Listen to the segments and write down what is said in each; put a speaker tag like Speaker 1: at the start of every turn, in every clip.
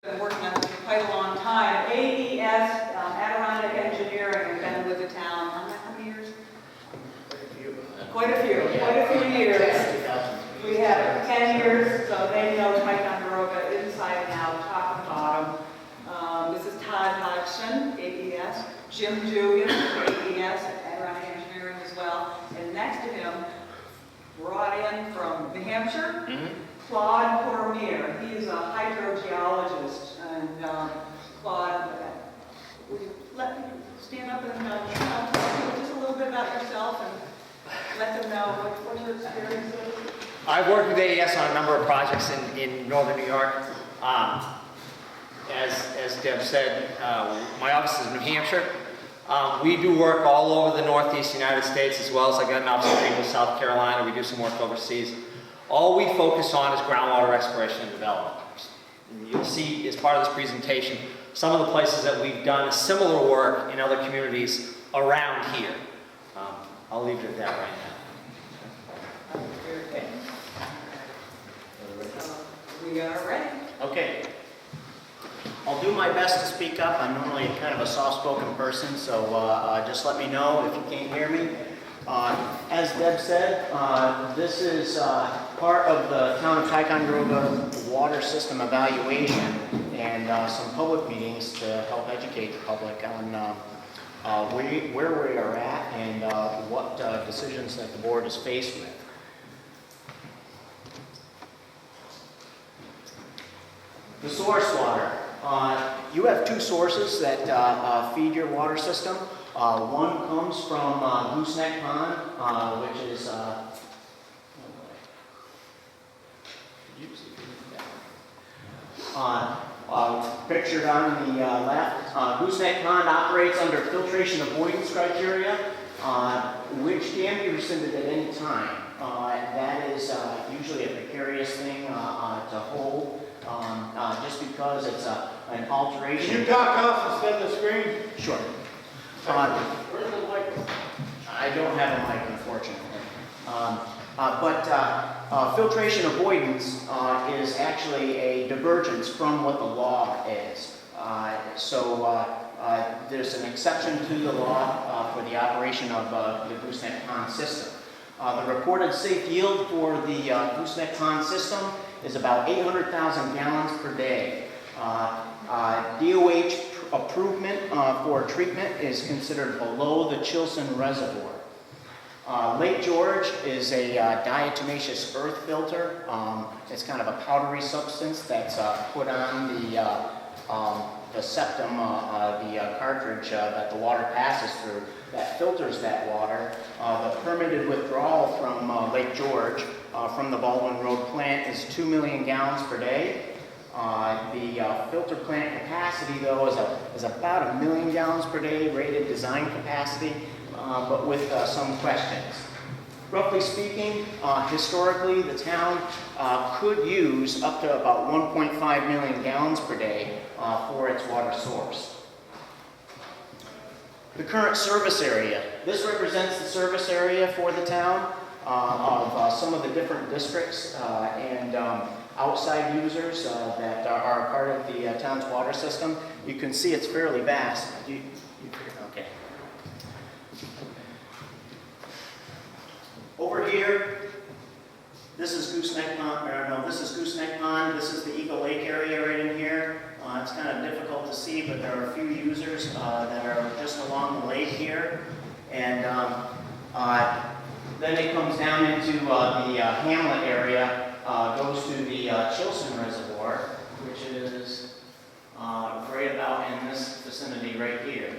Speaker 1: Been working on this for quite a long time. AES, Adirondack Engineering, have been with the town, how many years? Quite a few years. We have 10 years, so they know Ticonderoga inside and out, top and bottom. This is Todd Hodgson, AES, Jim Dugan, AES, Adirondack Engineering as well, and next to him, brought in from New Hampshire, Claude Cormier. He is a hydrogeologist, and Claude, would you let me stand up and tell people just a little bit about yourself and let them know what your experience is?
Speaker 2: I've worked with AES on a number of projects in northern New York. As Deb said, my office is in New Hampshire. We do work all over the Northeast United States, as well as I got an office in South Carolina. We do some work overseas. All we focus on is groundwater exploration and development. You'll see as part of this presentation some of the places that we've done similar work in other communities around here. I'll leave it at that right now.
Speaker 1: We are ready.
Speaker 3: Okay. I'll do my best to speak up. I'm normally kind of a soft-spoken person, so just let me know if you can't hear me. As Deb said, this is part of the Town of Ticonderoga water system evaluation and some public meetings to help educate the public on where we are at and what decisions that the board is faced with. The source water. You have two sources that feed your water system. One comes from Gooseneck Pond, which is pictured on the left. Gooseneck Pond operates under filtration avoidance criteria, which can be rescinded at any time. That is usually a precarious thing to hold. Just because it's an alteration.
Speaker 4: Can you talk off instead of the screen?
Speaker 3: Sure.
Speaker 4: Where's the mic?
Speaker 3: I don't have a mic, unfortunately. But filtration avoidance is actually a divergence from what the law is. There's an exception to the law for the operation of the Gooseneck Pond system. The reported safe yield for the Gooseneck Pond system is about 800,000 gallons per day. DOH approvement for treatment is considered below the Chilson Reservoir. Lake George is a diatomaceous earth filter. It's kind of a powdery substance that's put on the septum, the cartridge that the water passes through, that filters that water. The permitted withdrawal from Lake George from the Baldwin Road plant is 2 million gallons per day. The filter plant capacity, though, is about 1 million gallons per day, rated design capacity, but with some questions. Roughly speaking, historically, the town could use up to about 1.5 million gallons per day for its water source. The current service area. This represents the service area for the town of some of the different districts and outside users that are part of the town's water system. You can see it's fairly vast. Okay. Over here, this is Gooseneck Pond, this is Gooseneck Pond. This is the Eagle Lake area right in here. It's kind of difficult to see, but there are a few users that are just along the lake here. And then it comes down into the hamlet area, goes to the Chilson Reservoir, which is right about in this vicinity right here.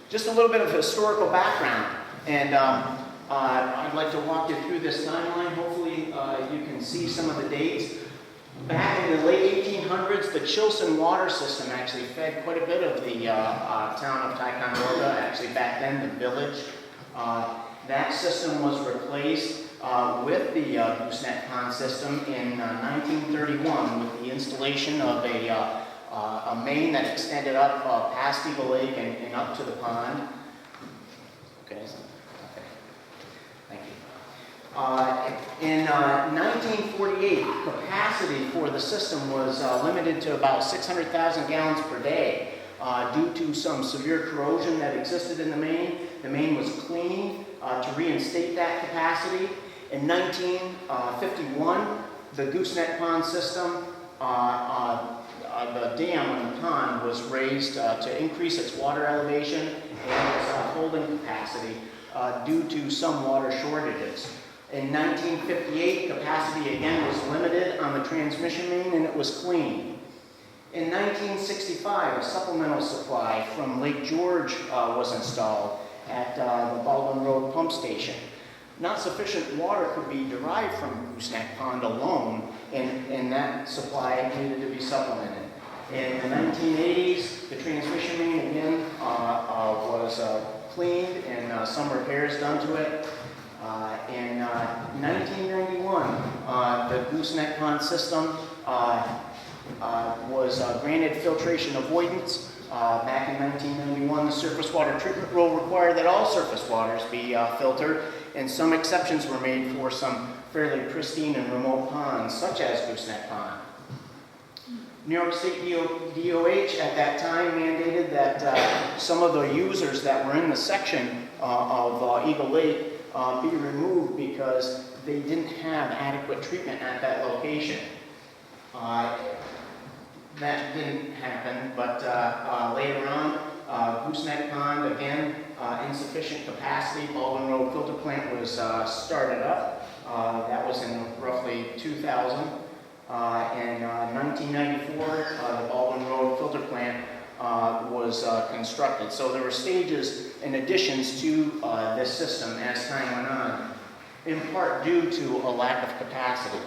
Speaker 3: Just a little bit of historical background, and I'd like to walk you through this timeline. Hopefully you can see some of the dates. Back in the late 1800s, the Chilson water system actually fed quite a bit of the town of Ticonderoga. Actually, back then, the village. That system was replaced with the Gooseneck Pond system in 1931 with the installation of a main that extended up past Eagle Lake and up to the pond. Okay, thank you. In 1948, capacity for the system was limited to about 600,000 gallons per day due to some severe corrosion that existed in the main. The main was cleaned to reinstate that capacity. In 1951, the Gooseneck Pond system, the dam on the pond was raised to increase its water elevation and its holding capacity due to some water shortages. In 1958, capacity again was limited on the transmission main and it was cleaned. In 1965, a supplemental supply from Lake George was installed at the Baldwin Road pump station. Not sufficient water could be derived from Gooseneck Pond alone, and that supply needed to be supplemented. In the 1980s, the transmission main again was cleaned and some repairs done to it. In 1991, the Gooseneck Pond system was granted filtration avoidance. Back in 1991, the surface water treatment rule required that all surface waters be filtered, and some exceptions were made for some fairly pristine and remote ponds, such as Gooseneck Pond. New York State DOH at that time mandated that some of the users that were in the section of Eagle Lake be removed because they didn't have adequate treatment at that location. That didn't happen, but later on, Gooseneck Pond, again, insufficient capacity. Baldwin Road filter plant was started up. That was in roughly 2000. In 1994, the Baldwin Road filter plant was constructed. So there were stages and additions to this system as time went on, in part due to a lack of capacity.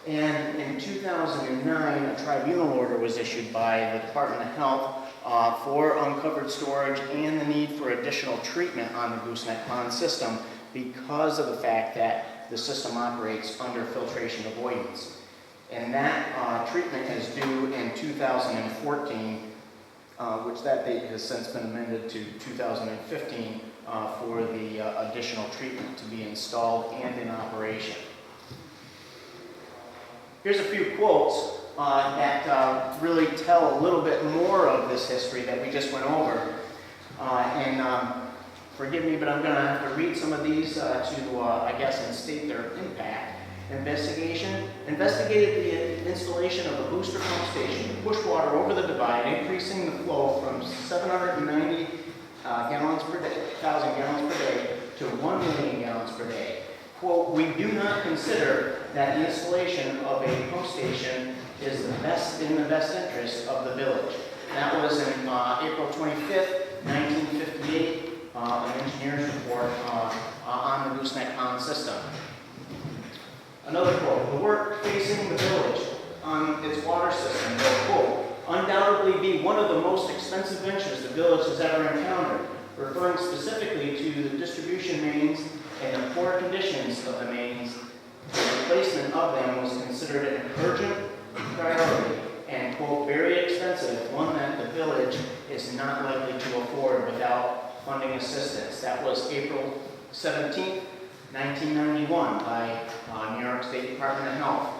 Speaker 3: And in 2009, a tribunal order was issued by the Department of Health for uncovered storage and the need for additional treatment on the Gooseneck Pond system because of the fact that the system operates under filtration avoidance. And that treatment is due in 2014, which that date has since been amended to 2015 for the additional treatment to be installed and in operation. Here's a few quotes that really tell a little bit more of this history that we just went over. Forgive me, but I'm going to have to read some of these to, I guess, and state their impact. Investigated the installation of a booster pump station to push water over the divide, increasing the flow from 790 gallons per day, 1,000 gallons per day to 1 million gallons per day. Quote, we do not consider that the installation of a pump station is in the best interest of the village. That was in April 25th, 1958, an engineer's report on the Gooseneck Pond system. Another quote, the work facing the village on its water system will, quote, undoubtedly be one of the most expensive ventures the village has ever encountered, referring specifically to the distribution mains and the poor conditions of the mains. The replacement of them was considered an urgent priority and, quote, very expensive, one that the village is not likely to afford without funding assistance. That was April 17th, 1991 by New York State Department of Health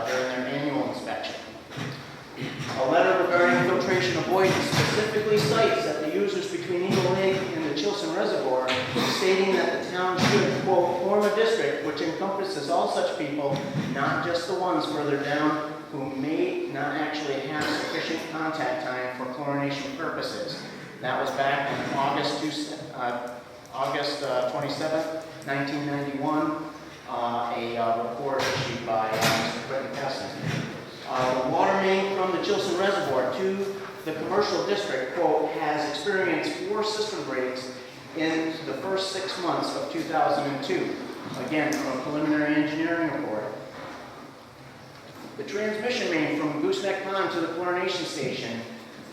Speaker 3: during their annual inspection. A letter regarding filtration avoidance specifically cites that the users between Eagle Lake and the Chilson Reservoir, stating that the town should, quote, form a district which encompasses all such people, not just the ones further down who may not actually have sufficient contact time for chlorination purposes. That was back in August 27th, 1991, a report issued by Mr. Britton Kesson. The water main from the Chilson Reservoir to the commercial district, quote, has experienced 4 system breaks in the first 6 months of 2002. Again, from a preliminary engineering report. The transmission main from Gooseneck Pond to the chlorination station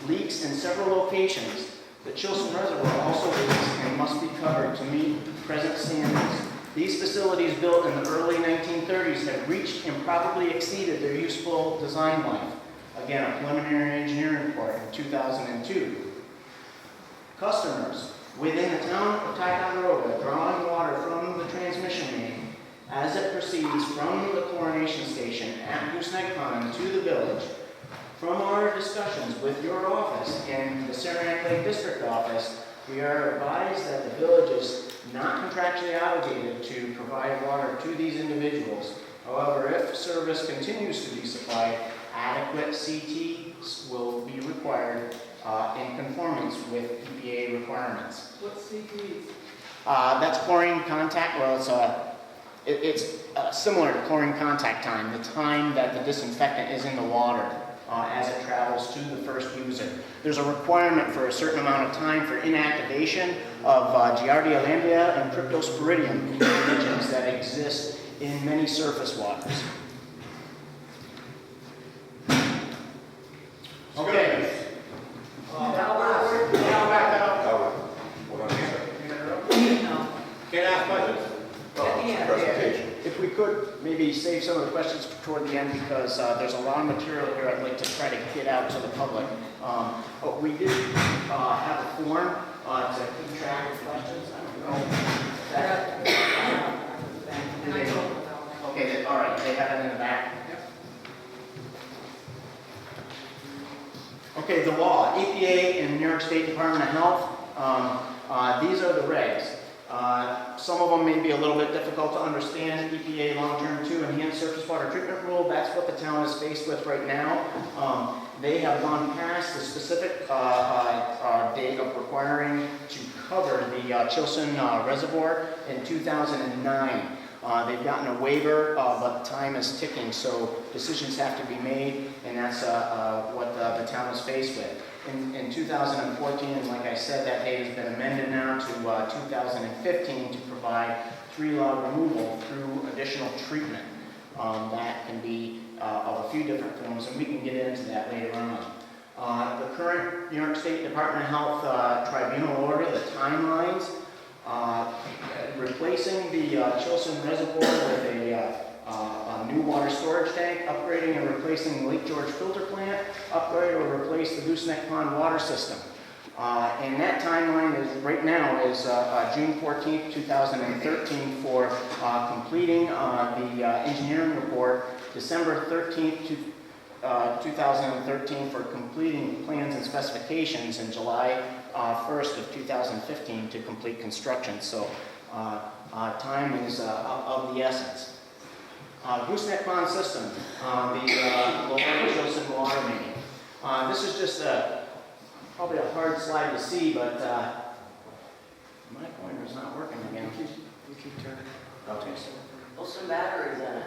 Speaker 3: leaks in several locations. The Chilson Reservoir also leaks and must be covered to meet present standards. These facilities built in the early 1930s have reached and probably exceeded their useful design life. Again, a preliminary engineering report in 2002. Customers. within the town of Ticonderoga, drawing water from the transmission main as it proceeds from the chlorination station at Gooseneck Pond to the village. From our discussions with your office and the Saranac Lake District Office, we are advised that the village is not contractually obligated to provide water to these individuals. However, if service continues to be supplied, adequate CT will be required in conformance with EPA requirements.
Speaker 1: What's CTs?
Speaker 3: That's chlorine contact. Well, it's similar to chlorine contact time, the time that the disinfectant is in the water as it travels to the first user. There's a requirement for a certain amount of time for inactivation of Giardia lambia and Cryptosporidium pathogens that exist in many surface waters. Okay.
Speaker 4: Can't ask questions?
Speaker 3: If we could maybe save some of the questions toward the end, because there's a lot of material here I'd like to try to get out to the public. But we did have a form to keep track of questions. I don't know. Okay, all right, they have it in the back. Okay, the law, EPA and New York State Department of Health, these are the regs. Some of them may be a little bit difficult to understand. EPA long-term 2 enhanced surface water treatment rule, that's what the town is faced with right now. They have gone past the specific date of requiring to cover the Chilson Reservoir in 2009. They've gotten a waiver, but time is ticking, so decisions have to be made, and that's what the town is faced with. In 2014, and like I said, that date has been amended now to 2015 to provide 3-log removal through additional treatment. That can be of a few different forms, and we can get into that later on. The current New York State Department of Health tribunal order, the timelines, replacing the Chilson Reservoir with a new water storage tank, upgrading and replacing the Lake George filter plant, upgrade or replace the Gooseneck Pond water system. And that timeline is right now is June 14th, 2013 for completing the engineering report, December 13th, 2013 for completing plans and specifications, and July 1st of 2015 to complete construction. So time is of the essence. Gooseneck Pond system, the Lower Chilson water main. This is just probably a hard slide to see, but my pointer's not working again. We keep turning. Okay.
Speaker 5: What's the batteries in it?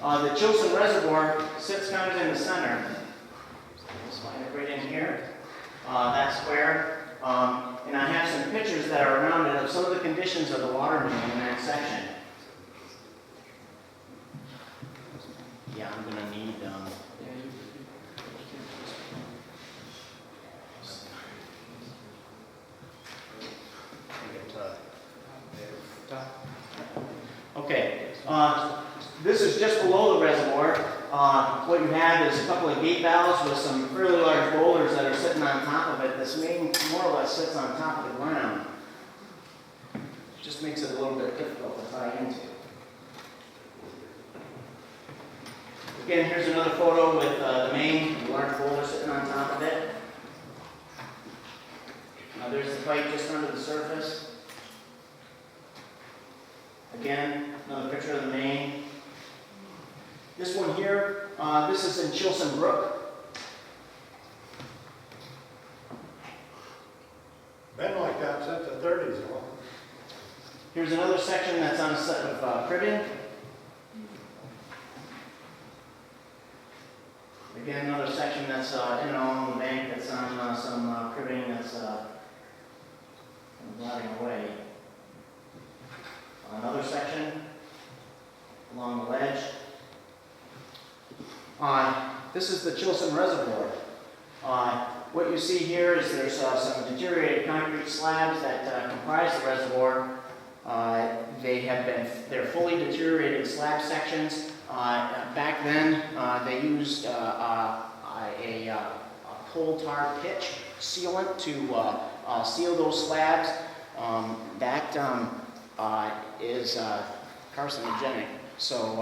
Speaker 3: The Chilson Reservoir sits kind of in the center. Slide it right in here. That square. And I have some pictures that are around it of some of the conditions of the water main in that section. Yeah, I'm going to need okay, this is just below the reservoir. What you have is a couple of gate valves with some fairly large boulders that are sitting on top of it. This main more or less sits on top of the ground. Just makes it a little bit difficult to tie into. Again, here's another photo with the main large boulder sitting on top of it. There's the pipe just under the surface. Again, another picture of the main. This one here, this is in Chilson Brook.
Speaker 4: Been like that since the 30s.
Speaker 3: Here's another section that's on a set of cribbing. Again, another section that's on the bank that's on some cribbing that's rotting away. Another section along the ledge. This is the Chilson Reservoir. What you see here is there's some deteriorated concrete slabs that comprise the reservoir. They're fully deteriorated slab sections. Back then, they used a coal tar pitch sealant to seal those slabs. That is carcinogenic. So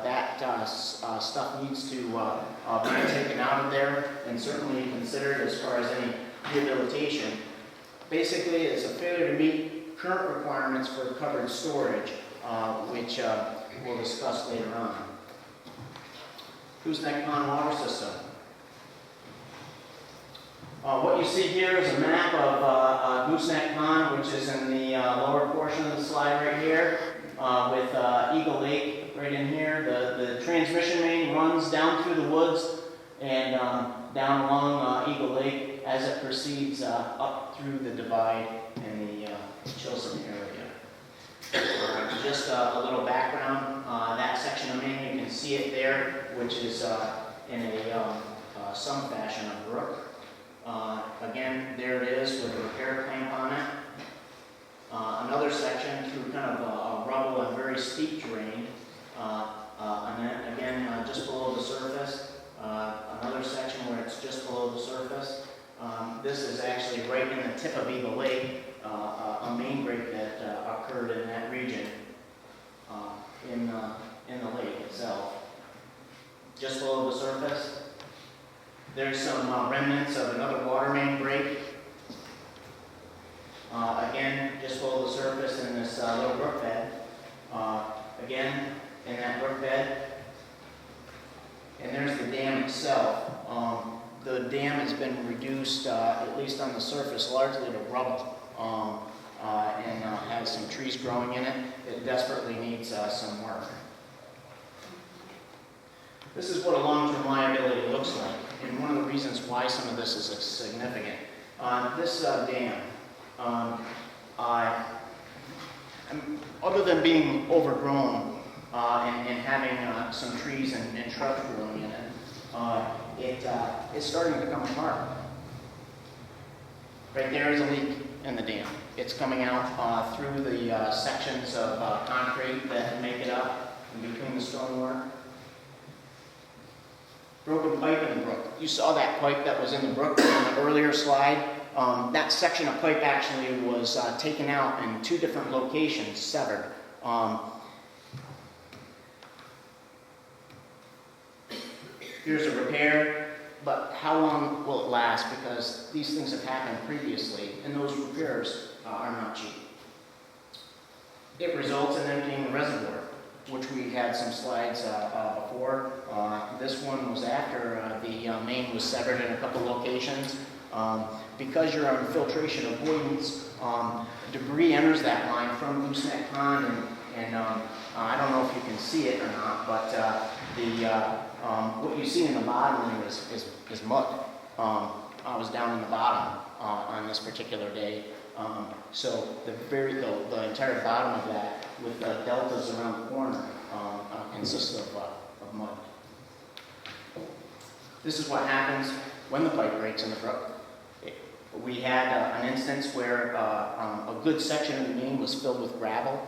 Speaker 3: that stuff needs to be taken out of there and certainly considered as far as any rehabilitation. Basically, it's a failure to meet current requirements for covered storage, which we'll discuss later on. Gooseneck Pond Water System. What you see here is a map of Gooseneck Pond, which is in the lower portion of the slide right here, with Eagle Lake right in here. The transmission main runs down through the woods and down along Eagle Lake as it proceeds up through the divide in the Chilson area. Just a little background, that section of main, you can see it there, which is in some fashion a brook. Again, there it is with a repair clamp on it. Another section through kind of a rubble and very steep terrain. And then again, just below the surface. Another section where it's just below the surface. This is actually right in the tip of Eagle Lake, a main break that occurred in that region in the lake itself. Just below the surface. There's some remnants of another water main break. Again, just below the surface in this little brook bed. Again, in that brook bed. And there's the dam itself. The dam has been reduced, at least on the surface, largely to rubble. And has some trees growing in it. It desperately needs some work. This is what a long-term liability looks like, and one of the reasons why some of this is significant. This dam, other than being overgrown and having some trees and shrubs growing in it, it's starting to come apart. Right there is a leak in the dam. It's coming out through the sections of concrete that make it up in between the stonework. Broken pipe in the brook. You saw that pipe that was in the brook in the earlier slide. That section of pipe actually was taken out in two different locations, severed. Here's a repair, but how long will it last? Because these things have happened previously, and those repairs are not cheap. It results in emptying the reservoir, which we had some slides before. This one was after the main was severed in a couple locations. Because you're on filtration avoidance, debris enters that line from Gooseneck Pond, and I don't know if you can see it or not, but what you see in the bottom there is mud. I was down in the bottom on this particular day. So the entire bottom of that, with the deltas around the corner, consists of mud. This is what happens when the pipe breaks in the brook. We had an instance where a good section of the main was filled with gravel.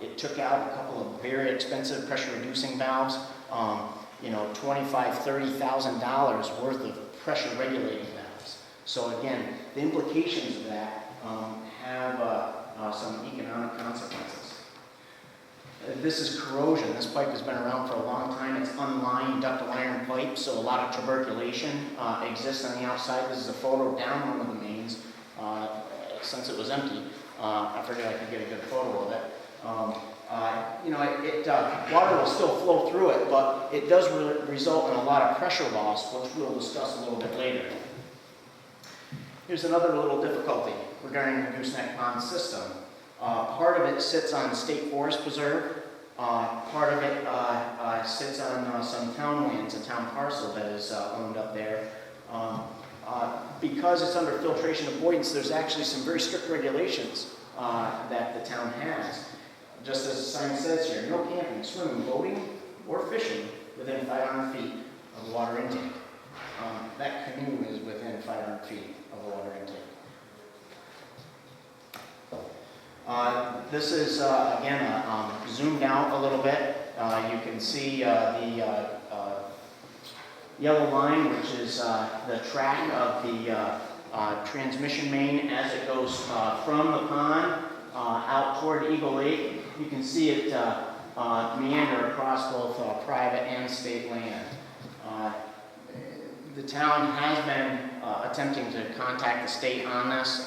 Speaker 3: It took out a couple of very expensive pressure-reducing valves. $25,000, $30,000 worth of pressure-regulating valves. So again, the implications of that have some economic consequences. This is corrosion. This pipe has been around for a long time. It's unlined ductile iron pipe, so a lot of tuberculation exists on the outside. This is a photo down one of the mains since it was empty. I figured I could get a good photo of it. Water will still flow through it, but it does result in a lot of pressure loss, which we'll discuss a little bit later. Here's another little difficulty regarding the Gooseneck Pond system. Part of it sits on State Forest Preserve. Part of it sits on some town lands, a town parcel that is owned up there. Because it's under filtration avoidance, there's actually some very strict regulations that the town has. Just as the sign says here, no camping, swimming, boating, or fishing within 500 feet of water intake. That canoe is within 500 feet of the water intake. This is, again, zoomed out a little bit. You can see the yellow line, which is the track of the transmission main as it goes from the pond out toward Eagle Lake. You can see it meander across both private and state land. The town has been attempting to contact the state on this.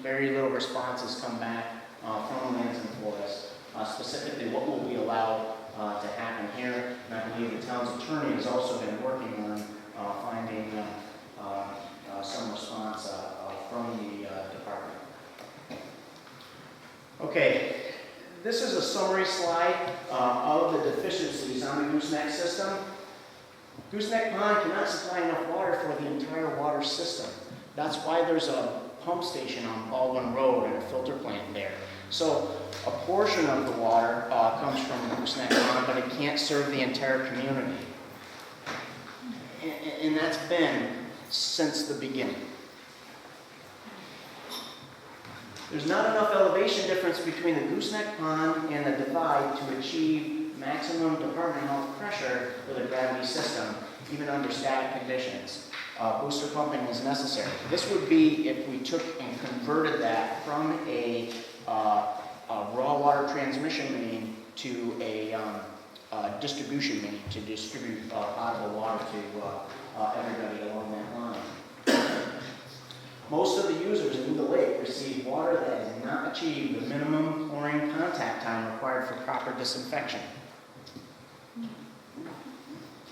Speaker 3: Very little response has come back from Lands and Forests, specifically what will be allowed to happen here. And I believe the town's attorney has also been working on finding some response from the department. Okay, this is a summary slide of the deficiencies on the gooseneck system. Gooseneck Pond cannot supply enough water for the entire water system. That's why there's a pump station on Baldwin Road and a filter plant there. So a portion of the water comes from the Gooseneck Pond, but it can't serve the entire community. And that's been since the beginning. There's not enough elevation difference between the Gooseneck Pond and the divide to achieve maximum department health pressure with a gravity system, even under static conditions. Booster pumping is necessary. This would be if we took and converted that from a raw water transmission main to a distribution main to distribute potable water to everybody along that line. Most of the users in the lake receive water that has not achieved the minimum chlorine contact time required for proper disinfection.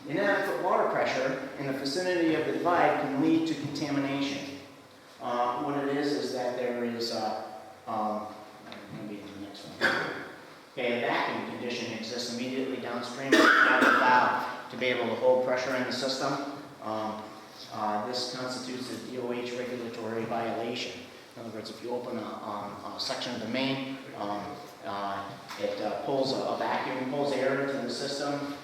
Speaker 3: Inadequate water pressure in the vicinity of the divide can lead to contamination. What it is that there is, maybe the next one. Okay, a vacuum condition exists immediately downstream of the valve to be able to hold pressure in the system. This constitutes a DOH regulatory violation. In other words, if you open a section of the main, it pulls a vacuum, pulls air into the system.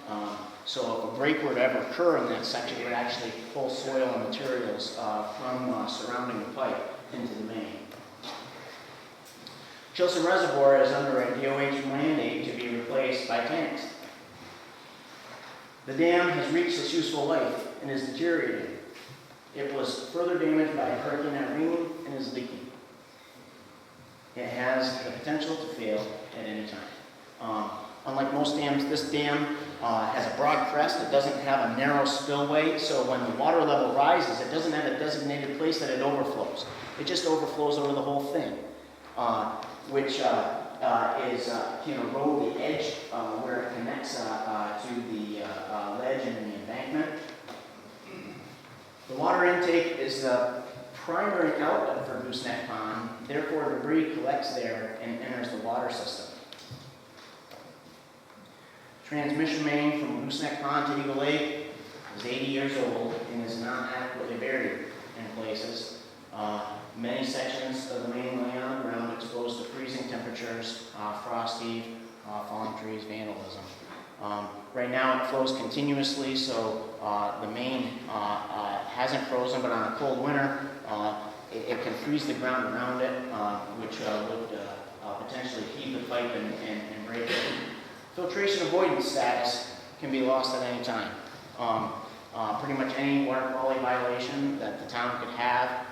Speaker 3: So if a break were to ever occur in that section, it would actually pull soil and materials from surrounding the pipe into the main. Chilson Reservoir is under a DOH mandate to be replaced by tanks. The dam has reached its useful life and is deteriorating. It was further damaged by Hurricane Irene and is leaking. It has the potential to fail at any time. Unlike most dams, this dam has a broad crest. It doesn't have a narrow spillway, so when the water level rises, it doesn't have a designated place that it overflows. It just overflows over the whole thing, which can erode the edge where it connects to the ledge and the embankment. The water intake is the primary outlet for Gooseneck Pond, therefore debris collects there and enters the water system. Transmission main from Gooseneck Pond to Eagle Lake is 80 years old and is not adequately buried in places. Many sections of the main lay on the ground exposed to freezing temperatures, frost heave, fallen trees, vandalism. Right now it flows continuously, so the main hasn't frozen, but on a cold winter, it can freeze the ground around it, which would potentially heave the pipe and break it. Filtration avoidance status can be lost at any time. Pretty much any water quality violation that the town could have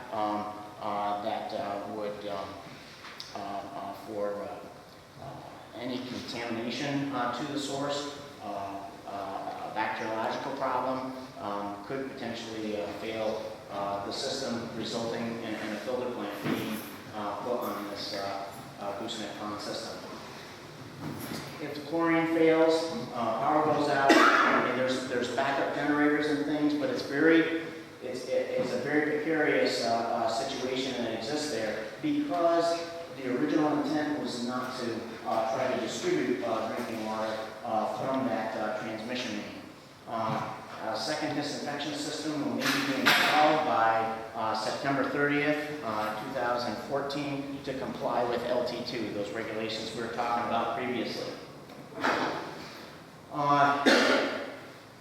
Speaker 3: that would for any contamination to the source, a bacteriological problem could potentially fail the system, resulting in a filter plant being put on this Gooseneck Pond system. If the chlorine fails, power goes out. I mean, there's backup generators and things, but it's a very precarious situation that exists there because the original intent was not to try to distribute drinking water from that transmission main. A second disinfection system will maybe be installed by September 30th, 2014 to comply with LT2, those regulations we were talking about previously.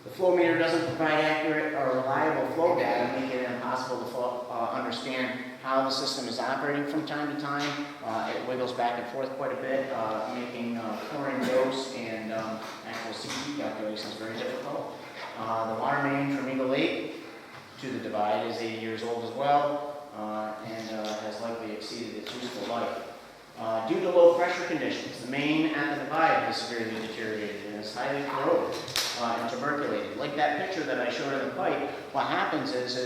Speaker 3: The flow meter doesn't provide accurate or reliable flow data, making it impossible to understand how the system is operating from time to time. It wiggles back and forth quite a bit, making chlorine dose and actual CT calculations very difficult. The water main from Eagle Lake to the divide is 80 years old as well, and has likely exceeded its useful life. Due to low pressure conditions, the main at the divide has severely deteriorated and is highly corroded and tuberculated. Like that picture that I showed of the pipe, what happens is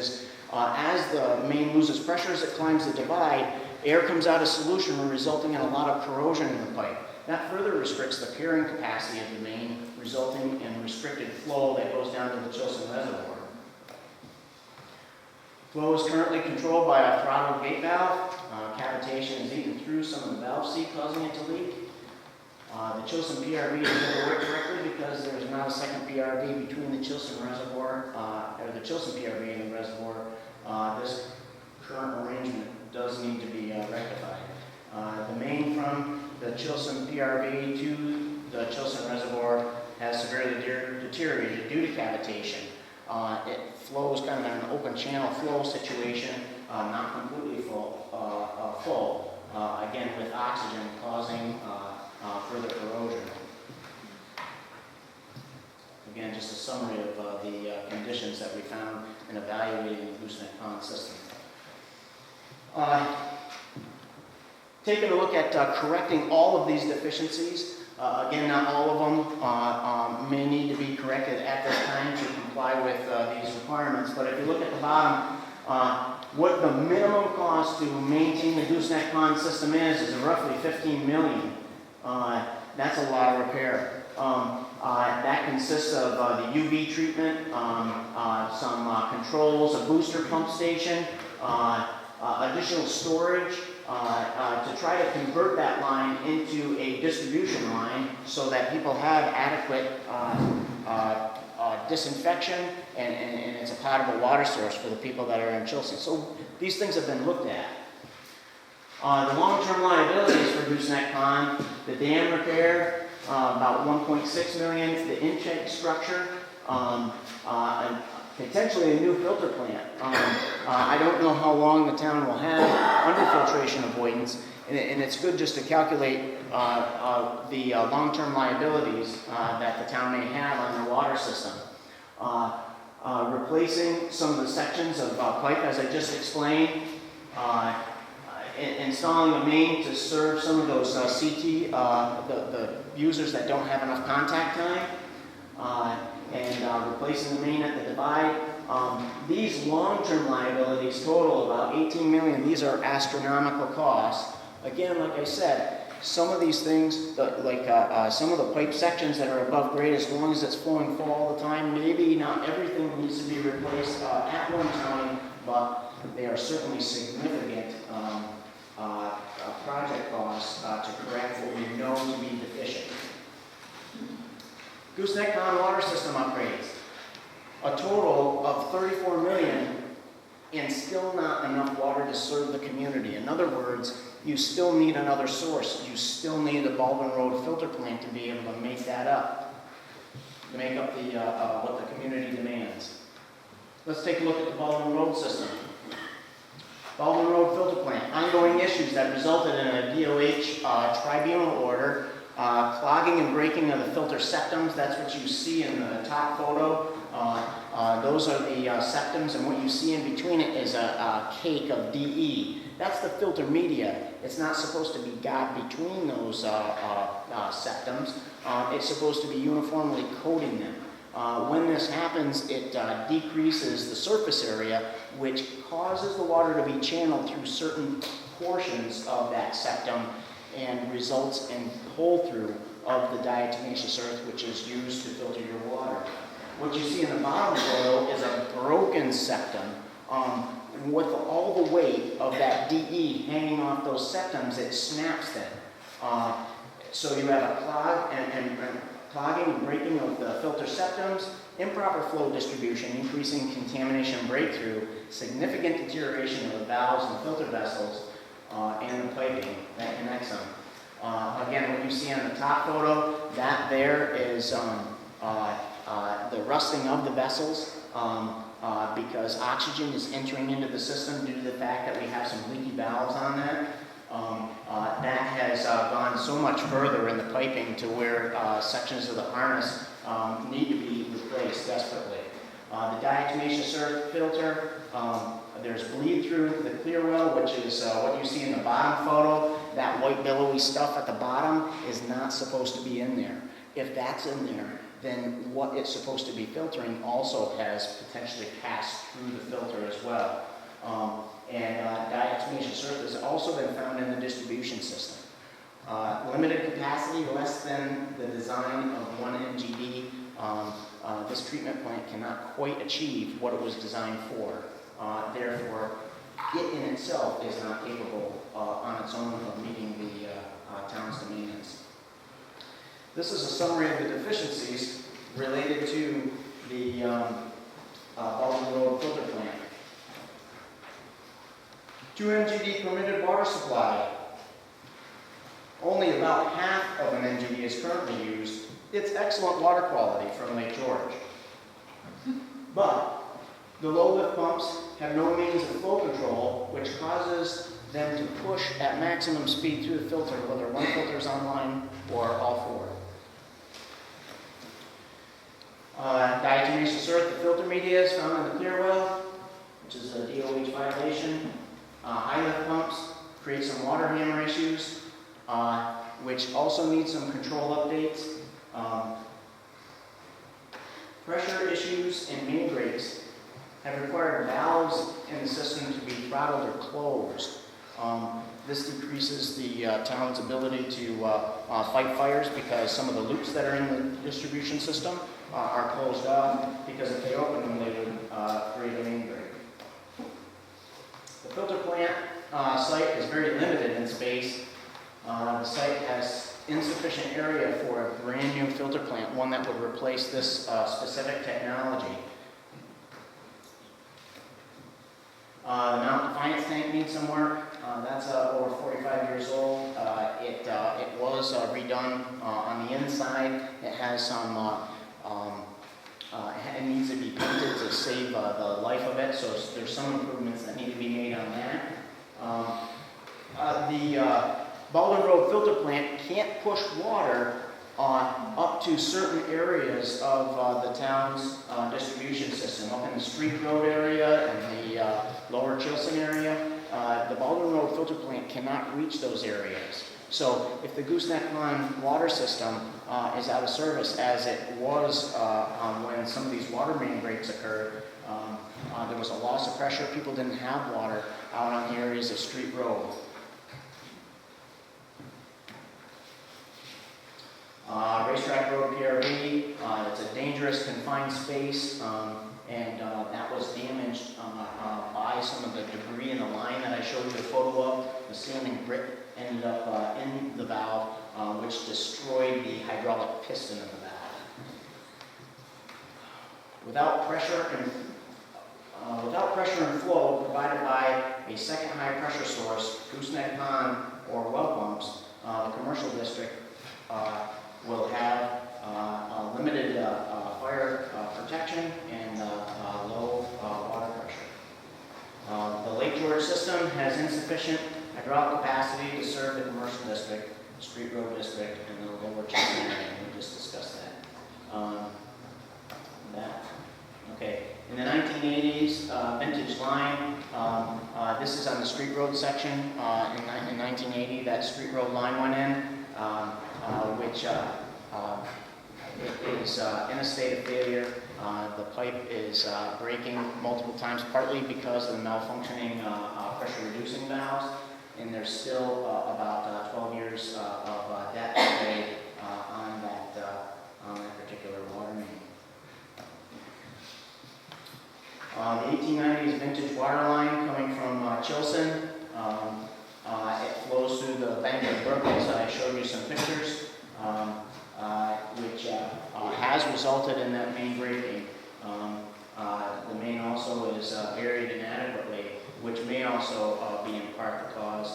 Speaker 3: as the main loses pressure as it climbs the divide, air comes out of solution, resulting in a lot of corrosion in the pipe. That further restricts the carrying capacity of the main, resulting in restricted flow that goes down to the Chilson Reservoir. Flow is currently controlled by a throttle gate valve. Cavitation is eaten through some of the valve seat, causing it to leak. The Chilson PRV is never worked correctly because there's not a second PRV between the Chilson Reservoir, or the Chilson PRV and the reservoir. This current arrangement does need to be rectified. The main from the Chilson PRV to the Chilson Reservoir has severely deteriorated due to cavitation. It flows kind of in an open channel flow situation, not completely full, again with oxygen causing further corrosion. Again, just a summary of the conditions that we found in evaluating the gooseneck pond system. Taking a look at correcting all of these deficiencies. Again, not all of them may need to be corrected at this time to comply with these requirements, but if you look at the bottom, what the minimum cost to maintain the gooseneck pond system is roughly $15 million. That's a lot of repair. That consists of the UV treatment, some controls, a booster pump station, additional storage, to try to convert that line into a distribution line so that people have adequate disinfection and it's a potable water source for the people that are in Chilson. So these things have been looked at. The long-term liabilities for Gooseneck Pond, the dam repair, about $1.6 million, the intake structure, and potentially a new filter plant. I don't know how long the town will have underfiltration avoidance, and it's good just to calculate the long-term liabilities that the town may have on their water system. Replacing some of the sections of pipe, as I just explained, installing a main to serve some of those CT, the users that don't have enough contact time, and replacing the main at the divide. These long-term liabilities total about $18 million. These are astronomical costs. Again, like I said, some of these things, like some of the pipe sections that are above grade, as long as it's flowing full all the time, maybe not everything needs to be replaced at one time, but they are certainly significant project costs to correct what we know to be deficient. Gooseneck Pond water system upgrades. A total of $34 million and still not enough water to serve the community. In other words, you still need another source. You still need a Baldwin Road filter plant to be able to make that up, to make up the what the community demands. Let's take a look at the Baldwin Road system. Baldwin Road filter plant. Ongoing issues that resulted in a DOH tribunal order. Clogging and breaking of the filter septums. That's what you see in the top photo. Those are the septums, and what you see in between it is a cake of DE. That's the filter media. It's not supposed to be got between those septums. It's supposed to be uniformly coating them. When this happens, it decreases the surface area, which causes the water to be channeled through certain portions of that septum and results in pull-through of the diatomaceous earth, which is used to filter your water. What you see in the bottom photo is a broken septum. With all the weight of that DE hanging off those septums, it snaps them. So you have a clog and clogging and breaking of the filter septums, improper flow distribution, increasing contamination breakthrough, significant deterioration of the valves and filter vessels, and the piping that connects them. Again, what you see on the top photo, that there is the rusting of the vessels because oxygen is entering into the system due to the fact that we have some leaky valves on that. That has gone so much further in the piping to where sections of the harness need to be replaced desperately. The diatomaceous earth filter, there's bleed through the clear well, which is what you see in the bottom photo. That white billowy stuff at the bottom is not supposed to be in there. If that's in there, then what it's supposed to be filtering also has potentially passed through the filter as well. Diatomaceous earth has also been found in the distribution system. Limited capacity, less than the design of 1 MGD. This treatment plant cannot quite achieve what it was designed for. Therefore, it in itself is not capable on its own of meeting the town's demands. This is a summary of the deficiencies related to the Baldwin Road filter plant. 2 MGD permitted water supply. Only about half of an MGD is currently used. It's excellent water quality from Lake George. But the low lift pumps have no means of flow control, which causes them to push at maximum speed through the filter, whether one filter is online or all four. Diatomaceous earth, the filter media is found in the clear well, which is a DOH violation. High lift pumps create some water hammer issues, which also need some control updates. Pressure issues and main breaks have required valves in the system to be throttled or closed. This decreases the town's ability to fight fires because some of the loops that are in the distribution system are closed off, because if they open them, they would create a main break. The filter plant site is very limited in space. The site has insufficient area for a brand new filter plant, one that would replace this specific technology. The Mount Defiance tank needs some work. That's over 45 years old. It was redone on the inside. It has some, it needs to be painted to save the life of it, so there's some improvements that need to be made on that. The Baldwin Road filter plant can't push water up to certain areas of the town's distribution system. Up in the Street Road area and the Lower Chilson area, the Baldwin Road filter plant cannot reach those areas. So if the Gooseneck Pond water system is out of service, as it was when some of these water main breaks occurred, there was a loss of pressure. People didn't have water out on the areas of Street Road. Racetrack Road PRV, it's a dangerous confined space, and that was damaged by some of the debris in the line that I showed you a photo of. The sealing brick ended up in the valve, which destroyed the hydraulic piston of the valve. Without pressure and flow provided by a second high pressure source, Gooseneck Pond or well pumps, the commercial district will have limited fire protection and low water pressure. The Lake George system has insufficient hydraulic capacity to serve the commercial district, Street Road district, and the Lower Chilson area. We just discussed that. Okay. In the 1980s, vintage line. This is on the Street Road section. In 1980, that Street Road line went in. Which it is in a state of failure. The pipe is breaking multiple times, partly because of the malfunctioning pressure-reducing valves, and there's still about 12 years of debt to pay on that particular water main. The 1890s vintage water line coming from Chilson. It flows through the bank of the brook, as I showed you some pictures, which has resulted in that main breaking. The main also is buried inadequately, which may also be in part the cause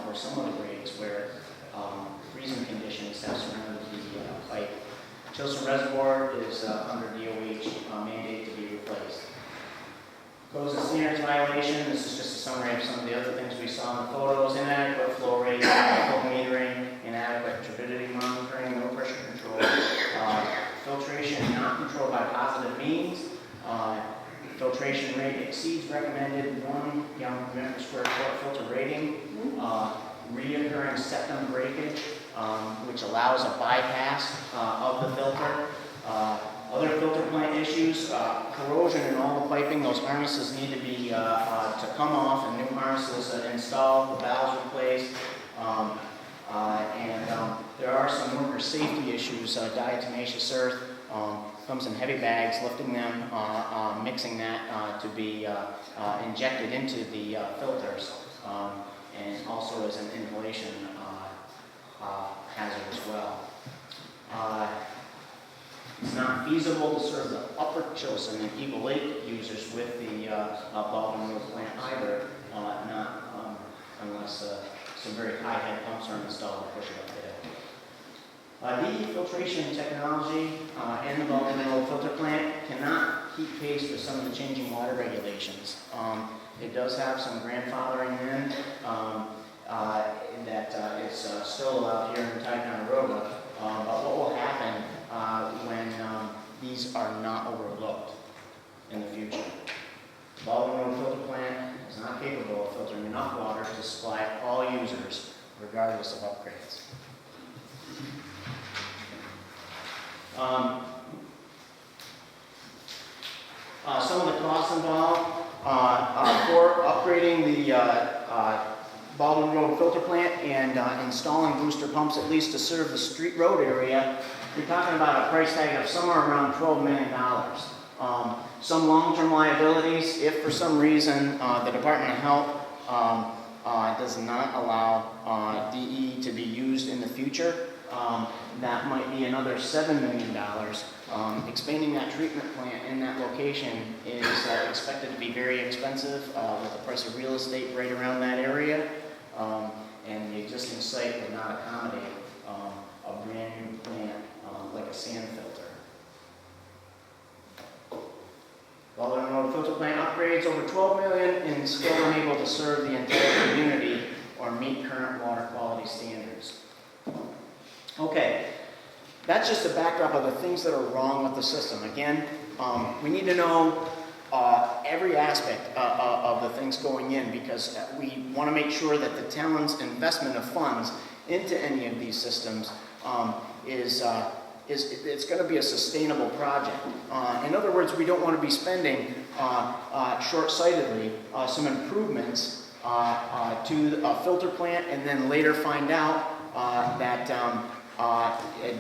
Speaker 3: for some of the grades where freezing conditions have surrounded the pipe. Chilson Reservoir is under DOH mandate to be replaced. Codes and standards violation. This is just a summary of some of the other things we saw in the photos. Inadequate flow rate, flow metering, inadequate turbidity monitoring, no pressure control, filtration Filtration rate exceeds recommended 1 gallon per minute per square foot filter rating. Reoccurring septum breakage, which allows a bypass of the filter. Other filter plant issues, corrosion in all the piping. Those harnesses need to be to come off, and new harnesses installed, the valves replaced. There are some worker safety issues. Diatomaceous earth comes in heavy bags, lifting them, mixing that to be injected into the filters, and also as an inhalation hazard as well. It's not feasible to serve the upper Chilson and Eagle Lake users with the Baldwin Road plant either, unless some very high head pumps are installed to push it up there. DE filtration technology and the Baldwin Road filter plant cannot keep pace with some of the changing water regulations. It does have some grandfathering in that is still allowed here in Ticonderoga, but what will happen when these are not overlooked in the future? The Baldwin Road filter plant is not capable of filtering enough water to supply all users, regardless of upgrades. Some of the costs involved for upgrading the Baldwin Road filter plant and installing booster pumps, at least to serve the street road area, you're talking about a price tag of somewhere around $12 million. Some long-term liabilities, if for some reason the Department of Health does not allow DE to be used in the future, that might be another $7 million. Expanding that treatment plant in that location is expected to be very expensive with the price of real estate right around that area, and the existing site would not accommodate a brand new plant like a sand filter. Baldwin Road filter plant upgrades over $12 million and still unable to serve the entire community or meet current water quality standards. Okay, that's just a backdrop of the things that are wrong with the system. Again, we need to know every aspect of the things going in, because we want to make sure that the town's investment of funds into any of these systems it's going to be a sustainable project. In other words, we don't want to be spending short-sightedly some improvements to a filter plant and then later find out that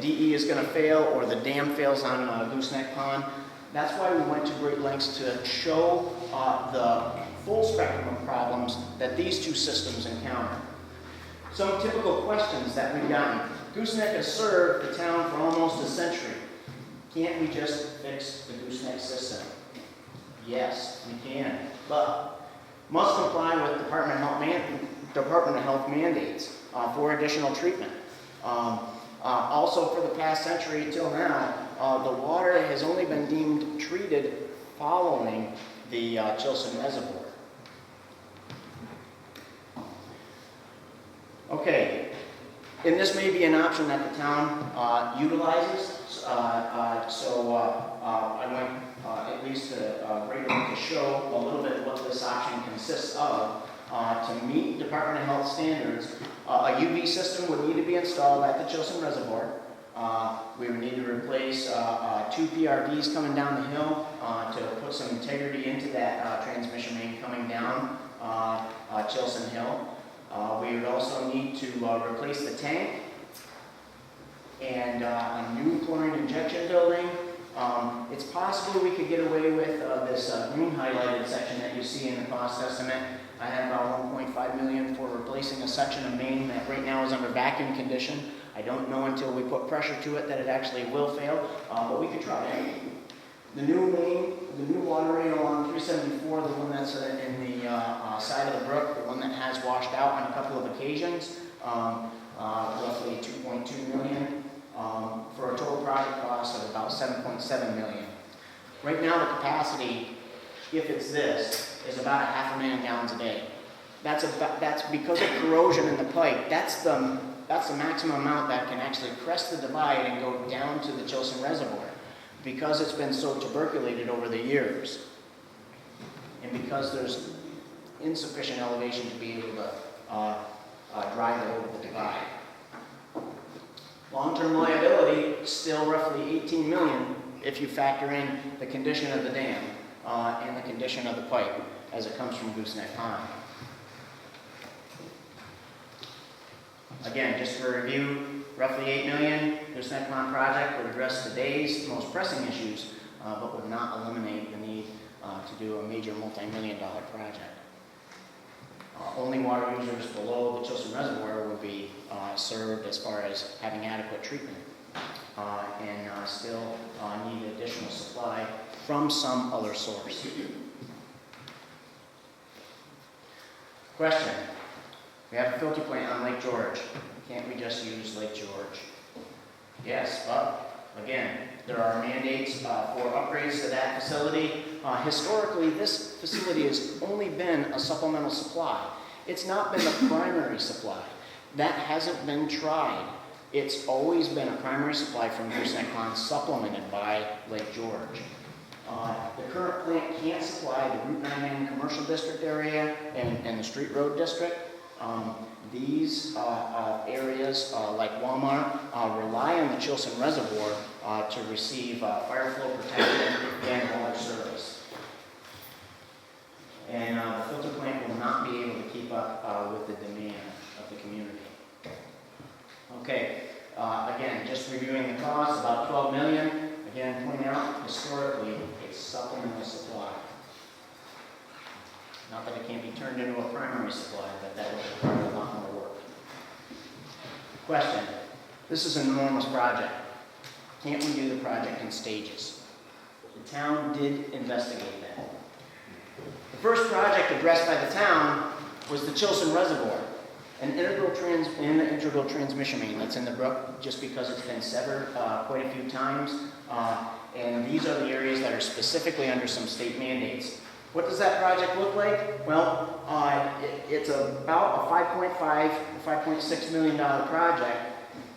Speaker 3: DE is going to fail or the dam fails on Gooseneck Pond. That's why we went to great lengths to show the full spectrum of problems that these two systems encounter. Some typical questions that we've gotten. Gooseneck has served the town for almost a century. Can't we just fix the Gooseneck system? Yes, we can, but must comply with Department of Health mandates for additional treatment. Also, for the past century till now, the water has only been deemed treated following the Chilson Reservoir. Okay. And this may be an option that the town utilizes, I went at least a great length to show a little bit what this option consists of. To meet Department of Health standards, a UV system would need to be installed at the Chilson Reservoir. We would need to replace 2 PRVs coming down the hill to put some integrity into that transmission main coming down Chilson Hill. We would also need to replace the tank and a new chlorine injection building. It's possible we could get away with this green highlighted section that you see in the cost estimate. I had about $1.5 million for replacing a section of main that right now is under vacuum condition. I don't know until we put pressure to it that it actually will fail, but we could try it. The new main, the new water main along 374, the one that's in the side of the brook, the one that has washed out on a couple of occasions, roughly $2.2 million, for a total project cost of about $7.7 million. Right now the capacity, if it's this, is about 500,000 gallons a day. That's because of corrosion in the pipe. That's the maximum amount that can actually crest the divide and go down to the Chilson Reservoir. because it's been so tuberculated over the years, and because there's insufficient elevation to be able to drive it over the divide. Long-term liability, still roughly 18 million if you factor in the condition of the dam and the condition of the pipe as it comes from Gooseneck Pond. Again, just for review, roughly 8 million, Gooseneck Pond project would address today's most pressing issues, but would not eliminate the need to do a major multi-million-dollar project. Only water users below the Chilson Reservoir would be served as far as having adequate treatment and still need additional supply from some other source. Question. We have a filter plant on Lake George. Can't we just use Lake George? Yes, but again, there are mandates for upgrades to that facility. Historically, this facility has only been a supplemental supply. It's not been a primary supply. That hasn't been tried. It's always been a primary supply from Gooseneck Pond, supplemented by Lake George. The current plant can't supply the Route 9 commercial district area and the street road district. These areas, like Walmart, rely on the Chilson Reservoir to receive fire flow protection and water service. And the filter plant will not be able to keep up with the demand of the community. Okay, again, just reviewing the cost, about 12 million. Again, pointing out, historically, it's supplemental supply. Not that it can't be turned into a primary supply, but that would require a lot more work. Question. This is an enormous project. Can't we do the project in stages? The town did investigate that. The first project addressed by the town was the Chilson Reservoir, an integral transmission main that's in the brook just because it's been severed quite a few times. And these are the areas that are specifically under some state mandates. What does that project look like? Well, it's about a $5.6 million project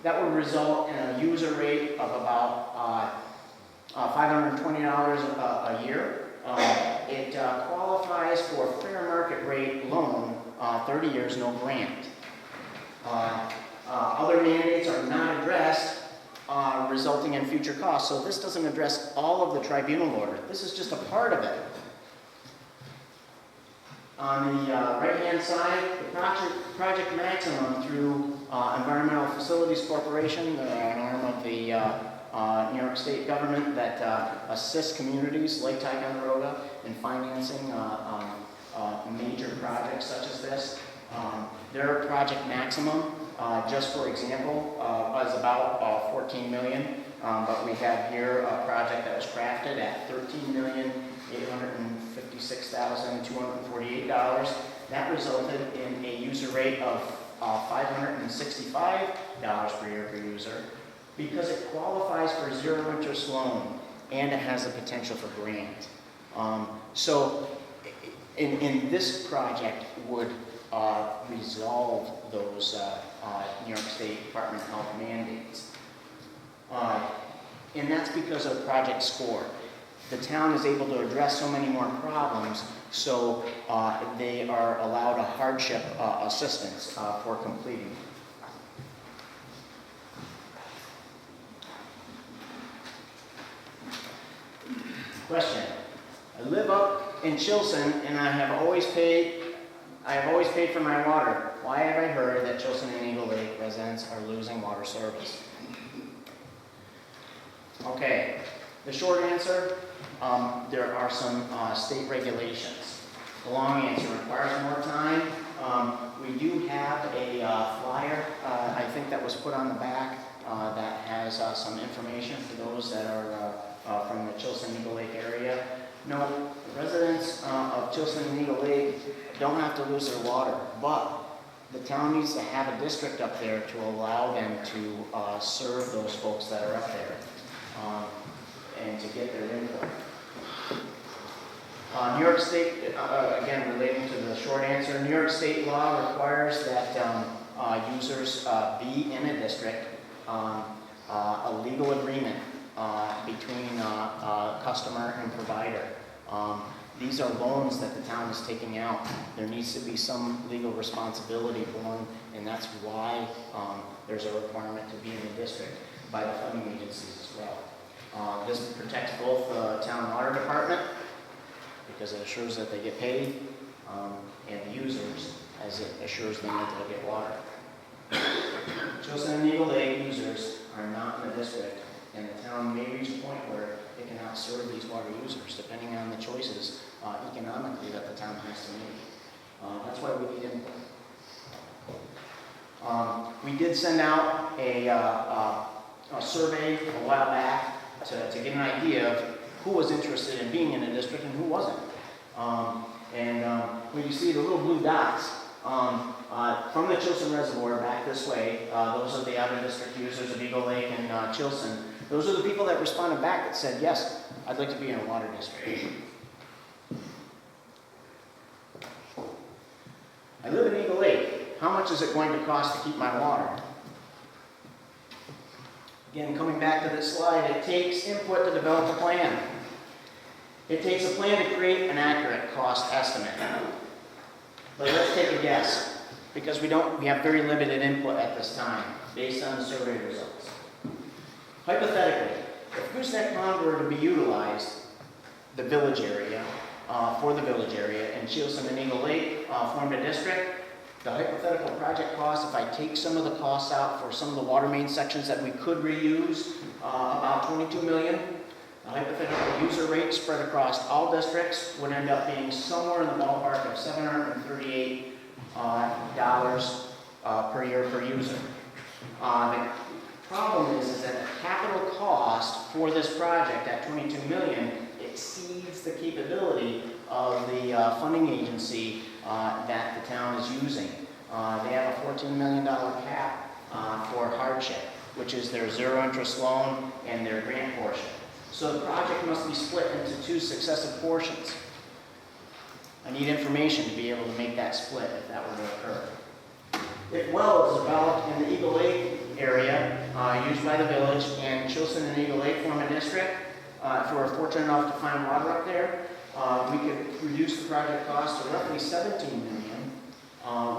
Speaker 3: that would result in a user rate of about $520 a year. It qualifies for a fair market rate loan, 30 years, no grant. Other mandates are not addressed, resulting in future costs. So this doesn't address all of the tribunal order. This is just a part of it. On the right-hand side, the project maximum through Environmental Facilities Corporation, an arm of the New York State government that assists communities like Ticonderoga in financing major projects such as this. Their project maximum, just for example, was about 14 million, but we have here a project that was crafted at $13,856,248. That resulted in a user rate of $565 per year per user because it qualifies for zero interest loan and it has the potential for grant. So in this project would resolve those New York State Department of Health mandates. And that's because of Project SCORE. The town is able to address so many more problems, so they are allowed a hardship assistance for completing. Question. I live up in Chilson and I have always paid for my water. Why have I heard that Chilson and Eagle Lake residents are losing water service? Okay, the short answer, there are some state regulations. The long answer requires more time. We do have a flyer, I think that was put on the back, that has some information for those that are from the Chilson Eagle Lake area. No, residents of Chilson and Eagle Lake don't have to lose their water, but the town needs to have a district up there to allow them to serve those folks that are up there and to get their input. New York State, again relating to the short answer, New York State law requires that users be in a district, a legal agreement between customer and provider. These are loans that the town is taking out. There needs to be some legal responsibility borne, and that's why there's a requirement to be in the district by the funding agencies as well. This protects both the town water department, because it assures that they get paid, and the users, as it assures them that they'll get water. Chilson and Eagle Lake users are not in the district, and the town may reach a point where it cannot serve these water users, depending on the choices economically that the town has to make. That's why we need input. We did send out a survey a while back to get an idea of who was interested in being in the district and who wasn't. When you see the little blue dots, from the Chilson Reservoir back this way, those are the outer district users of Eagle Lake and Chilson. Those are the people that responded back that said, yes, I'd like to be in a water district. I live in Eagle Lake. How much is it going to cost to keep my water? Again, coming back to this slide, it takes input to develop a plan. It takes a plan to create an accurate cost estimate. But let's take a guess, because we have very limited input at this time, based on the survey results. Hypothetically, if Gooseneck Pond were to be utilized, the village area, for the village area, and Chilson and Eagle Lake formed a district, the hypothetical project cost, if I take some of the costs out for some of the water main sections that we could reuse, about $22 million. The hypothetical user rate spread across all districts would end up being somewhere in the ballpark of $738 per year per user. The problem is that the capital cost for this project at $22 million exceeds the capability of the funding agency that the town is using. They have a $14 million cap for hardship, which is their zero interest loan and their grant portion. So the project must be split into two successive portions. I need information to be able to make that split if that were to occur. If wells developed in the Eagle Lake area used by the village and Chilson and Eagle Lake form a district, if we're fortunate enough to find water up there, we could reduce the project cost to roughly $17 million,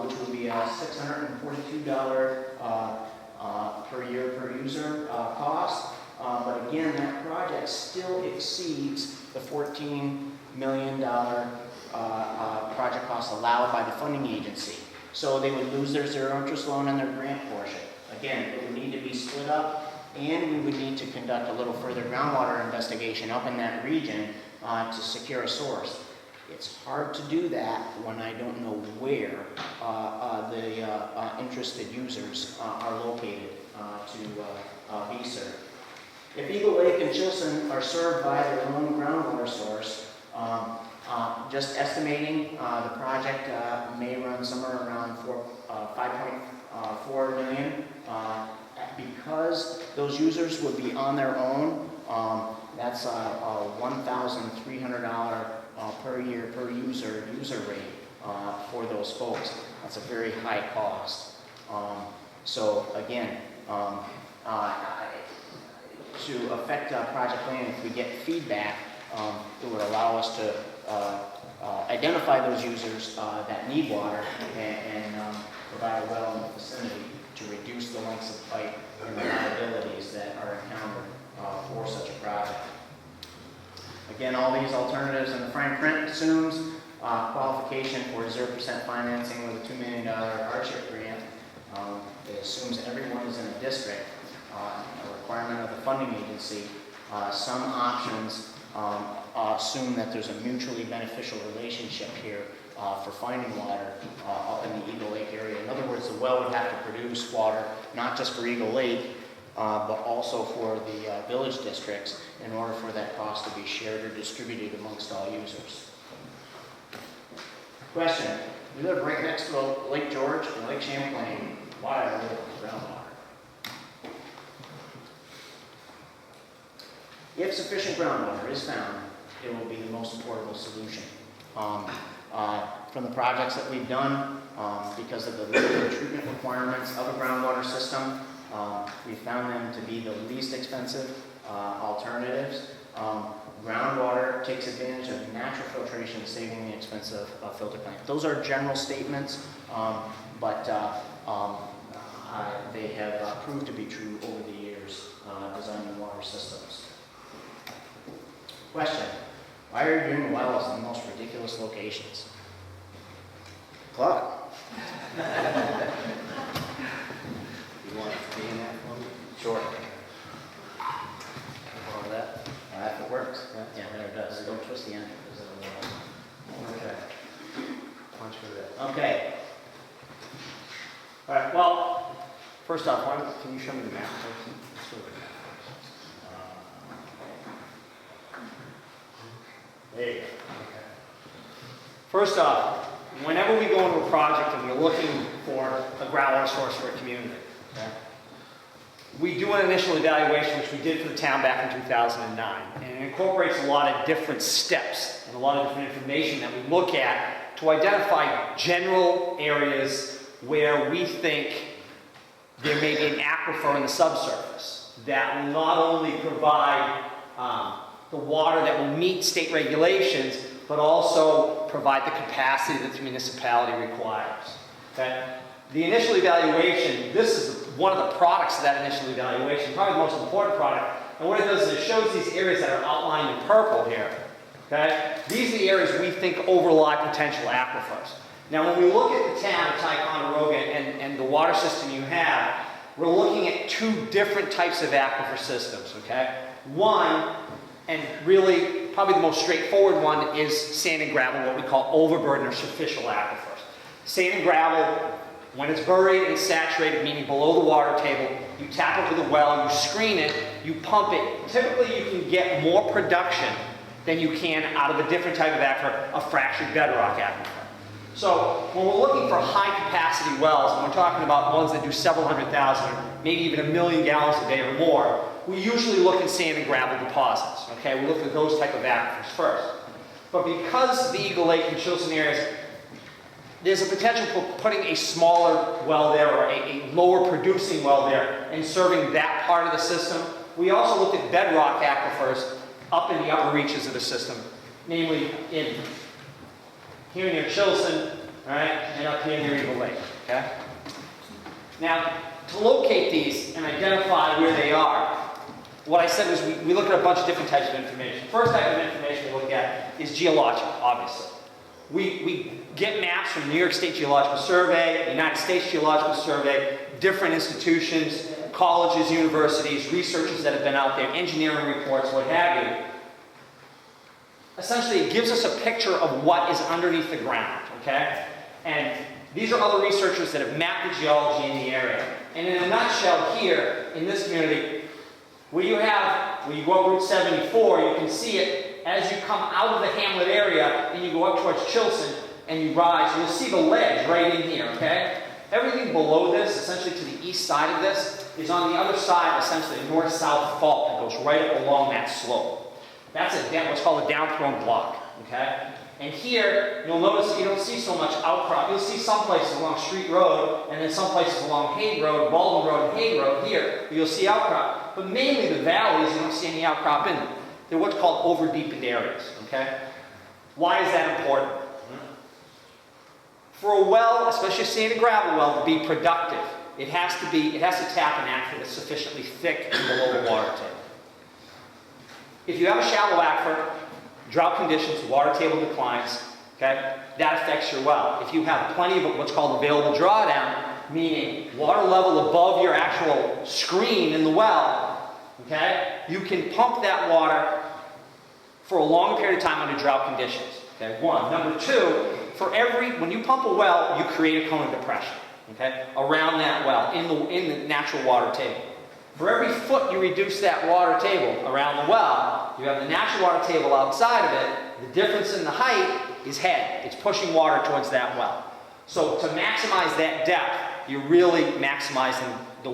Speaker 3: which would be a $642 per year per user cost. But again, that project still exceeds the $14 million project cost allowed by the funding agency. So they would lose their zero interest loan and their grant portion. Again, it would need to be split up, and we would need to conduct a little further groundwater investigation up in that region to secure a source. It's hard to do that when I don't know where the interested users are located to be served. If Eagle Lake and Chilson are served by their own groundwater source, just estimating, the project may run somewhere around $5.4 million. Because those users would be on their own, that's a $1,300 per year per user rate for those folks. That's a very high cost. So again, to affect project plan, if we get feedback, it would allow us to identify those users that need water and provide a well in the vicinity to reduce the lengths of pipe and the liabilities that are encountered for such a project. Again, all these alternatives in the fine print assumes qualification for 0% financing with a $2 million hardship grant. It assumes everyone is in a district, a requirement of the funding agency. Some options assume that there's a mutually beneficial relationship here for finding water up in the Eagle Lake area. In other words, the well would have to produce water, not just for Eagle Lake, but also for the village districts in order for that cost to be shared or distributed amongst all users. Question: we live right next to Lake George and Lake Champlain. Why are we looking for groundwater? If sufficient groundwater is found, it will be the most affordable solution. From the projects that we've done, because of the limited treatment requirements of a groundwater system, we found them to be the least expensive alternatives. Groundwater takes advantage of natural filtration, saving the expense of filter plant. Those are general statements, but they have proved to be true over the years, designing water systems. Question: why are you doing wells in the most ridiculous locations? Clark.
Speaker 2: You want to explain that for me?
Speaker 3: Sure. All that. If it works. Yeah, there it does. Don't twist the end.
Speaker 2: Okay. Punch for that.
Speaker 3: Okay.
Speaker 2: All right, well, first off, can you show me the map first? Let's show the map first. There you go. Okay. First off, whenever we go into a project and we're looking for a groundwater source for a community, okay, we do an initial evaluation, which we did for the town back in 2009. And it incorporates a lot of different steps and a lot of different information that we look at to identify general areas where we think there may be an aquifer in the subsurface that will not only provide the water that will meet state regulations, but also provide the capacity that the municipality requires. Okay? The initial evaluation, this is one of the products of that initial evaluation, probably the most important product. And what it does is it shows these areas that are outlined in purple here. Okay? These are the areas we think overlie potential aquifers. Now, when we look at the town of Ticonderoga and the water system you have, we're looking at two different types of aquifer systems, okay? One, and really probably the most straightforward one, is sand and gravel, what we call overburden or superficial aquifers. Sand and gravel, when it's buried and saturated, meaning below the water table, you tap it with a well, you screen it, you pump it. Typically, you can get more production than you can out of a different type of aquifer, a fractured bedrock aquifer. So when we're looking for high capacity wells, and we're talking about ones that do several 100,000, or maybe even 1 million gallons a day or more, we usually look at sand and gravel deposits. Okay, we look at those type of aquifers first. But because the Eagle Lake and Chilson areas, there's a potential for putting a smaller well there or a lower producing well there and serving that part of the system. We also looked at bedrock aquifers up in the upper reaches of the system, namely in here near Chilson, all right, and up here near Eagle Lake, okay? Now, to locate these and identify where they are, what I said was we look at a bunch of different types of information. First type of information we look at is geologic, obviously. We get maps from New York State Geological Survey, United States Geological Survey, different institutions, colleges, universities, researchers that have been out there, engineering reports, what have you. Essentially, it gives us a picture of what is underneath the ground, okay? And these are other researchers that have mapped the geology in the area. And in a nutshell here, in this community, where you go up Route 74, you can see it as you come out of the hamlet area and you go up towards Chilson and you rise. You'll see the ledge right in here, okay? Everything below this, essentially to the east side of this, is on the other side, essentially a north-south fault that goes right up along that slope. That's what's called a down-thrown block, okay? And here, you'll notice you don't see so much outcrop. You'll see some places along Street Road, and then some places along Hague Road, Baldwin Road, and Hague Road here, you'll see outcrop. But mainly the valleys, you don't see any outcrop in them. They're what's called over-deepened areas, okay? Why is that important? For a well, especially a sand and gravel well, to be productive, it has to tap an aquifer that's sufficiently thick and below the water table. If you have a shallow aquifer, drought conditions, the water table declines, okay, that affects your well. If you have plenty of what's called available drawdown, meaning water level above your actual screen in the well, okay, you can pump that water for a long period of time under drought conditions. Okay, one. Number two, when you pump a well, you create a cone of depression, okay, around that well in the natural water table. For every foot you reduce that water table around the well, you have the natural water table outside of it. The difference in the height is head. It's pushing water towards that well. So to maximize that depth, you're really maximizing the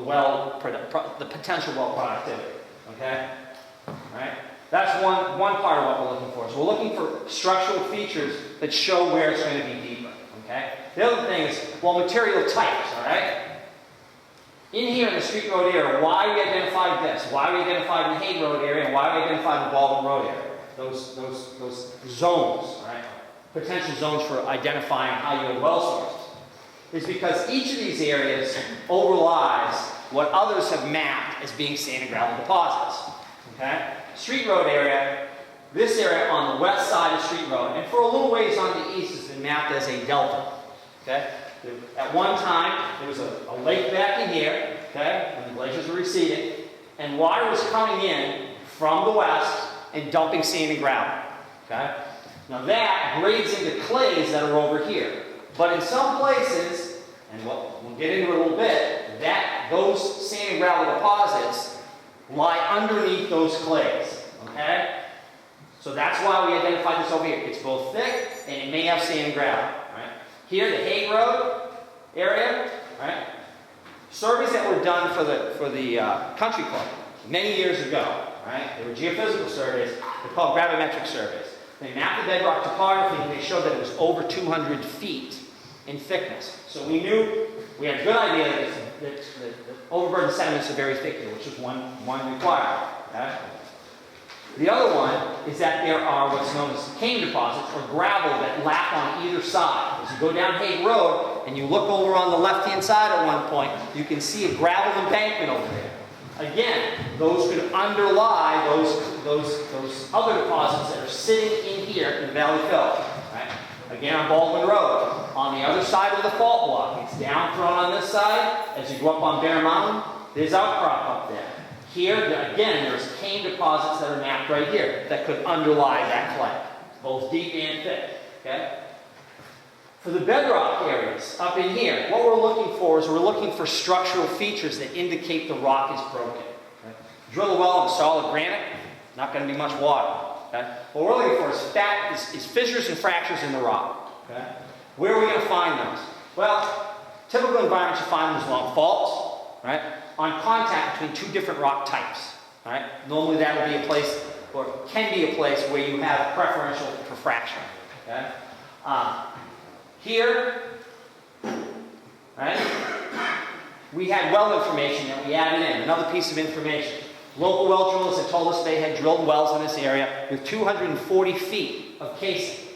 Speaker 2: potential well productivity. Okay? All right? That's one part of what we're looking for. So we're looking for structural features that show where it's going to be deeper. Okay? The other thing is, well, material types, all right? In here in the Street Road area, why we identified this, why we identified the Hay Road area, and why we identified the Baldwin Road area. Those zones, right? Potential zones for identifying how you have well sources. Is because each of these areas overlies what others have mapped as being sand and gravel deposits. Okay? Street Road area, this area on the west side of Street Road, and for a little ways on the east has been mapped as a delta. Okay? At one time, there was a lake back in here, okay, when the glaciers were receding, and water was coming in from the west and dumping sand and gravel. Okay? Now that grades into clays that are over here. But in some places, and we'll get into it a little bit, those sand and gravel deposits lie underneath those clays. Okay? So that's why we identified this over here. It's both thick and it may have sand and gravel. Right? Here, the Hay Road area, right? Surveys that were done for the country club many years ago, right? They were geophysical surveys. They're called gravimetric surveys. They mapped the bedrock topography and they showed that it was over 200 feet in thickness. So we knew, we had a good idea that overburden sediments are very thick here, which is one requirement. Okay? The other one is that there are what's known as cane deposits or gravel that lap on either side. As you go down Hague Road and you look over on the left-hand side at one point, you can see a gravel embankment over there. Again, those could underlie those other deposits that are sitting in here in the Valley Fill. Right? Again, on Baldwin Road, on the other side of the fault block, it's down thrown on this side. As you go up on Bear Mountain, there's outcrop up there. Here, again, there's cane deposits that are mapped right here that could underlie that clay, both deep and thick. Okay? For the bedrock areas up in here, what we're looking for is we're looking for structural features that indicate the rock is broken. Okay? Drill a well in solid granite, not going to be much water. Okay? What we're looking for is fissures and fractures in the rock. Okay? Where are we going to find those? Well, typical environments you find them is along faults, right? On contact between two different rock types. Right? Normally that would be a place, or can be a place, where you have preferential for fracture. Okay? Here, right, we had well information that we added in, another piece of information. Local well drillers had told us they had drilled wells in this area with 240 feet of casing.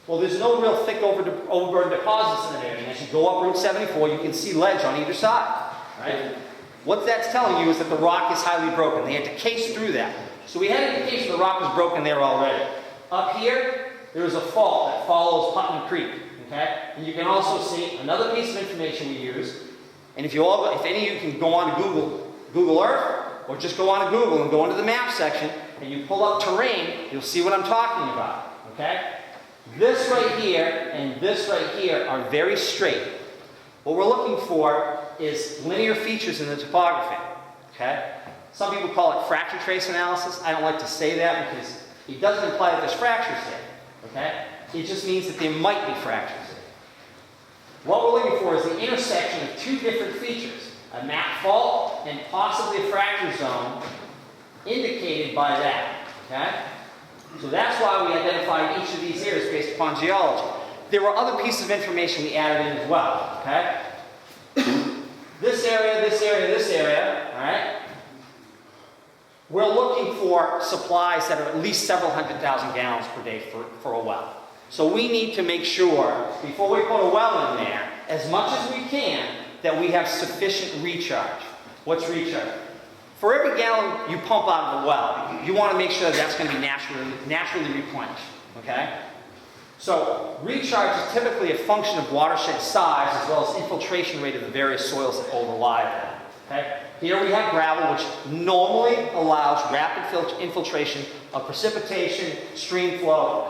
Speaker 2: Well, there's no real thick overburden deposits in that area. And as you go up Route 74, you can see ledge on either side. Right? What that's telling you is that the rock is highly broken. They had to case through that. So we had an indication the rock was broken there already. Up here, there is a fault that follows Putnam Creek. Okay? And you can also see another piece of information we use. And if any of you can go on to Google Earth, or just go on to Google and go into the map section, and you pull up terrain, you'll see what I'm talking about. Okay? This right here and this right here are very straight. What we're looking for is linear features in the topography. Okay? Some people call it fracture trace analysis. I don't like to say that because it doesn't imply that there's fractures there. Okay? It just means that there might be fractures there. What we're looking for is the intersection of two different features, a map fault and possibly a fracture zone indicated by that. Okay? So that's why we identified each of these areas based upon geology. There were other pieces of information we added in as well. Okay? This area, this area, this area, all right? We're looking for supplies that are at least several 100,000 gallons per day for a well. So we need to make sure, before we put a well in there, as much as we can, that we have sufficient recharge. What's recharge? For every gallon you pump out of the well, you want to make sure that that's going to be naturally replenished. Okay? So recharge is typically a function of watershed size as well as infiltration rate of the various soils that overlie that. Okay? Here we have gravel, which normally allows rapid infiltration of precipitation, stream flow,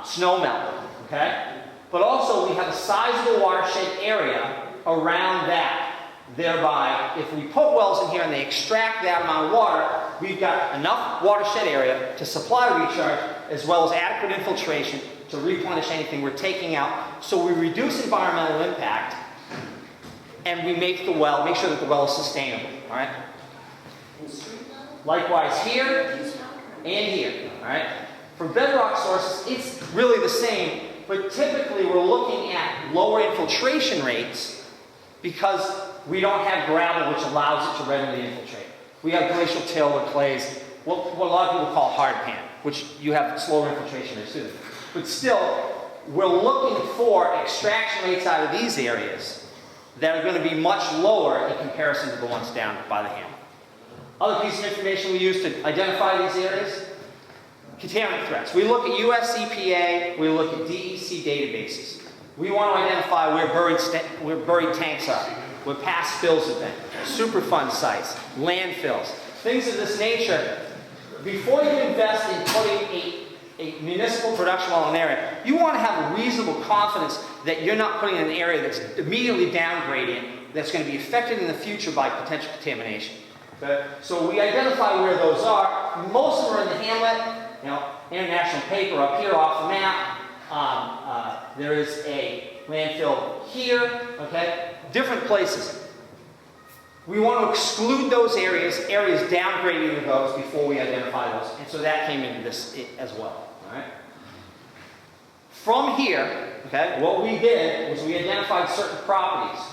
Speaker 2: snow melt. Okay? But also we have a sizable watershed area around that. Thereby, if we put wells in here and they extract that amount of water, we've got enough watershed area to supply recharge as well as adequate infiltration to replenish anything we're taking out. So we reduce environmental impact and we make sure that the well is sustainable. All right? Likewise here and here. All right? For bedrock sources, it's really the same, but typically we're looking at lower infiltration rates because we don't have gravel which allows it to readily infiltrate. We have glacial till or clays, what a lot of people call hard pan, which you have slower infiltration rates too. But still, we're looking for extraction rates out of these areas that are going to be much lower in comparison to the ones down by the hamlet. Other piece of information we use to identify these areas, contaminant threats. We look at US EPA, we look at DEC databases. We want to identify where buried tanks are, where past spills have been, Superfund sites, landfills, things of this nature. Before you invest in putting a municipal production well in an area, you want to have a reasonable confidence that you're not putting in an area that's immediately downgrading, that's going to be affected in the future by potential contamination. Okay? So we identify where those are. Most of them are in the hamlet. You know, international paper up here off the map. There is a landfill here. Okay, different places. We want to exclude those areas downgrading to those before we identify those, and so that came into this as well. All right. From here, okay, what we did was we identified certain properties,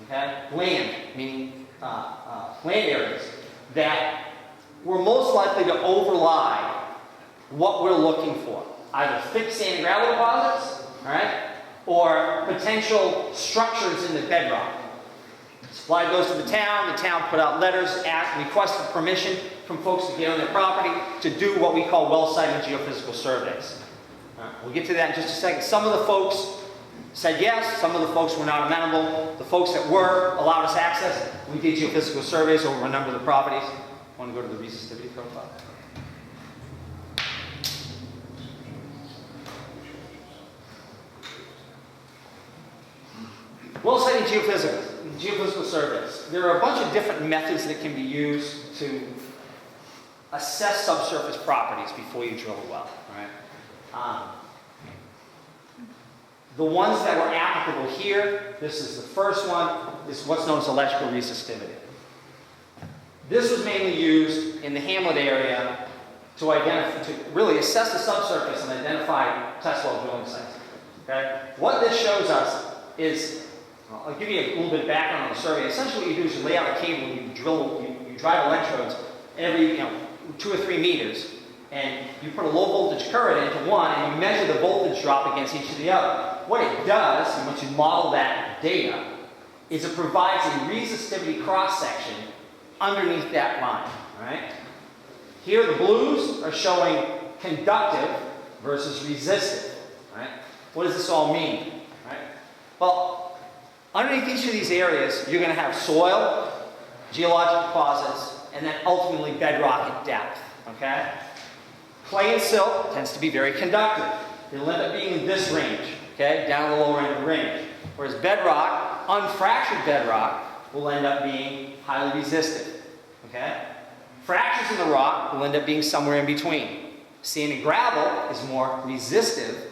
Speaker 2: okay, land, meaning land areas that were most likely to overlie what we're looking for, either thick sand and gravel deposits, all right, or potential structures in the bedrock. Supplied those to the town put out letters, requested permission from folks to get on their property to do what we call well site and geophysical surveys. All right, we'll get to that in just a second. Some of the folks said yes, some of the folks were not amenable. The folks that were allowed us access, we did geophysical surveys over a number of the properties. Want to go to the resistivity profile? Well site and geophysical surveys. There are a bunch of different methods that can be used to assess subsurface properties before you drill a well. Right? The ones that were applicable here, this is the first one, is what's known as electrical resistivity. This was mainly used in the hamlet area to really assess the subsurface and identify test well drilling sites. Okay? What this shows us is, I'll give you a little bit of background on the survey. Essentially what you do is you lay out a cable and you drive electrodes every 2 or 3 meters, and you put a low voltage current into one and you measure the voltage drop against each of the other. What it does, and once you model that data, is it provides a resistivity cross-section underneath that line. Right? Here the blues are showing conductive versus resistive. Right? What does this all mean? Right? Well, underneath each of these areas, you're going to have soil, geologic deposits, and then ultimately bedrock at depth. Okay? Clay and silt tends to be very conductive. It'll end up being in this range, okay, down the lower end of the range. Whereas bedrock, unfractured bedrock, will end up being highly resistive. Okay? Fractures in the rock will end up being somewhere in between. Sand and gravel is more resistive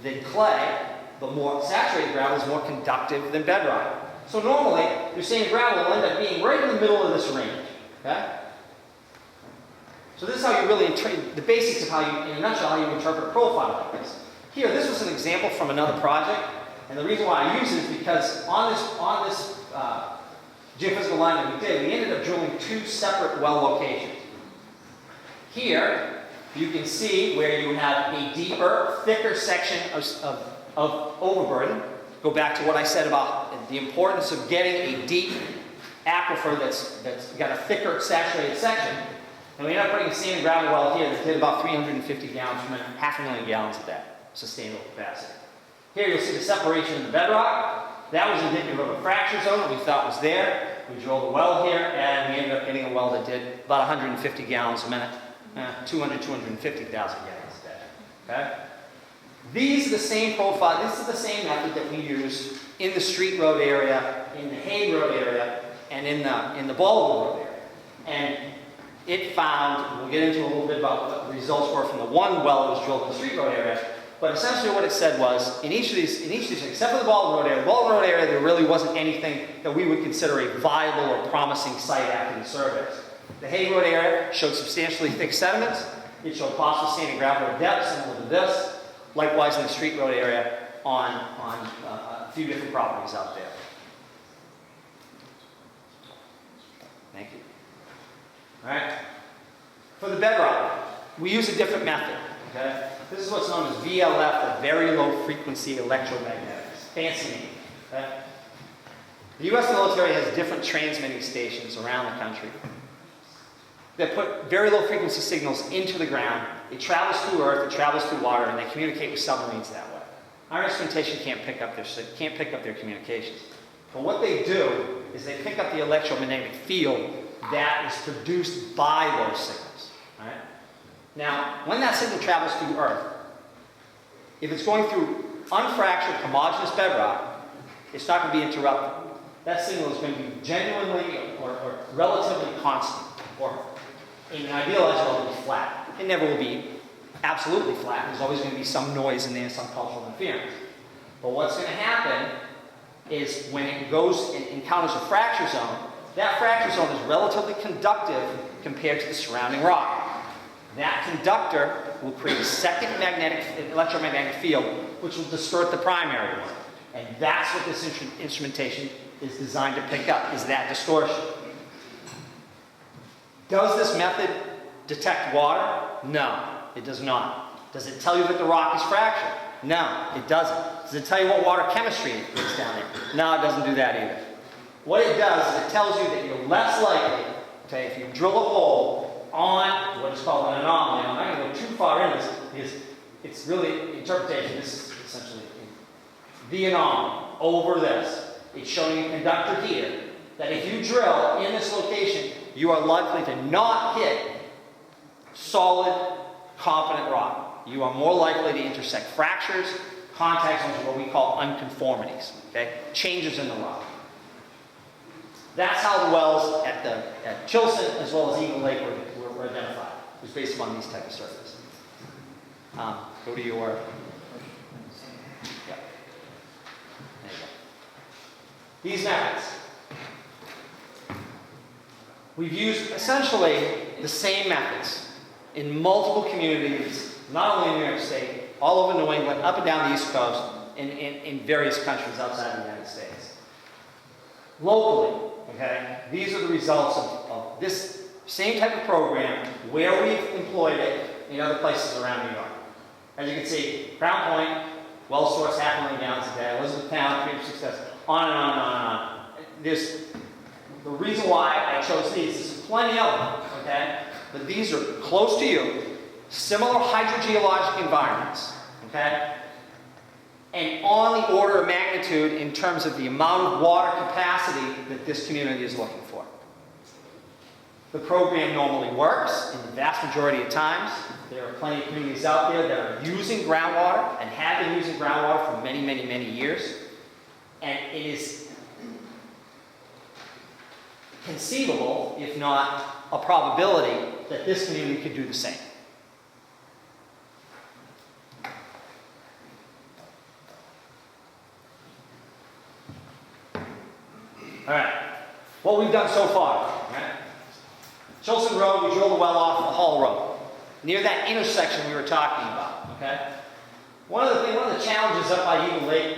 Speaker 2: than clay, but more saturated gravel is more conductive than bedrock. So normally, your sand and gravel will end up being right in the middle of this range. Okay? So this is how you really, the basics of how you, in a nutshell, how you interpret a profile like this. Here, this was an example from another project, and the reason why I use it is because on this geophysical line that we did, we ended up drilling 2 separate well locations. Here, you can see where you have a deeper, thicker section of overburden. Go back to what I said about the importance of getting a deep aquifer that's got a thicker, saturated section. And we ended up putting a sand and gravel well here that did about 350 gallons per minute, 500,000 gallons of that sustainable capacity. Here you'll see the separation in the bedrock. That was indicative of a fracture zone that we thought was there. We drilled a well here, and we ended up getting a well that did about 150 gallons a minute, 250,000 gallons a day. Okay? These are the same profile. This is the same method that we use in the Street Road area, in the Hay Road area, and in the Baldwin Road area. And it found, we'll get into a little bit about what the results were from the one well that was drilled in the Street Road area, but essentially what it said was, in each of these, except for the Baldwin Road area, there really wasn't anything that we would consider a viable or promising site after the surveys. The Hay Road area showed substantially thick sediments. It showed possible sand and gravel at depth similar to this. Likewise in the Street Road area on a few different properties out there. All right? For the bedrock, we use a different method. Okay? This is what's known as VLF, or very low frequency electromagnetics. Fancy name. Okay? The U.S. military has different transmitting stations around the country that put very low frequency signals into the ground. It travels through earth, it travels through water, and they communicate with submarines that way. Our instrumentation can't pick up their communications. But what they do is they pick up the electromagnetic field that is produced by those signals. All right? Now, when that signal travels through earth, if it's going through unfractured homogeneous bedrock, it's not going to be interrupted. That signal is going to be genuinely or relatively constant, or in an ideal edge, it will be flat. It never will be absolutely flat. There's always going to be some noise in there, some cultural interference. But what's going to happen is when it goes and encounters a fracture zone, that fracture zone is relatively conductive compared to the surrounding rock. That conductor will create a second electromagnetic field, which will distort the primary one. And that's what this instrumentation is designed to pick up, is that distortion. Does this method detect water? No, it does not. Does it tell you that the rock is fractured? No, it doesn't. Does it tell you what water chemistry is down there? No, it doesn't do that either. What it does is it tells you that you're less likely, okay, if you drill a hole on what is called an anomaly. I'm not going to go too far in this because it's really interpretation. This is essentially the anomaly over this. It's showing a conductor here that if you drill in this location, you are likely to not hit solid, competent rock. You are more likely to intersect fractures, contact zones, what we call unconformities, okay? Changes in the rock. That's how the wells at Chilson as well as Eagle Lake were identified. It was based upon these type of surveys. Go to your... Yeah. There you go. These methods. We've used essentially the same methods in multiple communities, not only in New York State, all over New England, up and down the East Coast, in various countries outside the United States. Locally, okay, these are the results of this same type of program where we've employed it in other places around New York. As you can see, Crown Point, well source half a million gallons a day, Elizabethtown, Creative Success, on and on and on and on. The reason why I chose these, there's plenty of them, okay? But these are close to you, similar hydrogeologic environments, okay? And on the order of magnitude in terms of the amount of water capacity that this community is looking for. The program normally works in the vast majority of times. There are plenty of communities out there that are using groundwater and have been using groundwater for many, many, many years. And it is conceivable, if not a probability, that this community could do the same. All right, what we've done so far, right? Chilson Road, we drilled a well off the Hall Road, near that intersection we were talking about, okay? One of the challenges up by Eagle Lake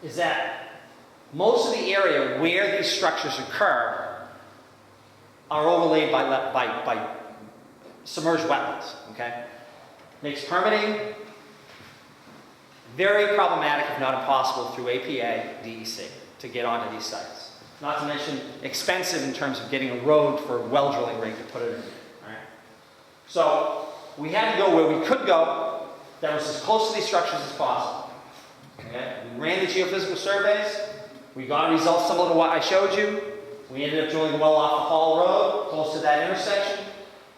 Speaker 2: is that most of the area where these structures occur are overlaid by submerged wetlands, okay? Makes permitting very problematic, if not impossible, through APA, DEC, to get onto these sites. Not to mention expensive in terms of getting a road for a well drilling rig to put it in. All right? So we had to go where we could go that was as close to these structures as possible. Okay? We ran the geophysical surveys. We got results similar to what I showed you. We ended up drilling a well off the Hall Road, close to that intersection,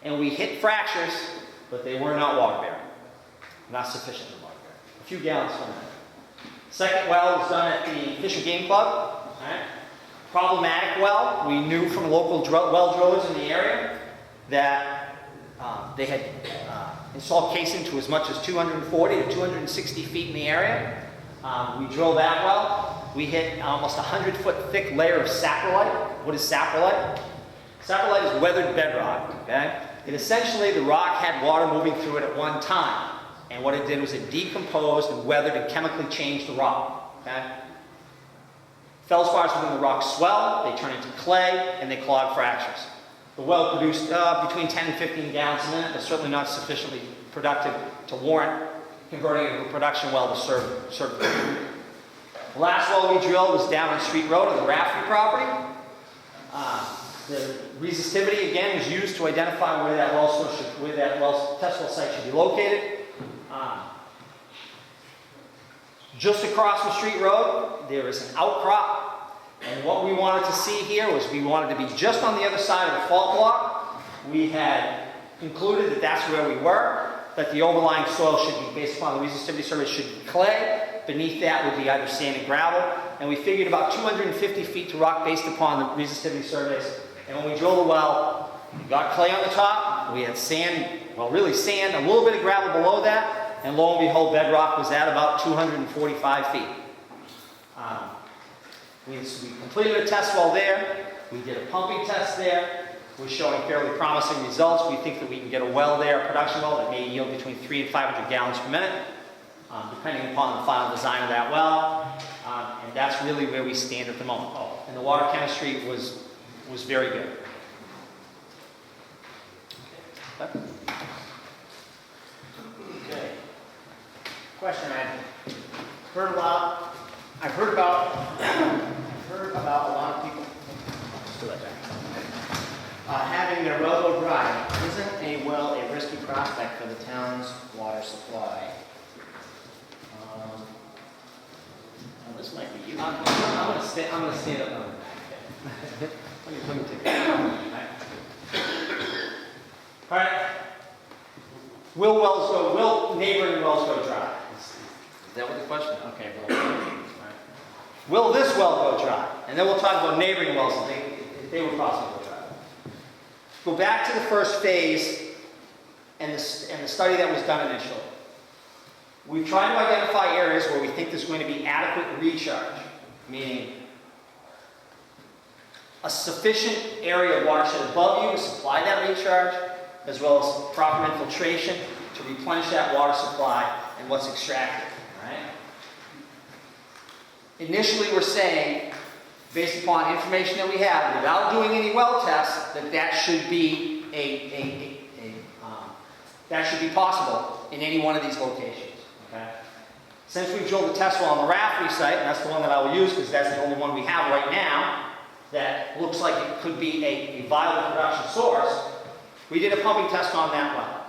Speaker 2: and we hit fractures, but they were not water bearing. Not sufficiently water bearing. A few gallons per minute. Second well was done at the Fish and Game Club. All right? Problematic well. We knew from local well drillers in the area that they had installed casing to as much as 240 to 260 feet in the area. We drilled that well. We hit almost a 100-foot thick layer of saprolite. What is saprolite? Saprolite is weathered bedrock. Okay? It essentially, the rock had water moving through it at one time. And what it did was it decomposed and weathered and chemically changed the rock. Okay? Feldspars within the rock swell, they turn into clay, and they clog fractures. The well produced between 10 and 15 gallons a minute, but certainly not sufficiently productive to warrant converting it to a production well to serve the food. The last well we drilled was down on Street Road on the Rafferty property. The resistivity again was used to identify where that test well site should be located. Just across the Street Road, there is an outcrop, and what we wanted to see here was we wanted to be just on the other side of the fault block. We had concluded that that's where we were, that the overlying soil should be, based upon the resistivity survey, should be clay. Beneath that would be either sand and gravel, and we figured about 250 feet to rock based upon the resistivity surveys. And when we drilled the well, we got clay on the top, we had sand, well really sand, a little bit of gravel below that, and lo and behold, bedrock was at about 245 feet. We completed a test well there. We did a pumping test there. We're showing fairly promising results. We think that we can get a well there, a production well, that may yield between 300 and 500 gallons per minute, depending upon the final design of that well. And that's really where we stand at the moment. Oh, and the water chemistry was very good.
Speaker 3: Okay. Question I've heard about a lot of people having their well go dry. Isn't a well a risky prospect for the town's water supply? Well, this might be you.
Speaker 2: I'm gonna stand up now. Let me take that. All right. Will neighboring wells go dry? Is that what the question is?
Speaker 3: Okay, well,
Speaker 2: Will this well go dry? And then we'll talk about neighboring wells if they were possible to go dry. Go back to the first phase and the study that was done initially. We tried to identify areas where we think there's going to be adequate recharge, meaning a sufficient area of watershed above you to supply that recharge, as well as proper infiltration to replenish that water supply and what's extracted. Right? Initially, we're saying, based upon information that we have, without doing any well tests, that should be that should be possible in any one of these locations. Okay? Since we've drilled the test well on the Rafferty site, and that's the one that I will use because that's the only one we have right now, that looks like it could be a viable production source, we did a pumping test on that well.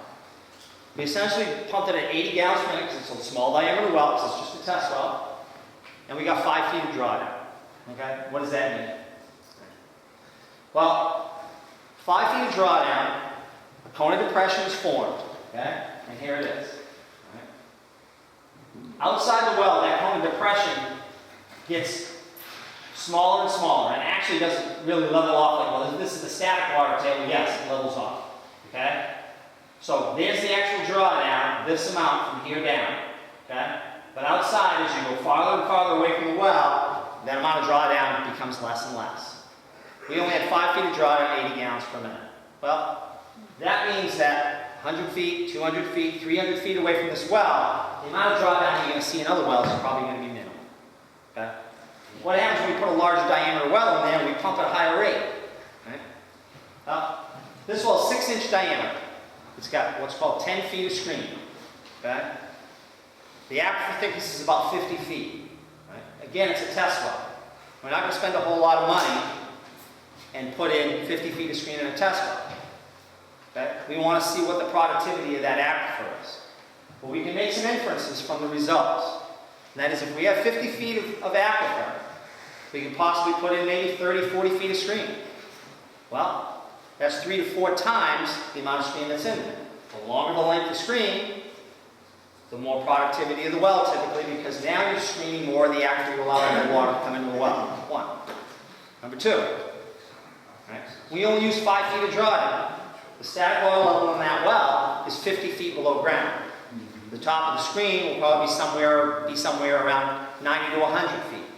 Speaker 2: We essentially pumped it at 80 gallons per minute because it's a small diameter well, because it's just a test well, and we got 5 feet of drawdown. Okay? What does that mean? Well, 5 feet of drawdown, a cone of depression is formed. Okay? And here it is. Outside the well, that cone of depression gets smaller and smaller, and actually doesn't really level off like, well, this is the static water table. Yes, it levels off. Okay? So there's the actual drawdown, this amount from here down. Okay? But outside, as you go farther and farther away from the well, that amount of drawdown becomes less and less. We only had 5 feet of drawdown, 80 gallons per minute. Well, that means that 100 feet, 200 feet, 300 feet away from this well, the amount of drawdown you're going to see in other wells is probably going to be minimal. Okay? What happens when we put a larger diameter well in there and we pump at a higher rate? Right? This well is 6-inch diameter. It's got what's called 10 feet of screen. Okay? The aquifer thickness is about 50 feet. Right? Again, it's a test well. We're not going to spend a whole lot of money and put in 50 feet of screen in a test well. Okay? We want to see what the productivity of that aquifer is. Well, we can make some inferences from the results. And that is, if we have 50 feet of aquifer, we can possibly put in maybe 30, 40 feet of screen. Well, that's 3 to 4 times the amount of screen that's in there. The longer the length of screen, the more productivity of the well typically, because now you're screening more of the aquifer to allow that water to come into the well. One. Number two, right? We only use 5 feet of drawdown. The static oil level on that well is 50 feet below ground. The top of the screen will probably be somewhere around 90 to 100 feet.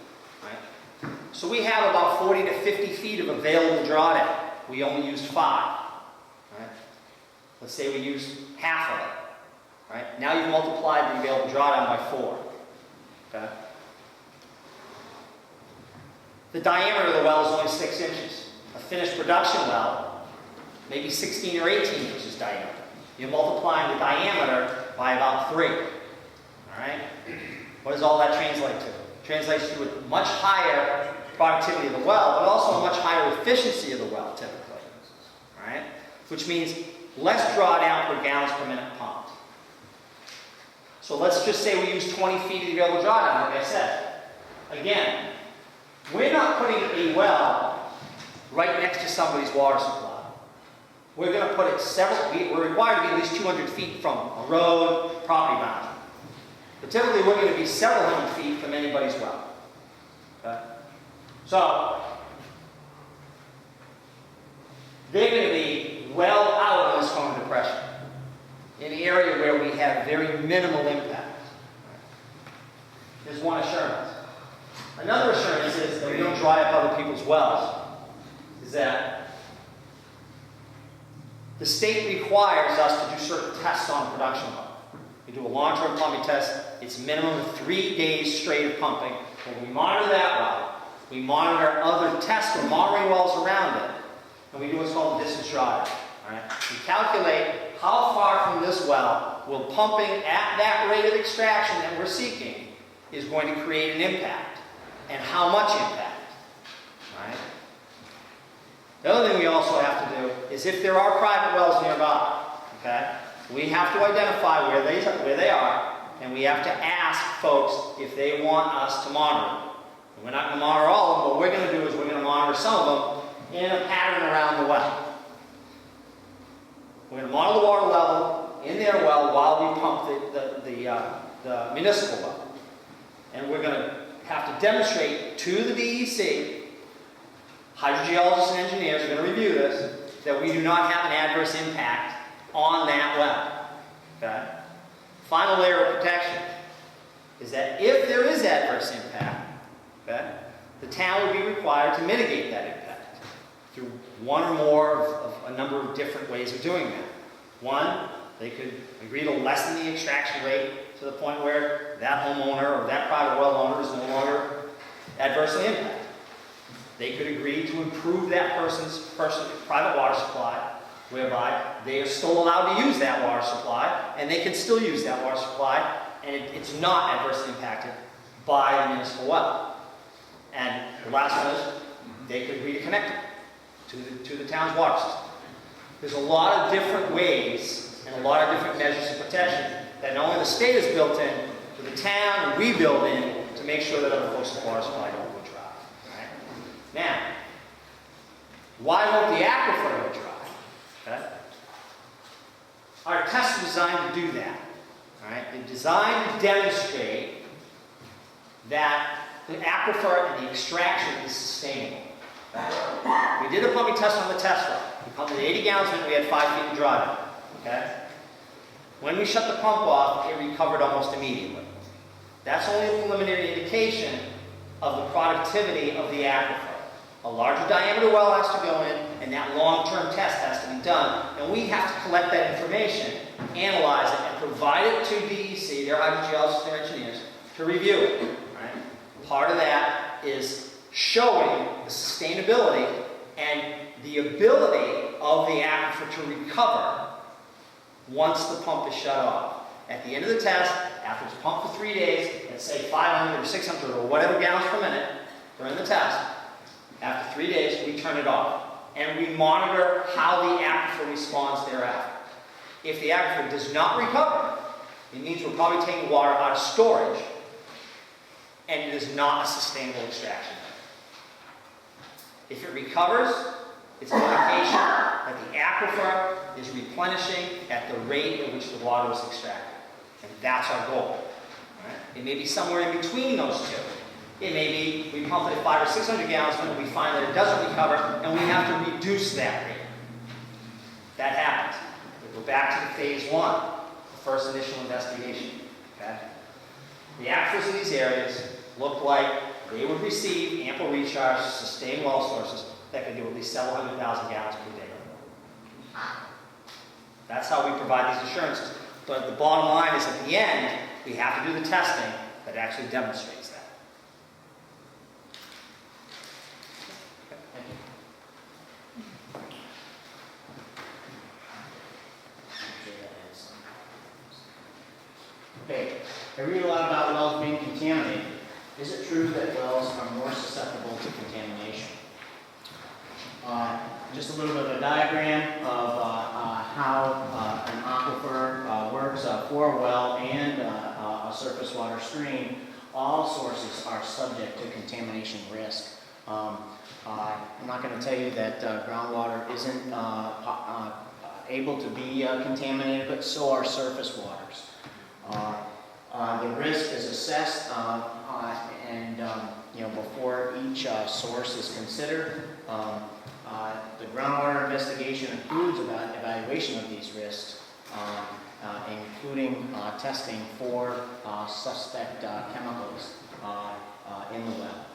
Speaker 2: Right? So we have about 40 to 50 feet of available drawdown. We only used 5. Right? Let's say we used half of it. Right? Now you've multiplied the available drawdown by 4. Okay? The diameter of the well is only 6 inches. A finished production well maybe 16 or 18 inches diameter. You're multiplying the diameter by about 3. All right? What does all that translate to? It translates to a much higher productivity of the well, but also a much higher efficiency of the well, typically. All right? Which means less drawdown per gallons per minute pumped. So let's just say we use 20 feet of the available drawdown, like I said. Again, we're not putting a well right next to somebody's water supply. We're going to put it we're required to be at least 200 feet from a road, property boundary. But typically we're going to be several hundred feet from anybody's well. Okay? So, they're going to be well out of this cone depression, in the area where we have very minimal impact. There's one assurance. Another assurance is that we don't dry up other people's wells, is that the state requires us to do certain tests on a production well. We do a long-term pumping test. It's minimum of 3 days straight of pumping. When we monitor that well, we monitor other tests or monitoring wells around it, and we do what's called a distance drive. All right? We calculate how far from this well will pumping at that rate of extraction that we're seeking is going to create an impact, and how much impact. All right? The other thing we also have to do is if there are private wells nearby, okay, we have to identify where they are, and we have to ask folks if they want us to monitor them. And we're not going to monitor all of them. What we're going to do is we're going to monitor some of them in a pattern around the well. We're going to monitor the water level in their well while we pump the municipal well. And we're going to have to demonstrate to the DEC, hydrogeologists and engineers are going to review this, that we do not have an adverse impact on that well. Okay? Final layer of protection is that if there is adverse impact, okay, the town would be required to mitigate that impact through one or more of a number of different ways of doing that. One, they could agree to lessen the extraction rate to the point where that homeowner or that private well owner is no longer adversely impacted. They could agree to improve that person's private water supply, whereby they are still allowed to use that water supply, and they can still use that water supply, and it's not adversely impacted by the municipal well. And the last one is, they could agree to connect it to the town's water system. There's a lot of different ways and a lot of different measures of protection that not only the state has built in, but the town and we build in to make sure that other folks' water supply don't go dry. Right? Now, why won't the aquifer go dry? Okay? Our tests are designed to do that. All right? They're designed to demonstrate that the aquifer and the extraction is sustainable. We did a pumping test on the test well. We pumped at 80 gallons a minute, we had 5 feet of drawdown. Okay? When we shut the pump off, it recovered almost immediately. That's only a preliminary indication of the productivity of the aquifer. A larger diameter well has to go in, and that long-term test has to be done. And we have to collect that information, analyze it, and provide it to DEC, their hydrogeologists, their engineers, to review it. Right? Part of that is showing the sustainability and the ability of the aquifer to recover once the pump is shut off. At the end of the test, after it's pumped for 3 days, let's say 500 or 600 or whatever gallons per minute during the test, after 3 days, we turn it off. And we monitor how the aquifer responds thereafter. If the aquifer does not recover, it means we're probably taking water out of storage, and it is not a sustainable extraction. If it recovers, it's an indication that the aquifer is replenishing at the rate at which the water was extracted. And that's our goal. Right? It may be somewhere in between those two. It may be we pump it at 500 or 600 gallons and we find that it doesn't recover and we have to reduce that rate. That happens. We go back to the phase 1, the first initial investigation. Okay? The aquifers in these areas look like they would receive ample recharge, sustained well sources that could do at least several 100,000 gallons per day. That's how we provide these assurances. But the bottom line is at the end, we have to do the testing that actually demonstrates that.
Speaker 3: I read a lot about wells being contaminated. Is it true that wells are more susceptible to contamination? Just a little bit of a diagram of how an aquifer works for a well and a surface water stream. All sources are subject to contamination risk. I'm not going to tell you that groundwater isn't able to be contaminated, but so are surface waters. The risk is assessed and before each source is considered. The groundwater investigation includes evaluation of these risks, including testing for suspect chemicals in the well.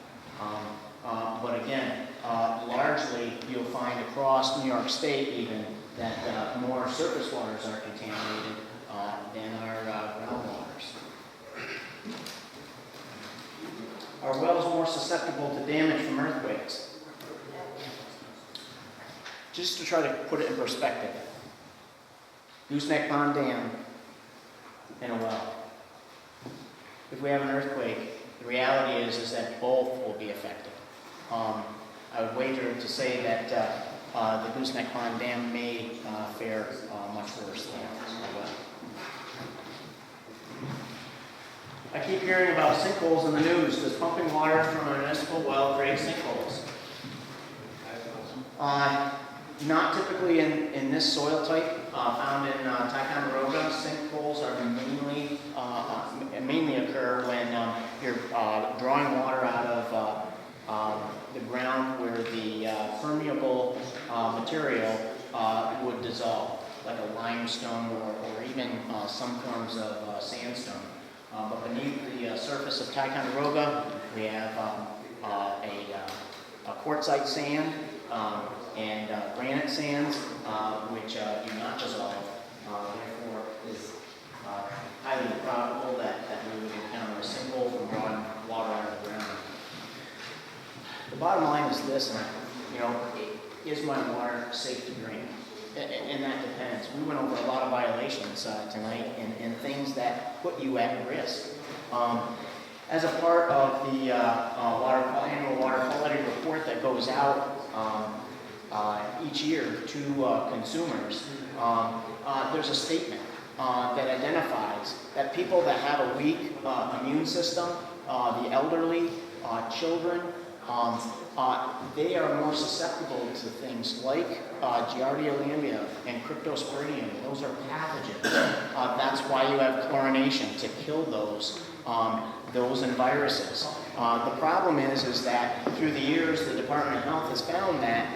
Speaker 3: But again, largely you'll find across New York State even that more surface waters are contaminated than our groundwaters. Are wells more susceptible to damage from earthquakes? Just to try to put it in perspective, Gooseneck Pond Dam and a well. If we have an earthquake, the reality is that both will be affected. I would wager to say that the Gooseneck Pond Dam may fare much worse than a well. I keep hearing about sinkholes in the news. Does pumping water from a municipal well create sinkholes? Not typically in this soil type found in Ticonderoga. Sinkholes are mainly occur when you're drawing water out of the ground where the permeable material would dissolve, like a limestone or even some forms of sandstone. But beneath the surface of Ticonderoga, we have a quartzite sand and granite sands, which do not dissolve. Therefore, it is highly probable that we would encounter a sinkhole from drawing water out of the ground. The bottom line is this, is my water safe to drink? And that depends. We went over a lot of violations tonight and things that put you at risk. As a part of the annual water quality report that goes out each year to consumers, there's a statement that identifies that people that have a weak immune system, the elderly, children, they are more susceptible to things like Giardia lamblia and Cryptosporidium. Those are pathogens. That's why you have chlorination, to kill those and viruses. The problem is that through the years, the Department of Health has found that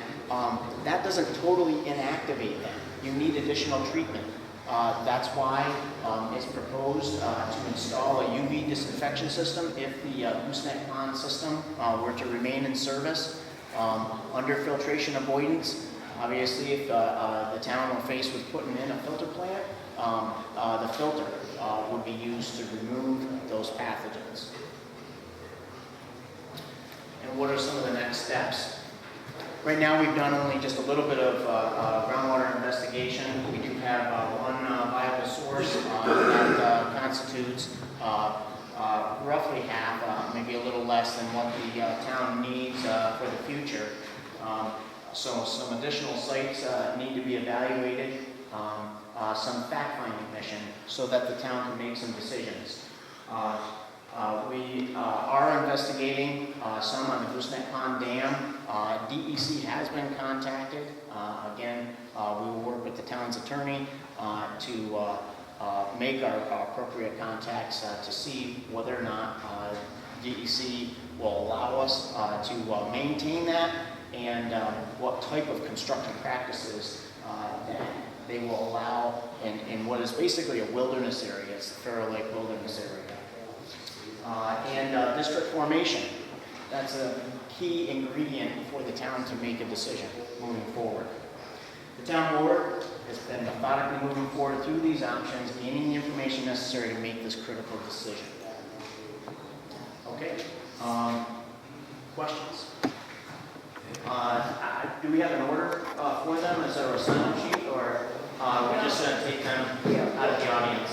Speaker 3: that doesn't totally inactivate them. You need additional treatment. That's why it's proposed to install a UV disinfection system if the Gooseneck Pond system were to remain in service. Under filtration avoidance, obviously if the town were faced with putting in a filter plant, the filter would be used to remove those pathogens. And what are some of the next steps? Right now we've done only just a little bit of groundwater investigation. We do have one viable source that constitutes roughly half, maybe a little less than what the town needs for the future. So some additional sites need to be evaluated, some fact-finding mission so that the town can make some decisions. We are investigating some on the Gooseneck Pond Dam. DEC has been contacted. Again, we will work with the town's attorney to make our appropriate contacts to see whether or not DEC will allow us to maintain that and what type of construction practices that they will allow in what is basically a wilderness area. It's the Farrow Lake Wilderness area. And district formation. That's a key ingredient for the town to make a decision moving forward. The town board has been methodically moving forward through these options, gaining the information necessary to make this critical decision. Okay. Questions? Do we have an order for them? Is there a sign-up sheet, or we're just going to take them out of the audience?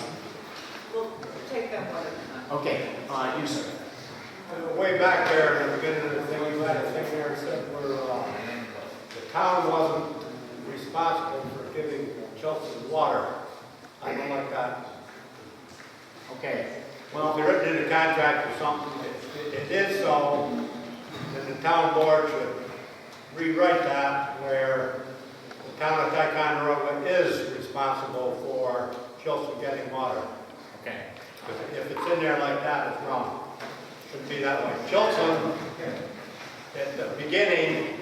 Speaker 1: We'll take them with
Speaker 3: Okay, you, sir.
Speaker 4: Way back there in the beginning of the thing, you had a thing there that said where the town wasn't responsible for giving Chelsea water. I don't like that.
Speaker 3: Okay,
Speaker 4: Well, if they're written in a contract or something, it is so, then the town board should rewrite that where the town of Ticonderoga is responsible for Chelsea getting water.
Speaker 3: okay.
Speaker 4: If it's in there like that, it's wrong. Shouldn't be that way. Chilton, at the beginning,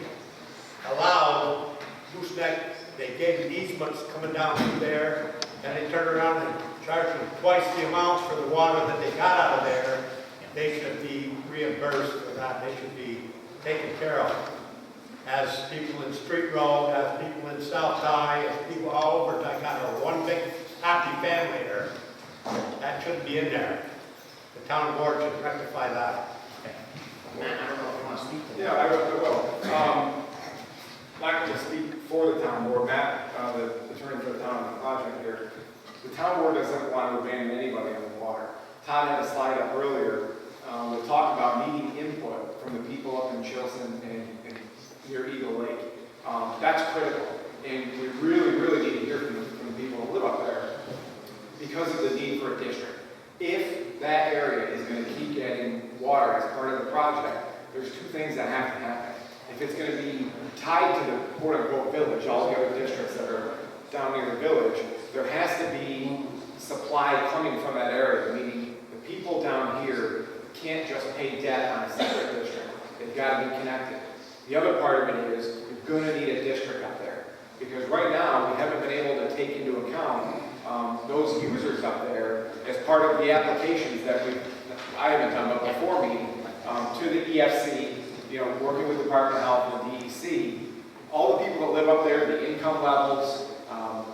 Speaker 4: allowed gooseneck, they gave them easements coming down through there, and they turned around and charged them twice the amount for the water that they got out of there. They should be reimbursed for that. They should be taken care of. As people in Street Road, as people in South High, as people all over Ticonderoga, one big happy family there. That shouldn't be in there. The town board should rectify that.
Speaker 3: Matt, I don't know if you want to speak to that.
Speaker 6: Yeah, I will. Not going to speak for the town board, Matt, the attorney for the town on the project here. The town board doesn't want to abandon anybody on the water. Todd had a slide up earlier that talked about needing input from the people up in Chilson and near Eagle Lake. That's critical, and we really need to hear from the people who live up there because of the need for a district. If that area is going to keep getting water as part of the project, there's two things that have to happen. If it's going to be tied to the quote-unquote village, all the other districts that are down near the village, there has to be supply coming from that area, meaning the people down here can't just pay debt on a separate district. They've got to be connected. The other part of it is you're going to need a district up there, because right now we haven't been able to take into account those users up there as part of the applications that I haven't done, but before me, to the EFC, working with the Department of Health and the DEC, all the people that live up there, the income levels,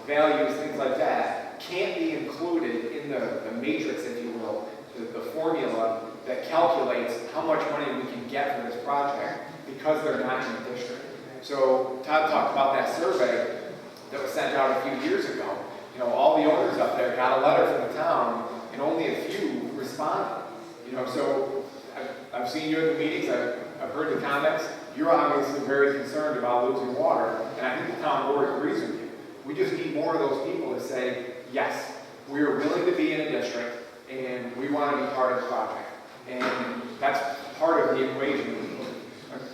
Speaker 6: values, things like that, can't be included in the matrix, if you will, the formula that calculates how much money we can get for this project because they're not in the district. So Todd talked about that survey that was sent out a few years ago. All the owners up there got a letter from the town, and only a few responded. So I've seen you at the meetings, I've heard the comments. You're obviously very concerned about losing water, and I think the town board agrees with you. We just need more of those people to say, yes, we are willing to be in a district, and we want to be part of the project. And that's part of the equation.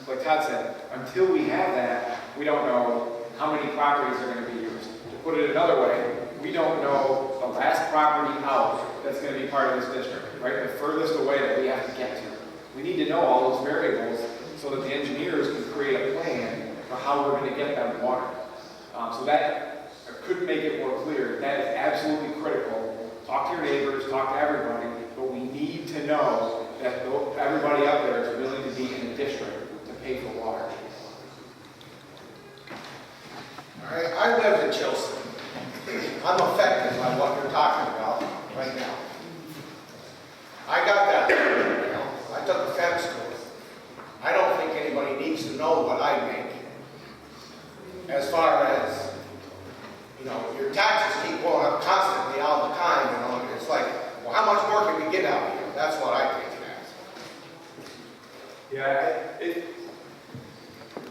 Speaker 6: Like Todd said, until we have that, we don't know how many properties are going to be used. To put it another way, we don't know the last property out that's going to be part of this district, right? The furthest away that we have to get to. We need to know all those variables so that the engineers can create a plan for how we're going to get that water. So that I couldn't make it more clear. That is absolutely critical. Talk to your neighbors, talk to everybody, but we need to know that everybody up there is willing to be in a district to pay for water.
Speaker 7: All right, I live in Chilson. I'm affected by what you're talking about right now. I got that. I took offense to it. I don't think anybody needs to know what I make. As far as, your taxes keep going up constantly all the time, and it's like, well, how much more can we get out of here? That's what I think it is.
Speaker 6: Yeah,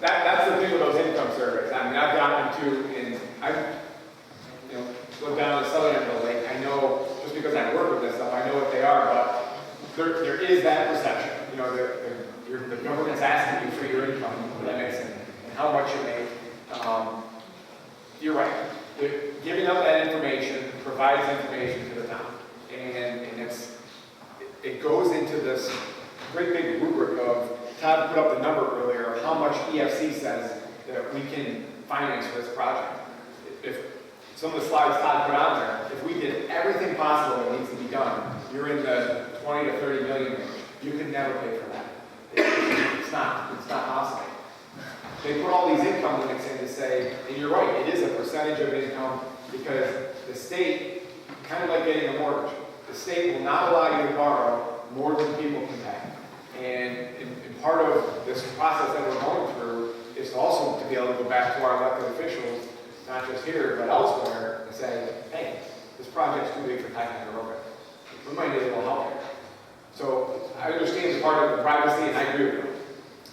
Speaker 6: that's the thing with those income surveys. I mean, I've gotten to, and I've lived down in the southern end of the lake. I know, just because I work with this stuff, I know what they are, but there is that perception. The government's asking you for your income, limits, and how much you make. You're right. Giving up that information provides information to the town, and it goes into this great big rubric of, Todd put up the number earlier of how much EFC says that we can finance for this project. If some of the slides Todd put on there, if we did everything possible that needs to be done, you're in the 20 to 30 million range. You can never pay for that. It's not possible. They put all these income limits in to say, and you're right, it is a percentage of income because the state, kind of like getting a mortgage, the state will not allow you to borrow more than people can pay. And part of this process that we're going through is also to be able to go back to our elected officials, not just here, but elsewhere, and say, hey, this project's too big for Ticonderoga. We might need a little help here. So I understand the part of the privacy, and I agree with you.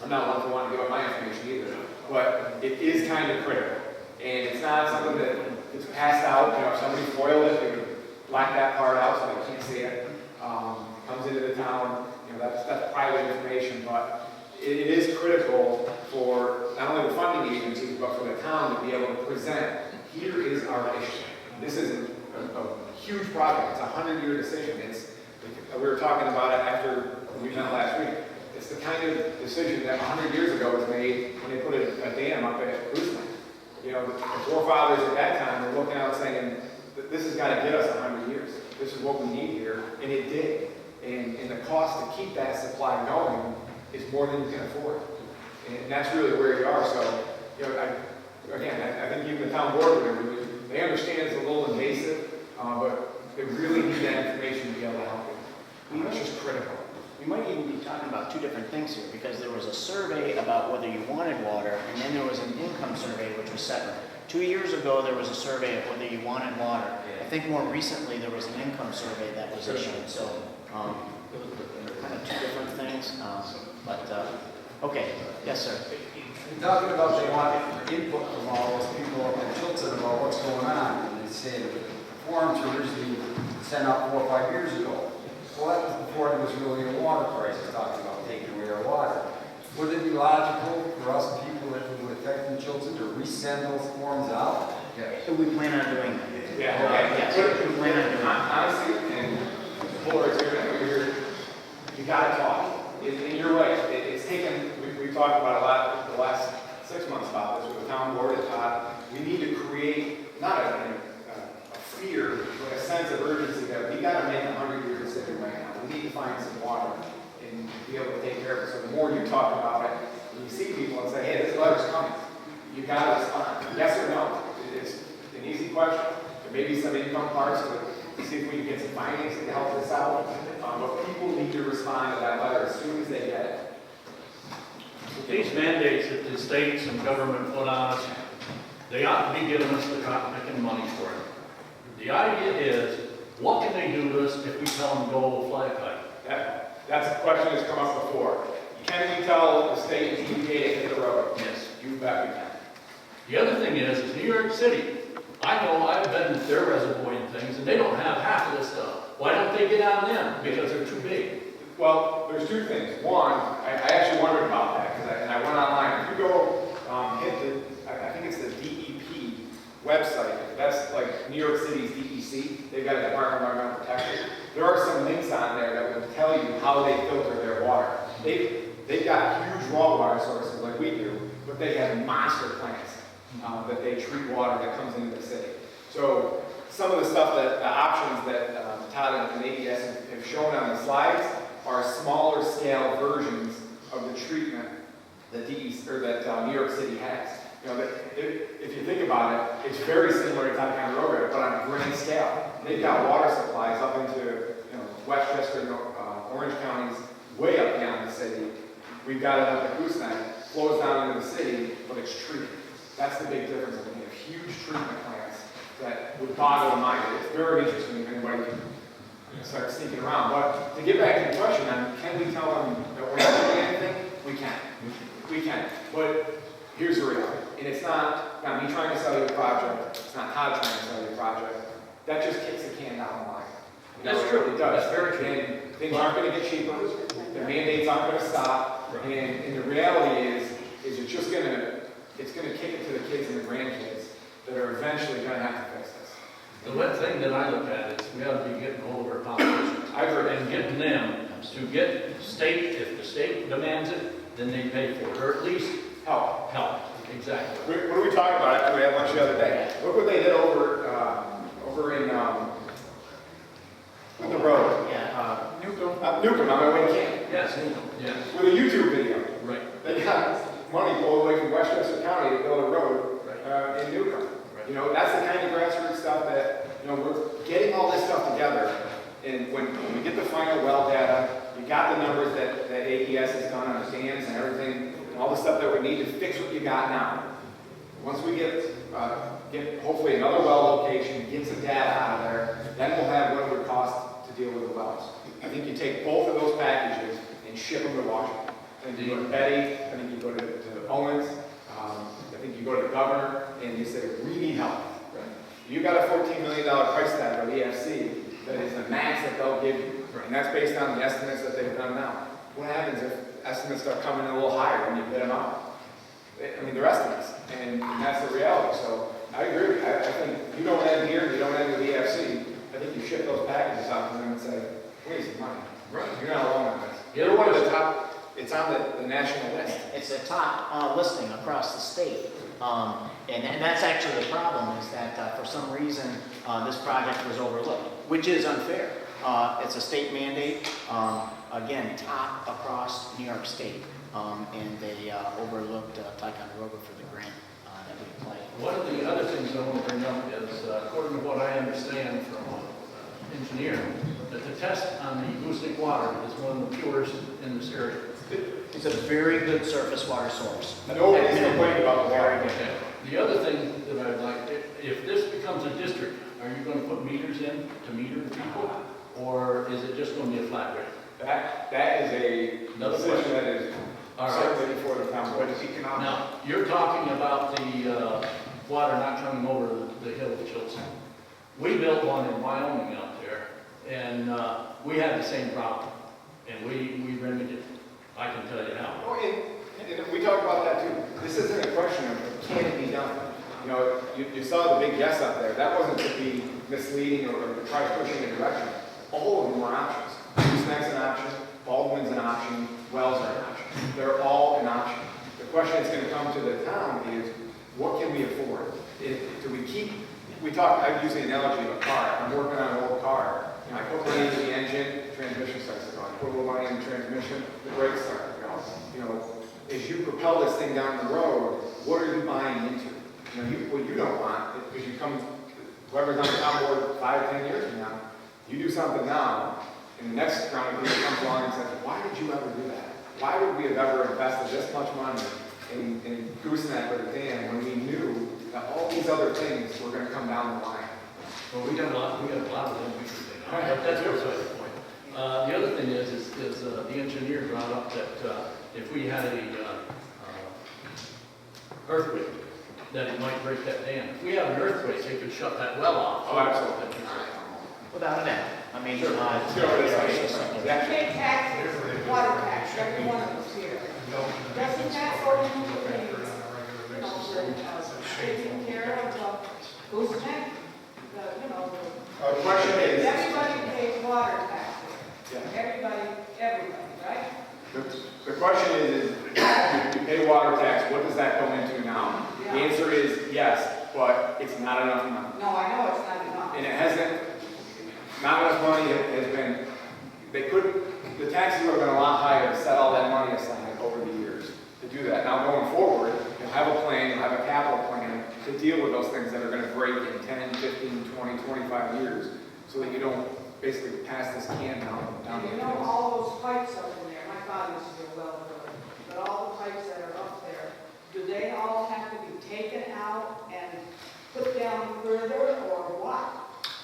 Speaker 6: I'm not one to want to give up my information either, but it is kind of critical. And it's not something that is passed out, you know, if somebody foiled it, they would black that part out so they can't see it. Comes into the town, you know, that's private information, but it is critical for not only the funding agencies, but for the town to be able to present, here is our issue. This is a huge project, it's a 100-year decision. We were talking about it after we met last week. It's the kind of decision that 100 years ago was made when they put a dam up at Gooseland. You know, the forefathers at that time were looking out saying, this has got to get us 100 years. This is what we need here, and it did. And the cost to keep that supply going is more than you can afford. And that's really where you are. So, you know, I think even the town board, they understand it's a little invasive, but they really need that information to be able to help you. It's just critical.
Speaker 3: We might even be talking about two different things here, because there was a survey about whether you wanted water, and then there was an income survey, which was separate. 2 years ago, there was a survey of whether you wanted water. I think more recently, there was an income survey that was issued, so kind of two different things. Okay, yes, sir.
Speaker 8: You're talking about they want input from all those people up in Chilton about what's going on, and they say that the forms were originally sent out 4 or 5 years ago. Well, that was before there was really a water crisis, talking about taking away our water. Would it be logical for us people that would affect in Chilton to resend those forms out?
Speaker 3: So we plan on doing that.
Speaker 6: Yeah, okay.
Speaker 3: Yes, we plan on doing that.
Speaker 6: Honestly, and Fuller's here, you gotta talk. And you're right, it's taken, we've talked about a lot the last 6 months about this with the town board and Todd. We need to create, not a fear, but a sense of urgency that we gotta make a 100-year decision right now. We need to find some water and be able to take care of it. So the more you talk about it, when you see people and say, hey, this letter's coming, you gotta respond. Yes or no? It's an easy question. There may be some income parts to see if we can get some financing to help this out. But people need to respond to that letter as soon as they get it.
Speaker 9: These mandates that the states and government put on us, they ought to be giving us the making money for it. The idea is, what can they do to us if we tell them go fly a kite?
Speaker 6: That's a question that's come up before. Can we tell the state and EPA to hit the road?
Speaker 9: Yes.
Speaker 6: You bet we can.
Speaker 9: The other thing is New York City. I know I've been to their reservoir and things, and they don't have half of this stuff. Why don't they get on them? Because they're too big.
Speaker 6: Well, there's two things. One, I actually wondered about that, because I went online. If you go hit I think it's the DEP website, that's like New York City's DEC. They've got a Department of Environmental Protection. There are some links on there that will tell you how they filter their water. They've got huge raw water sources like we do, but they have monster plants that they treat water that comes into the city. So some of the stuff the options that Todd and AES have shown on the slides are smaller scale versions of the treatment that New York City has. You know, if you think about it, it's very similar to Ticonderoga, but on a grand scale. They've got water supplies up into Westchester, Orange counties, way up beyond the city. We've got it up at Gooseland, flows down into the city, but it's treated. That's the big difference. We have huge treatment plants that would boggle the mind. It's very interesting if anybody can start sneaking around. But to get back to the question on, can we tell them that we're not doing anything? We can. We can. But here's the reality. And it's not me trying to sell you a project. It's not Todd trying to sell you a project. That just kicks the can down the line.
Speaker 9: That's true.
Speaker 6: It does.
Speaker 9: That's very true.
Speaker 6: And things aren't going to get cheaper. The mandates aren't going to stop. And the reality is it's just going to kick it to the kids and the grandkids that are eventually going to have to fix this.
Speaker 9: The one thing that I look at is we ought to be getting hold of our politicians.
Speaker 6: I've heard
Speaker 9: And getting them to get state, if the state demands it, then they pay for it, or at least
Speaker 6: help.
Speaker 9: Exactly.
Speaker 6: What are we talking about after we had lunch the other day? Look what they did over in the road.
Speaker 3: Yeah.
Speaker 6: Newcomb, on my way to camp.
Speaker 9: Yes. Yes.
Speaker 6: With a YouTube video.
Speaker 9: Right.
Speaker 6: They got money pulled away from Westchester County to build a road in Newcomb.
Speaker 9: Right.
Speaker 6: You know, that's the kind of grassroots stuff that, we're getting all this stuff together. And when we get the final well data, you got the numbers that AES has done on the dams and everything, and all the stuff that we need to fix what you got now. Once we get hopefully another well location, get some data out of there, then we'll have what it would cost to deal with the wells. I think you take both of those packages and ship them to Washington. I think you go to Betty, I think you go to Owens, I think you go to the governor, and you say, we need help. You got a $14 million price tag for the EFC that is the max that they'll give you, and that's based on the estimates that they've done now. What happens if estimates start coming in a little higher when you bid them out? I mean, they're estimates, and that's the reality. So I agree. I think you don't end here, you don't end with EFC. I think you ship those packages out to them and say, please, money.
Speaker 9: Right.
Speaker 6: You're not alone on this.
Speaker 9: Yeah,
Speaker 6: You're one of the top, it's on the national list.
Speaker 3: It's a top listing across the state. And that's actually the problem, is that for some reason, this project was overlooked, which is unfair. It's a state mandate, again, top across New York State, and they overlooked Ticonderoga for the grant that we applied.
Speaker 9: One of the other things I want to bring up is, according to what I understand from an engineer, that the test on the gooseneck water is one of the purest in this area.
Speaker 3: It's a very good surface water source.
Speaker 6: Nobody's complaining about the water.
Speaker 9: Okay. The other thing that I'd like, if this becomes a district, are you going to put meters in to meter the people? Or is it just going to be a flat rate?
Speaker 6: That is
Speaker 9: Another
Speaker 6: decision
Speaker 9: question.
Speaker 6: that is
Speaker 9: All right.
Speaker 6: certainly before the town board. It's economic.
Speaker 9: Now, you're talking about the water not coming over the hill of Chilson. We built one in Wyoming out there, and we had the same problem, and we remedied it. I can tell you now.
Speaker 6: Oh, and we talked about that too. This isn't a question of can it be done. You know, you saw the big yes up there. That wasn't to be misleading or to try pushing a direction. All of them were options. Gooseneck's an option, Baldwin's an option, Wells are an option. They're all an option. The question that's going to come to the town is, what can we afford? Do we keep, I use the analogy of a car. I'm working on an old car. You know, I put money into the engine, transmission starts to go. I put a little money in the transmission, the brakes start to go. You know, as you propel this thing down the road, what are you buying into? You know, what you don't want, because you come, whoever's on the town board 5 or 10 years from now, you do something now, and the next round of people comes along and says, why did you ever do that? Why would we have ever invested this much money in gooseneck or the dam when we knew that all these other things were going to come down the line?
Speaker 9: Well, we got a lot of them. But that's beside the point. The other thing is the engineer brought up that if we had a earthquake, that it might break that dam. If we have an earthquake, they could shut that well off.
Speaker 6: Oh, absolutely.
Speaker 3: Without a doubt. I mean,
Speaker 6: Sure.
Speaker 1: Pay taxes, water tax, every one of us here. Doesn't that go into taking care of gooseneck?
Speaker 6: The question is,
Speaker 1: Everybody pays water taxes.
Speaker 6: Yeah.
Speaker 1: Everybody, right?
Speaker 6: the question is you pay water tax, what does that go into now?
Speaker 1: Yeah.
Speaker 6: The answer is yes, but it's not enough money.
Speaker 1: No, I know it's not enough.
Speaker 6: And it hasn't, not enough money has been, the taxes would have been a lot higher to set all that money aside over the years to do that. Now going forward, you'll have a plan, you'll have a capital plan to deal with those things that are going to break in 10, 15, 20, 25 years so that you don't basically pass this can down
Speaker 1: And
Speaker 6: the
Speaker 1: you know,
Speaker 6: hill.
Speaker 1: all those pipes up in there, my father used to be a well driller, but all the pipes that are up there, do they all have to be taken out and put down further, or what?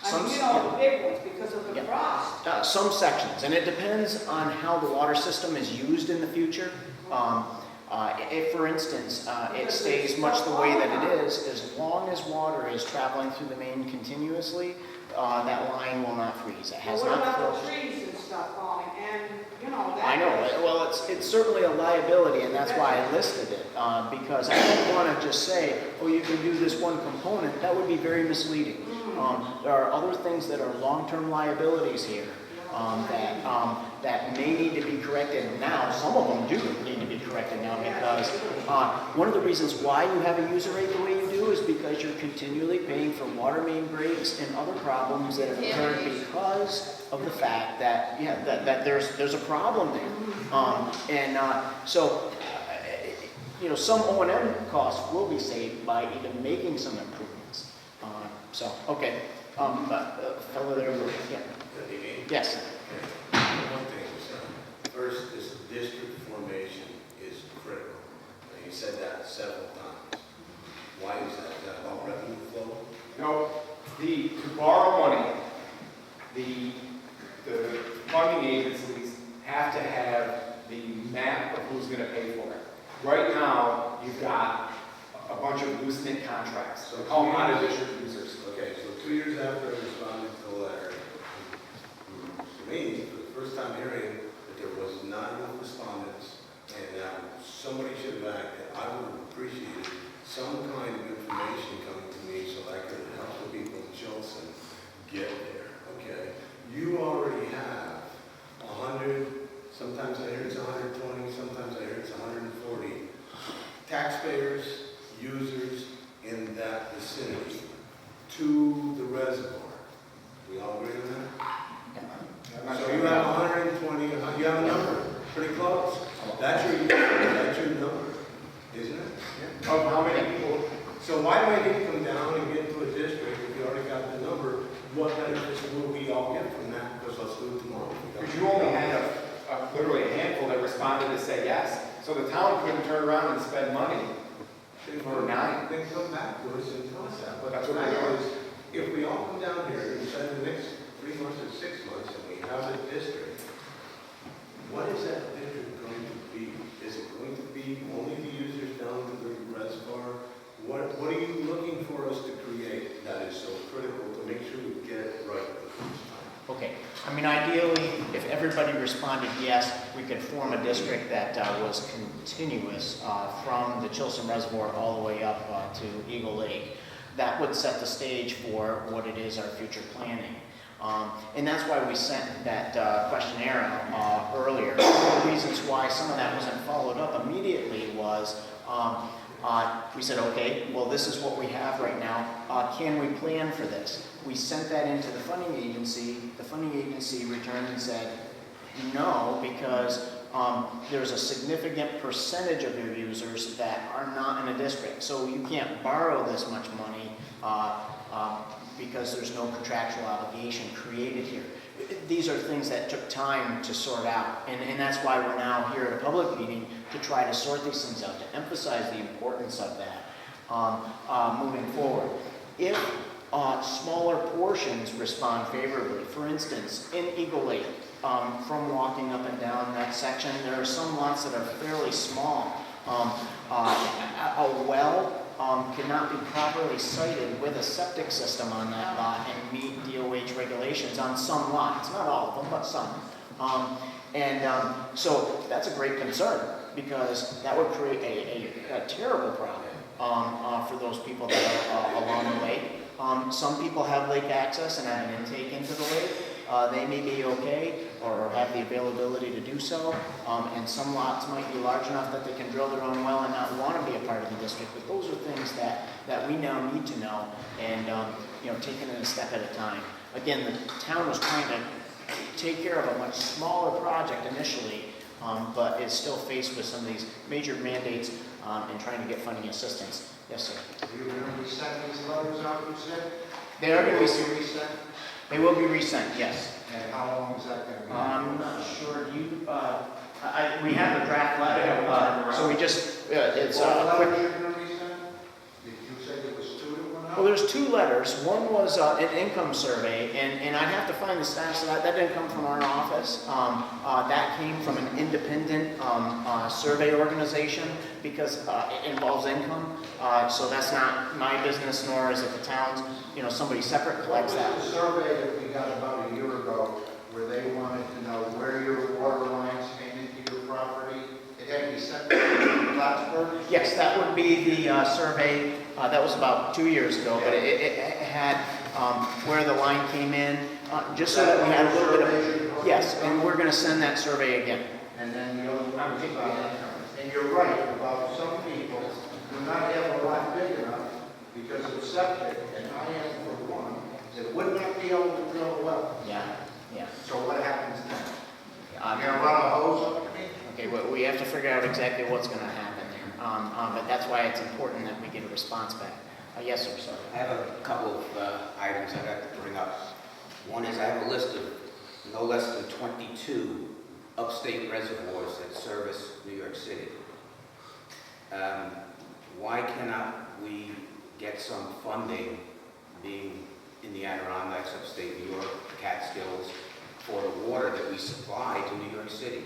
Speaker 1: I mean, you know, the big ones, because of the
Speaker 3: Yeah.
Speaker 1: frost.
Speaker 3: Some sections, and it depends on how the water system is used in the future. If, for instance, it stays much the way that it is, as long as water is traveling through the main continuously, that line will not freeze. It has
Speaker 1: Well, what
Speaker 3: not
Speaker 1: about the
Speaker 3: frozen.
Speaker 1: trees and stuff falling, and, you know, that.
Speaker 3: I know, well, it's certainly a liability, and that's why I listed it, because I don't want to just say, oh, you can do this one component. That would be very misleading. There are other things that are long-term liabilities here that may need to be corrected now. Some of them do need to be corrected now because one of the reasons why you have a user rate the way you do is because you're continually paying for water main breaks and other problems that have occurred because of the fact that, that there's a problem there. So, you know, some O&M costs will be saved by even making some improvements. Okay. Fellow there, yeah. Yes.
Speaker 10: One thing is, first, this district formation is critical. And you said that several times. Why is that? Is that about revenue flow?
Speaker 6: No, to borrow money, the funding have to have the map of who's gonna pay for it. Right now, you've got a bunch of loose-knit contracts, so they call them out-of-district users.
Speaker 10: Okay, so 2 years after I responded to the letter, to me, for the first time hearing that there was not enough respondents, and somebody should have acted, I would have appreciated some kind of information coming to me so I could help the people in Chilson get there, okay? You already have 100, sometimes I hear it's 120, sometimes I hear it's 140 taxpayers, users in that vicinity to the reservoir. We all agree on that? So you have 120, you have a number, pretty close. That's your number, isn't it?
Speaker 6: Of how many people?
Speaker 10: So why do I need to come down and get to a district if you already got the number? What benefits will we all get from that? Because let's do it tomorrow.
Speaker 6: Because you only had literally a handful that responded to say yes. So the town couldn't turn around and spend money for 9.
Speaker 10: Then come back to us and tell us that. But
Speaker 6: That's what
Speaker 10: the
Speaker 6: we're
Speaker 10: fact
Speaker 6: doing.
Speaker 10: is, if we all come down here and spend the next 3 months or 6 months and we have a district, what is that district going to be? Is it going to be only the users down to the reservoir? What are you looking for us to create that is so critical to make sure we get it right the first time?
Speaker 3: Okay, I mean, ideally, if everybody responded yes, we could form a district that was continuous from the Chilson Reservoir all the way up to Eagle Lake. That would set the stage for what it is our future planning. And that's why we sent that questionnaire out earlier. One of the reasons why some of that wasn't followed up immediately was we said, okay, well, this is what we have right now. Can we plan for this? We sent that into the funding agency. The funding agency returned and said, no, because there's a significant percentage of your users that are not in a district. So you can't borrow this much money because there's no contractual obligation created here. These are things that took time to sort out, and that's why we're now here at a public meeting to try to sort these things out, to emphasize the importance of that moving forward. If smaller portions respond favorably, for instance, in Eagle Lake, from walking up and down that section, there are some lots that are fairly small. A well cannot be properly sited with a septic system on that lot and meet DOH regulations on some lots, not all of them, but some. So that's a great concern because that would create a terrible problem for those people that are along the lake. Some people have lake access and have an intake into the lake. They may be okay or have the availability to do so, and some lots might be large enough that they can drill their own well and not want to be a part of the district. But those are things that we now need to know, and taking it a step at a time. Again, the town was trying to take care of a much smaller project initially, but is still faced with some of these major mandates and trying to get funding assistance. Yes, sir.
Speaker 7: Are you going to resend these letters out, you said?
Speaker 3: They are going to be
Speaker 7: resent?
Speaker 3: They will be resent, yes.
Speaker 7: And how long is that going to be?
Speaker 3: I'm not sure. We have a draft letter, so we just, it's
Speaker 7: What
Speaker 3: quick.
Speaker 7: letters you're going to resend? Did you say there was 2 that went out?
Speaker 3: Well, there's 2 letters. One was an income survey, and I'd have to find the status of that. That didn't come from our office. That came from an independent survey organization because it involves income. So that's not my business, nor is it the town's. Somebody separate collects that.
Speaker 7: What was the survey that we got about a year ago where they wanted to know where your water lines came into your property? It had to be sent to Plattsburgh?
Speaker 3: Yes, that would be the survey. That was about 2 years ago, but it had where the line came in, just so that we had a little bit of. Yes, and we're going to send that survey again.
Speaker 7: And then the other one was about, and you're right about some people do not have a lot big enough because of septic, and I am for one, that would not be able to drill a well.
Speaker 3: Yeah.
Speaker 7: So what happens then? You're going to run a hose up to me?
Speaker 3: Okay, well, we have to figure out exactly what's going to happen there. But that's why it's important that we get a response back. Yes, sir, sorry.
Speaker 11: I have a couple of items I'd like to bring up. One is I have a list of no less than 22 upstate reservoirs that service New York City. Why cannot we get some funding, being in the Adirondacks, upstate New York, Catskills, for the water that we supply to New York City?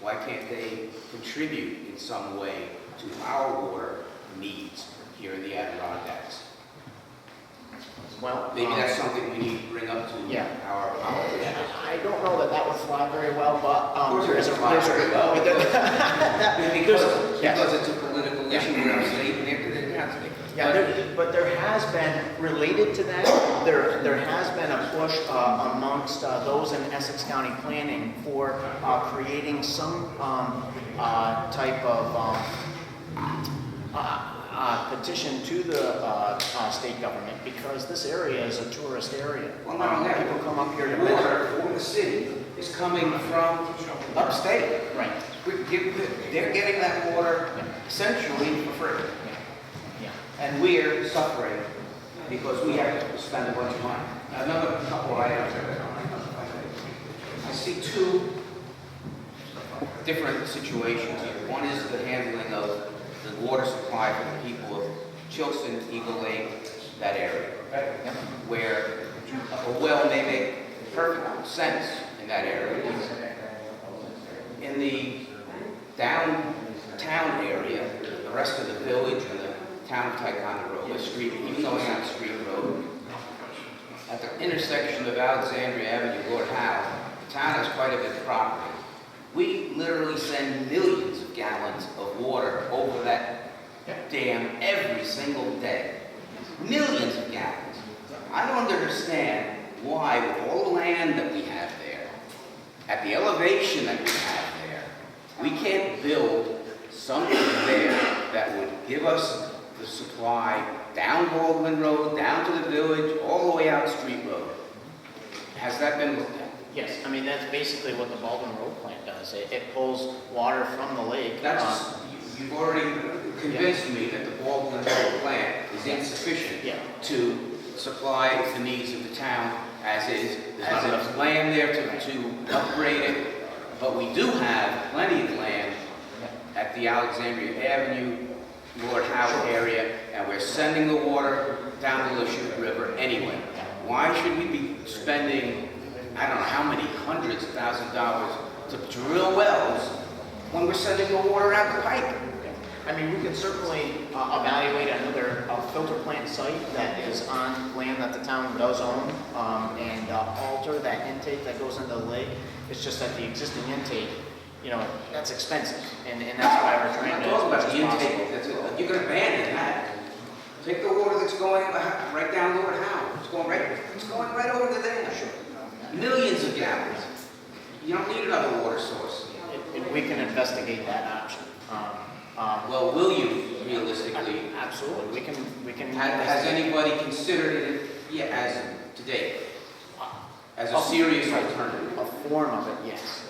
Speaker 11: why can't they contribute in some way to our water needs here in the Adirondacks?
Speaker 3: Well,
Speaker 11: Maybe that's something we need to bring up to
Speaker 3: Yeah.
Speaker 11: our politicians.
Speaker 3: I don't know that that would fly very well, but
Speaker 11: There's a
Speaker 3: there's
Speaker 11: Because it's a political issue where I'm saying they have to make it.
Speaker 3: Yeah, but there has been, related to that, there has been a push amongst those in Essex County Planning for creating some type of petition to the state government, because this area is a tourist area.
Speaker 11: Well, not only that,
Speaker 3: People come up here to
Speaker 11: the
Speaker 3: visit.
Speaker 11: water for the city is coming from upstate.
Speaker 3: Right.
Speaker 11: They're getting that water essentially for free.
Speaker 3: Yeah.
Speaker 11: And we're suffering because we have to spend a bunch of money. Another couple of items. I see two different situations here. One is the handling of the water supply for the people of Chilson, Eagle Lake, that area, where a well may make perfect sense in that area. In the downtown area, the rest of the village and the town of Ticonderoga Street, even going on Street Road, at the intersection of Alexandria Avenue, Lord Howe, the town has quite a bit of property. We literally send millions of gallons of water over that dam every single day. Millions of gallons. I don't understand why, with all the land that we have there, at the elevation that we have there, we can't build something there that would give us the supply down Baldwin Road, down to the village, all the way out Street Road. Has that been looked at?
Speaker 3: Yes, I mean, that's basically what the Baldwin Road plant does. It pulls water from the lake.
Speaker 11: That's, you've already convinced me that the Baldwin Road plant is insufficient
Speaker 3: Yeah.
Speaker 11: to supply the needs of the town as is. There's not enough land there to upgrade it, but we do have plenty of land at the Alexandria Avenue, Lord Howe area, and we're sending the water down the Lachute River anyway. Why should we be spending, I don't know how many hundreds of thousands of dollars to drill wells when we're sending the water out the pipe?
Speaker 3: I mean, we can certainly evaluate another filter plant site that is on land that the town does own, and alter that intake that goes into the lake. It's just that the existing intake, you know, that's expensive, and that's why we're trying
Speaker 11: I'm
Speaker 3: to.
Speaker 11: not talking about
Speaker 3: as
Speaker 11: the
Speaker 3: much as
Speaker 11: intake,
Speaker 3: possible.
Speaker 11: you can abandon that. Take the water that's going right down Lord Howe, it's going right over the dam. Millions of gallons. You don't need another water source.
Speaker 3: We can investigate that option.
Speaker 11: Well, will you realistically?
Speaker 3: Absolutely, we can.
Speaker 11: Has anybody considered it yet as to date? As a serious alternative?
Speaker 3: A form of it, yes.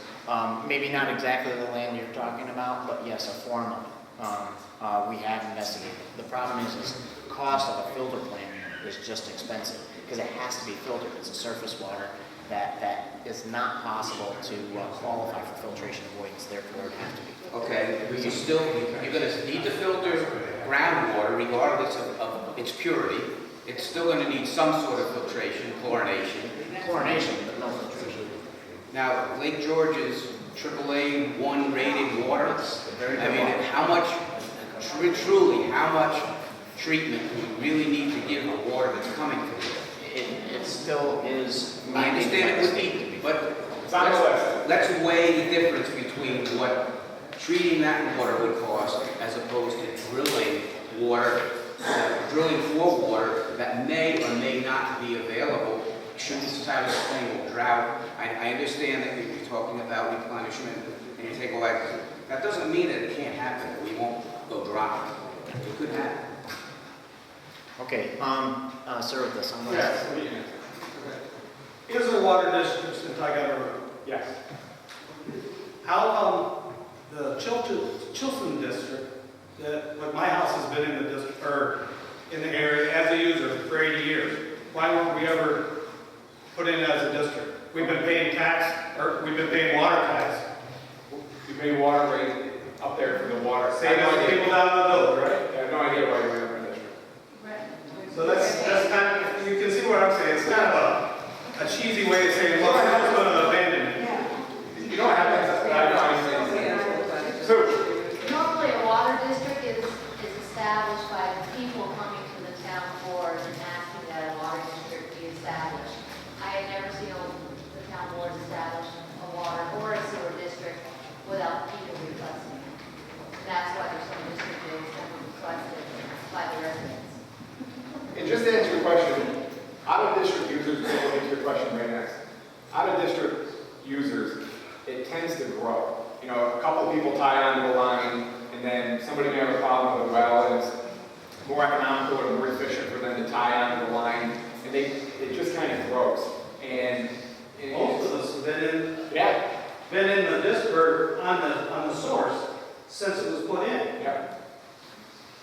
Speaker 3: Maybe not exactly the land you're talking about, but yes, a form of it. We have investigated. The problem is the cost of a filter plant is just expensive because it has to be filtered. It's a surface water that is not possible to qualify for filtration avoidance. Therefore, it has to be.
Speaker 11: Okay, but you're going to need to filter groundwater regardless of its purity. It's still going to need some sort of filtration, chlorination.
Speaker 3: Chlorination, but no filtration.
Speaker 11: Now, Lake George is AAA 1 rated water. I mean, how much, truly, how much treatment do we really need to give the water that's coming from it?
Speaker 3: It still is.
Speaker 11: I understand it would be, but
Speaker 6: It's on the list.
Speaker 11: let's weigh the difference between what treating that water would cost as opposed to drilling for water that may or may not be available should this have a sustainable drought. I understand that you're talking about replenishment and you take away. That doesn't mean that it can't happen, that we won't go dry. It could happen.
Speaker 3: Okay, sir, with this, I'm going
Speaker 12: Yes. Is there water districts in Ticonderoga?
Speaker 6: Yes.
Speaker 12: How come the Chilson district, like my house has been in the district, or in the area as a user for 80 years, why weren't we ever put in as a district? We've been paying tax, or we've been paying water tax.
Speaker 6: You pay water rate up there for the water.
Speaker 12: Same as people down in the village, right?
Speaker 6: I have no idea why you're in our district.
Speaker 12: So that's kind of, you can see what I'm saying. It's kind of a cheesy way of saying, well, I'm just going to abandon it.
Speaker 6: You don't have to, I know,
Speaker 13: established by the people coming to the town board and asking that a water district be established. I have never seen the town board establish a water or a sewer district without the people requesting it. And that's why there's some districts that were requested by the residents.
Speaker 6: And just to answer your question, out-of-district users, we'll get to your question right next. Out-of-district users, it tends to grow. You know, a couple people tie onto a line, and then somebody may have a problem with a well, and it's more economical or more efficient for them to tie onto the line, and it just kind of grows. And
Speaker 12: Most of us have been
Speaker 6: yeah,
Speaker 12: in the district on the source since it was put in.
Speaker 6: yeah.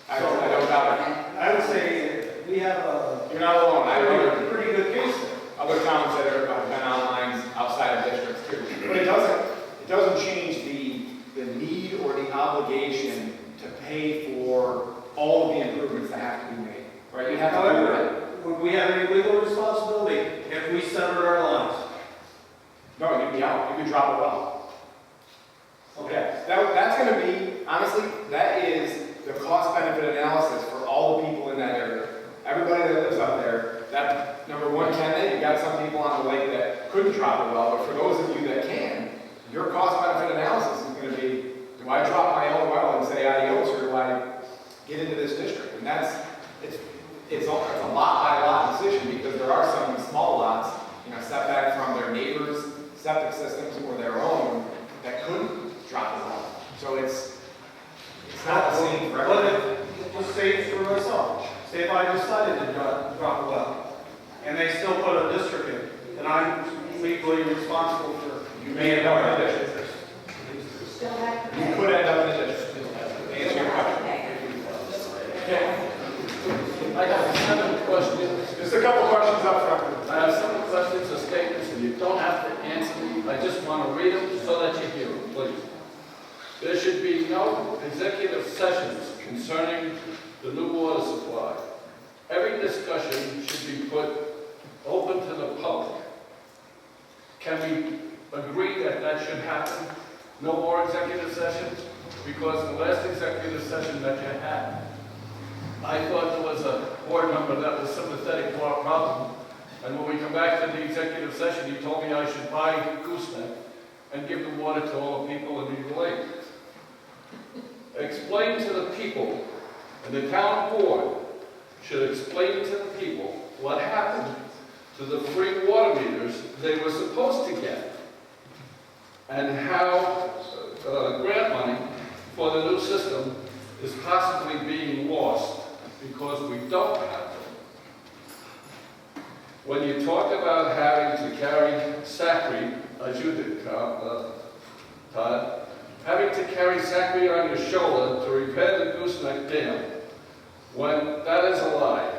Speaker 6: I don't doubt it.
Speaker 12: I would say we have a
Speaker 6: You're not alone. I know
Speaker 12: pretty good case there.
Speaker 6: other towns that have been on lines outside of districts too. But it doesn't change the need or the obligation to pay for all of the improvements that have to be made. Right? You have to do that.
Speaker 12: However, would we have any legal responsibility if we severed our lines?
Speaker 6: No, you'd be out. You could drop a well.
Speaker 12: Okay.
Speaker 6: That's going to be, honestly, that is the cost-benefit analysis for all the people in that area. Everybody that lives up there, that, number one, you got some people on the lake that couldn't drop a well, but for those of you that can, your cost-benefit analysis is going to be, do I drop my own well and say adios, or do I get into this district? And it's a lot-by-lot decision, because there are some small lots, set back from their neighbors' septic systems or their own, that couldn't drop a well. So it's not the same for everybody.
Speaker 12: But just say it for myself. Say if I decided to drop a well, and they still put a district in, then I'm legally responsible for.
Speaker 6: You may end up in a district.
Speaker 13: Still have to
Speaker 6: You
Speaker 13: pay.
Speaker 6: could end up in a district. To answer your question.
Speaker 14: I have 7 questions.
Speaker 6: Just a couple questions up front.
Speaker 14: I have 7 questions or statements, and you don't have to answer me. I just want to read them so that you hear them, please. There should be no executive sessions concerning the new water supply. Every discussion should be put open to the public. Can we agree that that should happen? No more executive sessions? Because the last executive session that you had, I thought there was a board member that was sympathetic to our problem. And when we come back to the executive session, he told me I should buy gooseneck and give the water to all the people in the lake. Explain to the people, and the town board should explain to the people what happened to the free water meters they were supposed to get, and how grant money for the new system is possibly being lost because we don't have them. When you talk about having to carry sacri, as you did, Todd, having to carry sacri on your shoulder to repair the gooseneck dam, when that is a lie,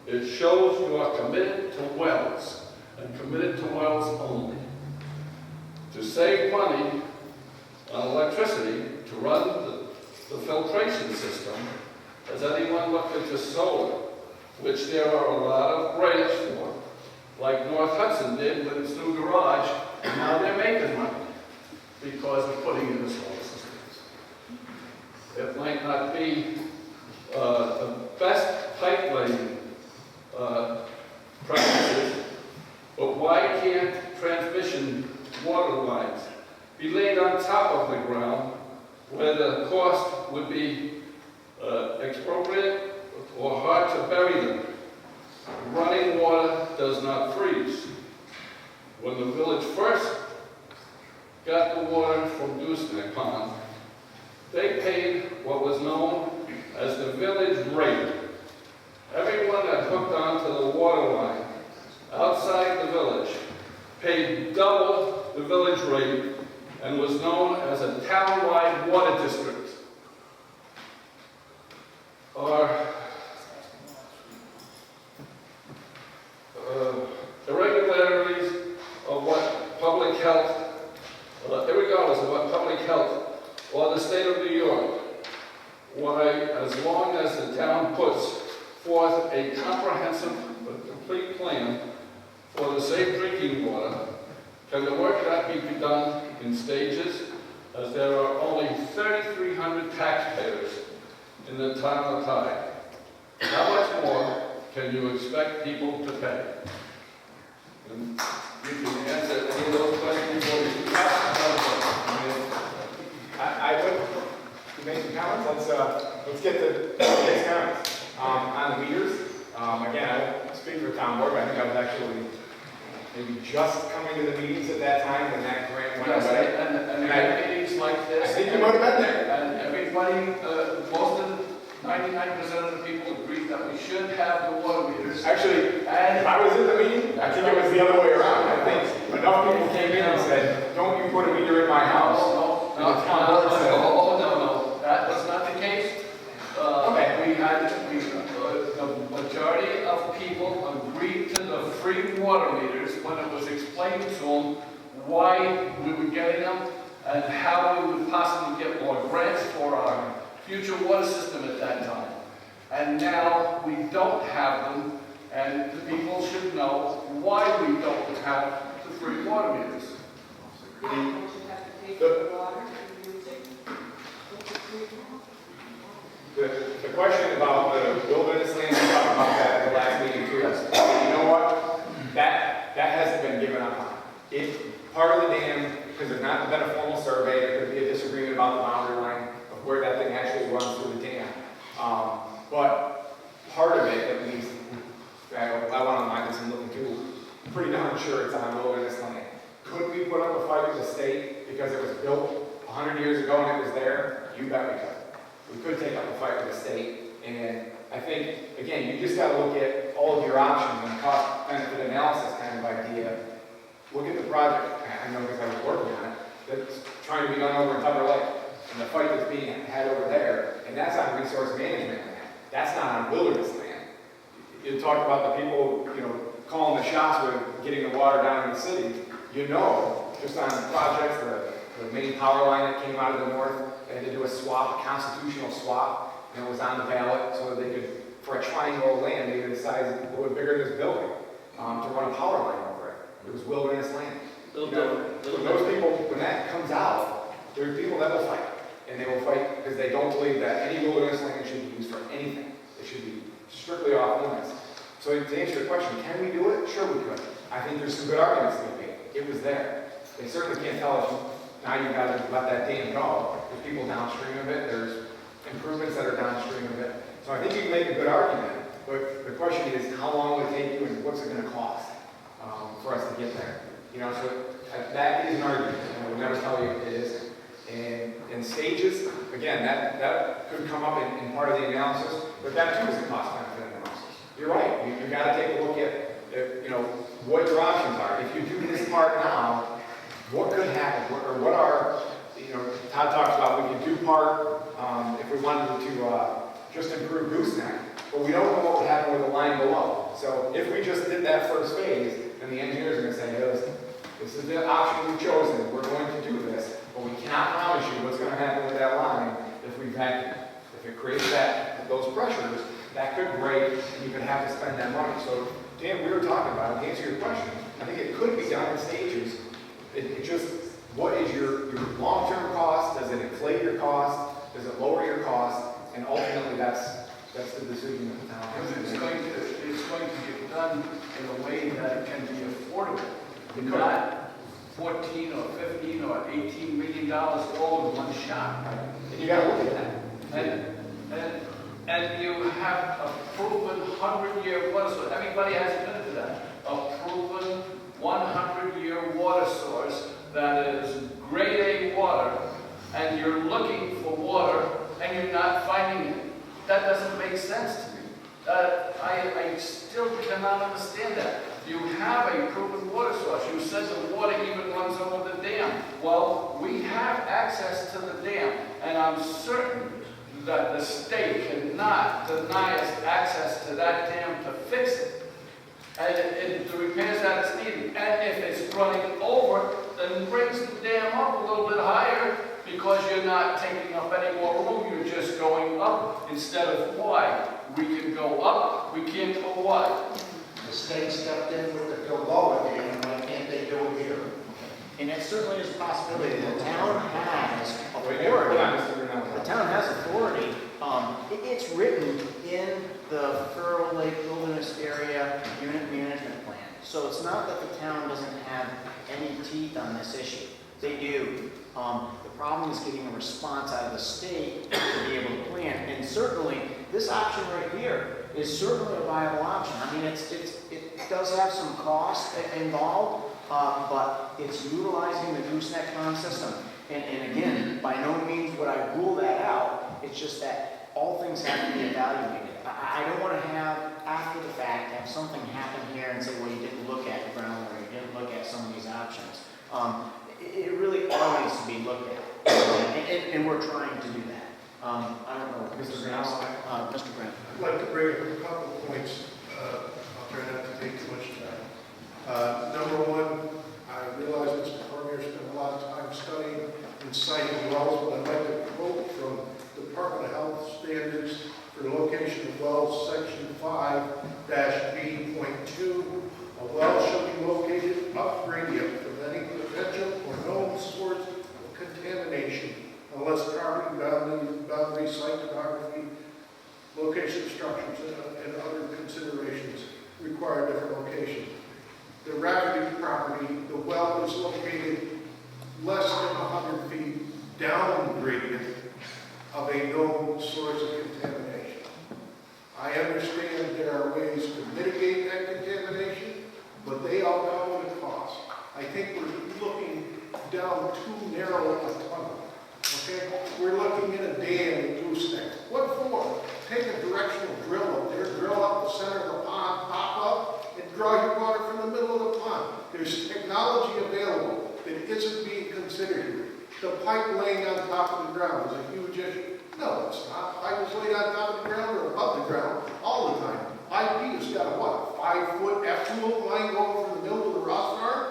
Speaker 14: it shows you are committed to wells, and committed to wells only. To save money on electricity, to run the filtration system, has anyone looked into solar, which there are a lot of grants for, like North Hudson did with its new garage, and now they're making money because of putting in the solar systems. It might not be the best pipeline practices, but why can't transmission water lines be laid on top of the ground where the cost would be expropriate or hard to bury them? Running water does not freeze. When the village first got the water from Gooseneck Pond, they paid what was known as the village rate. Everyone that hooked onto the water line outside the village paid double the village rate and was known as a town-wide water district. Our irregularities of what public health, irregardless of what public health or the state of New York, why, as long as the town puts forth a comprehensive but complete plan for the safe drinking water, can the work not be done in stages, as there are only 3,300 taxpayers in the town of Ty. How much more can you expect people to pay? And you can answer any of those questions or you can
Speaker 6: I would, you make some comments, let's get the next comments. On the meters, again, I won't speak for town board, but I think I was actually maybe just coming to the meetings at that time when that grant went
Speaker 14: Yes,
Speaker 6: away.
Speaker 14: and meetings like this.
Speaker 6: I think you might have been there.
Speaker 14: And everybody, most of the, 99% of the people agree that we should have the water meters.
Speaker 6: Actually,
Speaker 14: And
Speaker 6: if I was at the meeting, I think it was the other way around. I think enough people came in and said, don't you put a meter in my house. And the town board said,
Speaker 14: no, that was not the case. The majority of people agreed to the free water meters when it was explained to them why we were getting them and how we would possibly get more grants for our future water system at that time. And now we don't have them, and the people should know why we don't have the free water meters.
Speaker 6: The question about the wilderness land, we talked about that at the last meeting too. You know what? That hasn't been given up on. It's part of the dam, because there's not been a formal survey, there could be a disagreement about the boundary line of where that thing actually runs through the dam. But part of it, at least, I want to mind this and looking too, I'm pretty darn sure it's on wilderness land. Could we put up a fight with the state because it was built 100 years ago and it was there? You bet we could. We could take up a fight with the state, and I think, again, you just got to look at all of your options and cost-benefit analysis kind of idea. Look at the project, I know because I was working on it, that's trying to be done over in Tucker Lake, and the fight that's being had over there, and that's on resource management land. That's not on wilderness land. You talk about the people, calling the shots with getting the water down in the city. Just on projects, the main power line that came out of the north, they had to do a swap, a constitutional swap, and it was on the ballot so that they could, for a triangle of land, maybe the size a little bit bigger than this building, to run a power line over it. It was wilderness land. When those people, when that comes out, there are people that will fight. And they will fight because they don't believe that any wilderness land should be used for anything. It should be strictly off limits. So to answer your question, can we do it? Sure we could. I think there's some good arguments to be made. It was there. They certainly can't tell us, now you've got to let that dam go. There's people downstream of it. There's improvements that are downstream of it. So I think you can make a good argument. But the question is, how long will it take you and what's it going to cost for us to get there? So that is an argument. I would never tell you it isn't. And in stages, again, that could come up in part of the analysis, but that too is a cost-benefit analysis. You're right. You've got to take a look at, what your options are. If you do this part now, what could happen? Or what are, Todd talks about we could do part if we wanted to just improve gooseneck, but we don't know what would happen with the line below. So if we just did that first phase, then the engineers are going to say, hey, listen, this is the option we've chosen. We're going to do this, but we cannot promise you what's going to happen with that line if we vacuum. If it creates those pressures, that could break, and you could have to spend that money. So, Dan, we were talking about, to answer your question, I think it could be done in stages. It just, what is your long-term cost? Does it inflate your cost? Does it lower your cost? And ultimately, that's the decision that the town has to
Speaker 14: It's
Speaker 6: make.
Speaker 14: going to get done in a way that it can be affordable. Not 14 or 15 or 18 million dollars all in one shot.
Speaker 6: And you got to look at that.
Speaker 14: And you have a proven 100-year water source. Everybody has admitted to that. A proven 100-year water source that is grade A water, and you're looking for water and you're not finding it. That doesn't make sense to me. I still cannot understand that. You have a proven water source. You said the water even runs over the dam. Well, we have access to the dam, and I'm certain that the state cannot deny us access to that dam to fix it. And the repairs that it's needed. And if it's running over, then brings the dam up a little bit higher because you're not taking up any more room. You're just going up instead of wide. We can go up, we can't go wide.
Speaker 7: The state stepped in with the lower dam, why can't they do it here?
Speaker 3: And it certainly is a possibility. The town has
Speaker 6: Hold
Speaker 3: authority.
Speaker 6: on, Mr. Brunel.
Speaker 3: The town has authority It's written in the Furrow Lake Wilderness Area Unit Management Plan. So it's not that the town doesn't have any teeth on this issue. They do. The problem is getting a response out of the state to be able to plan. And certainly, this option right here is certainly a viable option. I mean, it does have some cost involved, but it's utilizing the gooseneck pond system. And again, by no means would I rule that out. It's just that all things have to be evaluated. I don't want to have, after the fact, have something happen here and say, well, you didn't look at the groundwater, you didn't look at some of these options. It really all needs to be looked at, and we're trying to do that. I don't know, Mr. Grant. Mr. Grant.
Speaker 7: I'd like to bring up a couple of points. I'll try not to take too much time. Number one, I realize Mr. Cormier spent a lot of time studying and citing wells, but I'd like to quote from Department of Health Standards for the location of wells, section 5-B.2. A well shall be located up gradient from any potential or known source of contamination unless property boundary, site topography, location of structures, and other considerations require different locations. The Rafferty property, the well is located less than 100 feet down gradient of a known source of contamination. I understand there are ways to mitigate that contamination, but they all come at a cost. I think we're looking down too narrow a tunnel. Okay? We're looking at a dam in Gooseneck. What for? Take a directional drill up there, drill up the center of the pond, pop up, and draw your water from the middle of the pond. There's technology available that isn't being considered here. The pipe laying on top of the ground is a huge issue. No, it's not. Pipe is laid on top of the ground or above the ground all the time. IP has got a what? 5-foot effluent line going from the middle of the Ross farm?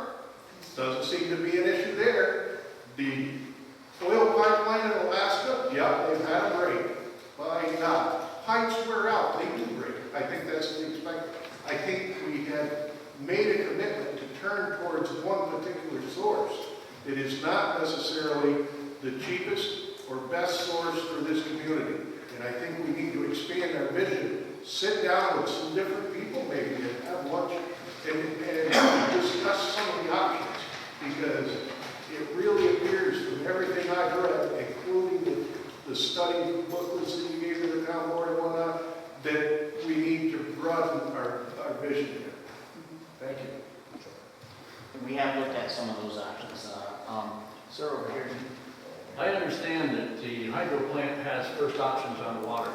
Speaker 7: Doesn't seem to be an issue there. The oil pipeline in Alaska, yep, they've had a break. Why not? Pipes wear out, they do break. I think that's to be expected. I think we have made a commitment to turn towards one particular source. It is not necessarily the cheapest or best source for this community. And I think we need to expand our vision, sit down with some different people maybe and have lunch and discuss some of the options. Because it really appears from everything I've read, including the study booklets that you gave to the town board and whatnot, that we need to broaden our vision here. Thank you.
Speaker 3: We have looked at some of those options. Sir, over here.
Speaker 9: I understand that the hydro plant has first options on water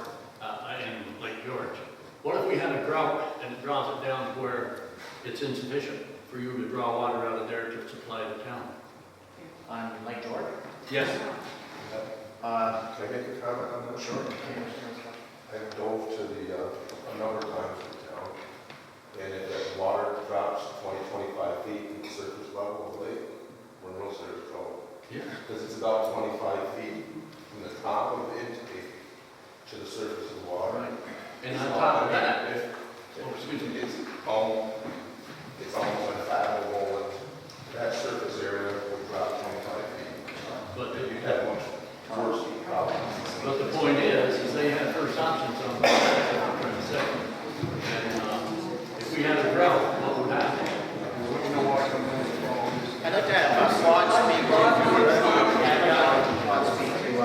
Speaker 9: in Lake George. What if we had a drought and it draws it down to where it's insufficient for you to draw water out of there to supply the town?
Speaker 3: On Lake George?
Speaker 9: Yes.
Speaker 10: Can I make a comment on that? Sure. I dove to a number of times in town, and if that water drops 20-25 feet from the surface level of the lake, we're in real serious trouble.
Speaker 9: Yeah.
Speaker 10: Because it's about 25 feet from the top of the intake to the surface of the water.
Speaker 9: Right. And on top of that,
Speaker 10: it's almost unfathomable that surface area would drop 25 feet.
Speaker 9: but
Speaker 10: You'd have much worse problems.
Speaker 9: But the point is they had first options on the second. And if we had a drought, what would happen?
Speaker 3: I'd like to have Claude speak.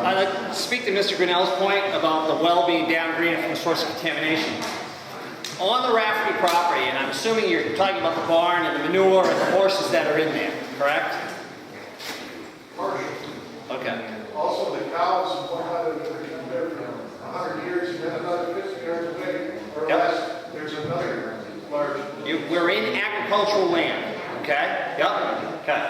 Speaker 2: I'd like to speak to Mr. Grinnell's point about the well being downgrade from the source of contamination. On the Rafferty property, and I'm assuming you're talking about the barn and the manure and the horses that are in there, correct?
Speaker 7: Partial.
Speaker 2: Okay.
Speaker 7: Also, the cows, one out of there for 100 years, and then another 50 yards away, or less, there's another large.
Speaker 2: We're in agricultural land, okay? Yep. Okay.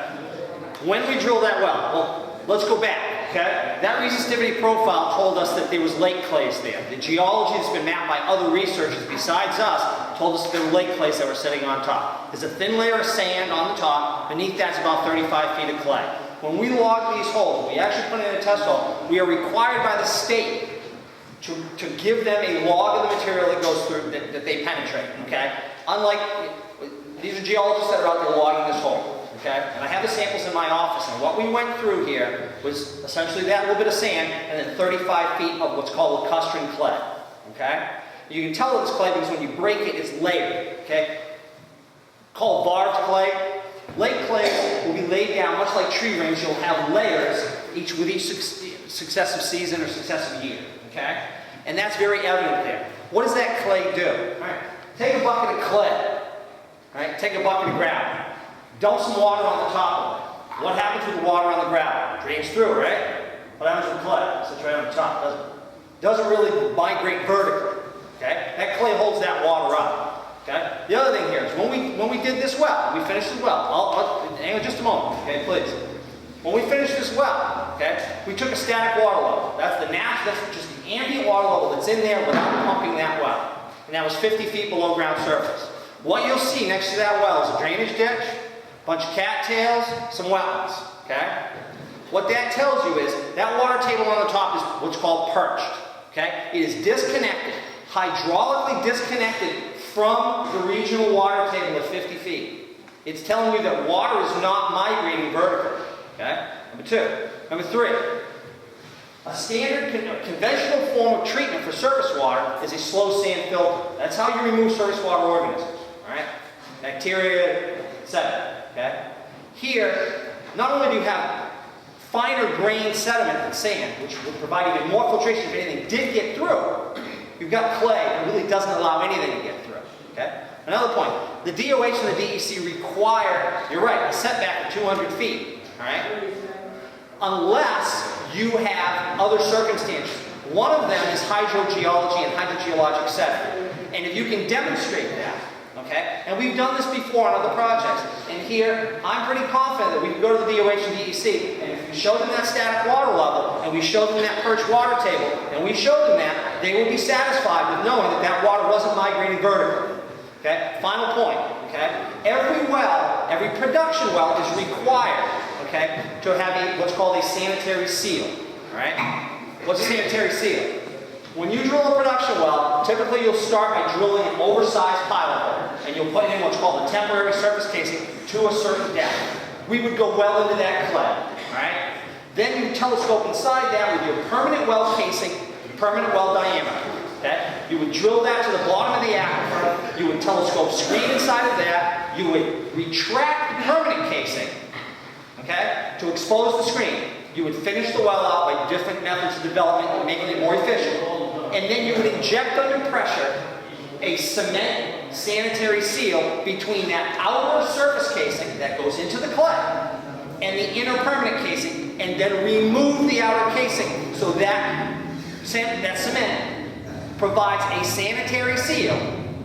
Speaker 2: When we drill that well, let's go back, okay? That resistivity profile told us that there was lake clays there. The geology that's been mapped by other researchers besides us told us there were lake clays that were sitting on top. There's a thin layer of sand on the top. Beneath that's about 35 feet of clay. When we log these holes, we actually put in a test hole, we are required by the state to give them a log of the material that goes through, that they penetrate, okay? Unlike, these are geologists that are out there logging this hole. okay? And I have the samples in my office, and what we went through here was essentially that little bit of sand and then 35 feet of what's called lacustrine clay, okay? You can tell it's clay because when you break it, it's layered, okay? Called varved clay. Lake clays will be laid down much like tree rings. You'll have layers with each successive season or successive year, okay? And that's very evident there. What does that clay do? All right. Take a bucket of clay, all right? Take a bucket of gravel. Dump some water on the top of it. What happens with the water on the gravel? It drains through, right? What happens with clay? It sits right on the top, doesn't it? Doesn't really migrate vertically, okay? That clay holds that water up. Okay? The other thing here is when we did this well, we finished this well. Hang on just a moment, okay, please. When we finished this well, okay, we took a static water level. That's just the ambient water level that's in there without pumping that well. And that was 50 feet below ground surface. What you'll see next to that well is a drainage ditch, a bunch of cattails, some wetlands, okay? What that tells you is that water table on the top is what's called perched, okay? It is disconnected, hydraulically disconnected from the regional water table at 50 feet. It's telling you that water is not migrating vertically. Okay? Number two. Number three. A standard conventional form of treatment for surface water is a slow sand filter. That's how you remove surface water organisms. Alright? Bacteria, etc. Okay? Here, not only do you have finer grained sediment than sand, which will provide even more filtration if anything did get through, you've got clay that really doesn't allow anything to get through. Okay? Another point, the DOH and the DEC require, you're right, a setback of 200 feet, all right? Unless you have other circumstances. One of them is hydrogeology and hydrogeologic setting. And if you can demonstrate that, okay? And we've done this before on other projects. And here, I'm pretty confident that we can go to the DOH and DEC, and if we show them that static water level, and we show them that perched water table, and we show them that, they will be satisfied with knowing that that water wasn't migrating vertically. Okay? Final point, okay? Every well, every production well is required, okay, to have what's called a sanitary seal, all right? What's a sanitary seal? When you drill a production well, typically you'll start by drilling an oversized pilot hole, and you'll put in what's called a temporary surface casing to a certain depth. We would go well into that clay, all right? Then you telescope inside that with your permanent well casing, permanent well diameter. Okay? You would drill that to the bottom of the aquifer, you would telescope screen inside of that, you would retract the permanent casing, okay, to expose the screen. You would finish the well out by different methods of development, making it more efficient. And then you would inject under pressure a cement sanitary seal between that outer surface casing that goes into the clay and the inner permanent casing, and then remove the outer casing so that cement provides a sanitary seal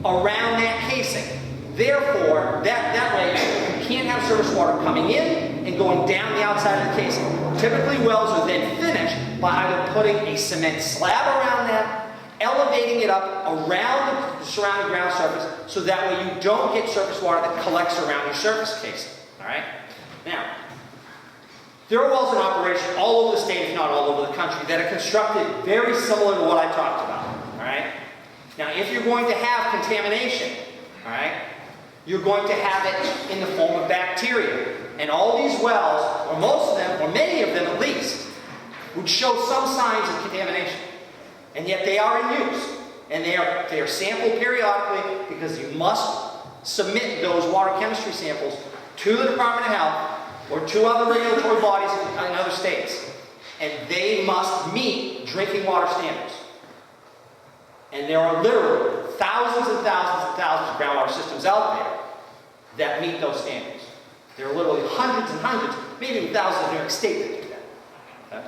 Speaker 2: around that casing. Therefore, that way you can't have surface water coming in and going down the outside of the casing. Typically, wells are then finished by either putting a cement slab around that, elevating it up around the surrounding ground surface, so that way you don't get surface water that collects around your surface casing. All right? Now, there are wells in operation all over the state, if not all over the country, that are constructed very similar to what I talked about. All right? Now, if you're going to have contamination, all right, you're going to have it in the form of bacteria. And all these wells, or most of them, or many of them at least, would show some signs of contamination. And yet they are in use. And they are sampled periodically, because you must submit those water chemistry samples to the Department of Health or to other regulatory bodies in other states. And they must meet drinking water standards. And there are literally thousands and thousands and thousands of groundwater systems out there that meet those standards. There are literally hundreds and hundreds, maybe even thousands in New York State that do that. Okay?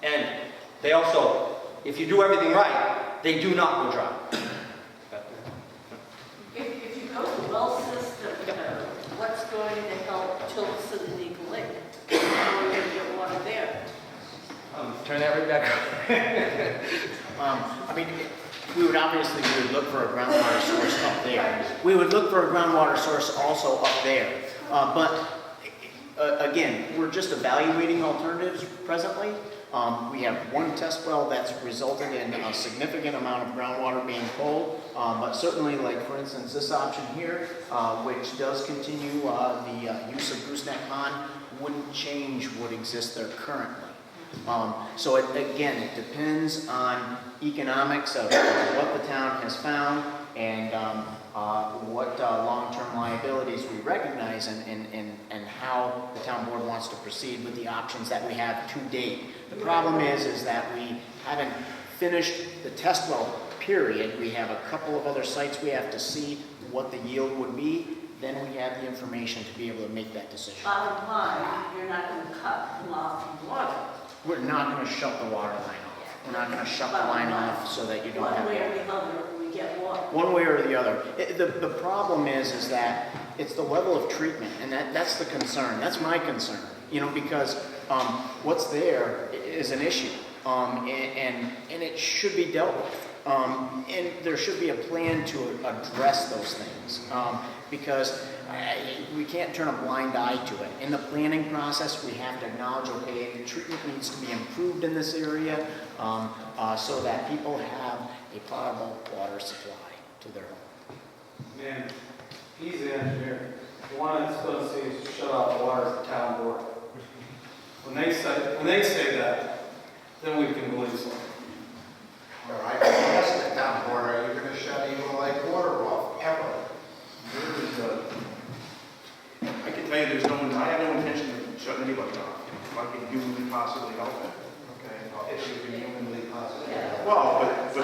Speaker 2: And they also, if you do everything right, they do not go dry. Okay?
Speaker 5: If you go to well system, what's going to help Tilson and Eagle Lake? How are we going to get water there?
Speaker 2: Turn that right back on.
Speaker 3: I mean, we would look for a groundwater source up there. We would look for a groundwater source also up there. But again, we're just evaluating alternatives presently. We have one test well that's resulted in a significant amount of groundwater being pulled, but certainly, like for instance, this option here, which does continue the use of Gooseneck Pond, wouldn't change what exists there currently. So again, it depends on economics of what the town has found and what long-term liabilities we recognize and how the town board wants to proceed with the options that we have to date. The problem is that we haven't finished the test well period. We have a couple of other sites we have to see what the yield would be. Then we have the information to be able to make that decision.
Speaker 5: Bottom line, you're not going to cut them off from water.
Speaker 3: We're not going to shut the water line off. We're not going to shut the line off so that you don't have...
Speaker 5: One way or the other, we get water.
Speaker 3: One way or the other. The problem is that it's the level of treatment, and that's the concern. That's my concern, because what's there is an issue, and it should be dealt with. And there should be a plan to address those things, because we can't turn a blind eye to it. In the planning process, we have to acknowledge, okay, the treatment needs to be improved in this area so that people have a potable water supply to their home.
Speaker 12: Man, he's the engineer. The one that's going to say is shut off the water is the town board. When they say that, then we can believe something.
Speaker 7: All right, ask the town board, are you going to shut Eagle Lake water off ever?
Speaker 15: I can tell you I have no intention of shutting anybody off. If I can humanly possibly help it. Okay.
Speaker 7: If you can humanly possibly.
Speaker 15: Well, but the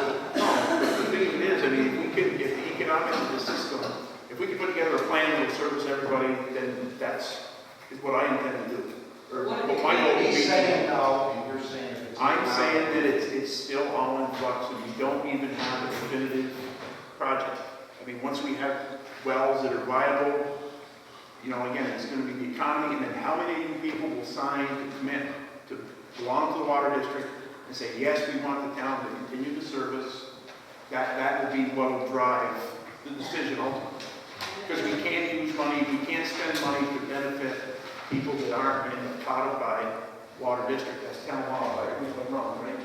Speaker 15: thing of it is, if the economics of the system, if we can put together a plan that will service everybody, then that's what I intend to do. Or what my goal will be.
Speaker 7: He's saying no, and you're saying it's
Speaker 15: I'm saying that it's still all in flux, and we don't even have a definitive project. Once we have wells that are viable, again, it's going to be the economy, and then how many people will sign to commit to belong to the water district and say, yes, we want the town to continue to service. That will be what will drive the decision ultimately. Because we can't use money, we can't spend money to benefit people that aren't in the codified water district. That's town law, right? If I'm wrong, right?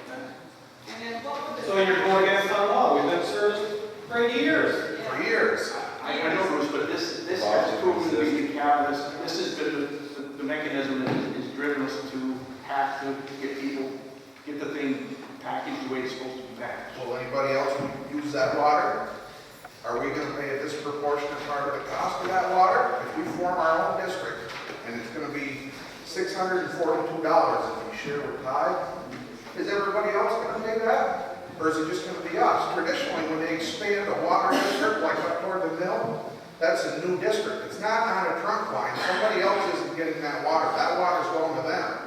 Speaker 12: So you're going against town law. We've been serviced for 80 years.
Speaker 7: For years.
Speaker 15: I know, Bruce, but this has proven to be the catalyst. This has been the mechanism that has driven us to have to get the thing packaged the way it's supposed to be packaged.
Speaker 7: Will anybody else use that water? Are we going to pay a disproportionate part of the cost of that water? If we form our own district, and it's going to be $642 if we share with Tide, is everybody else going to pay that? Or is it just going to be us? Traditionally, when they expand a water district, like up toward the mill, that's a new district. It's not on a trunk line. Somebody else isn't getting that water. That water's going to them.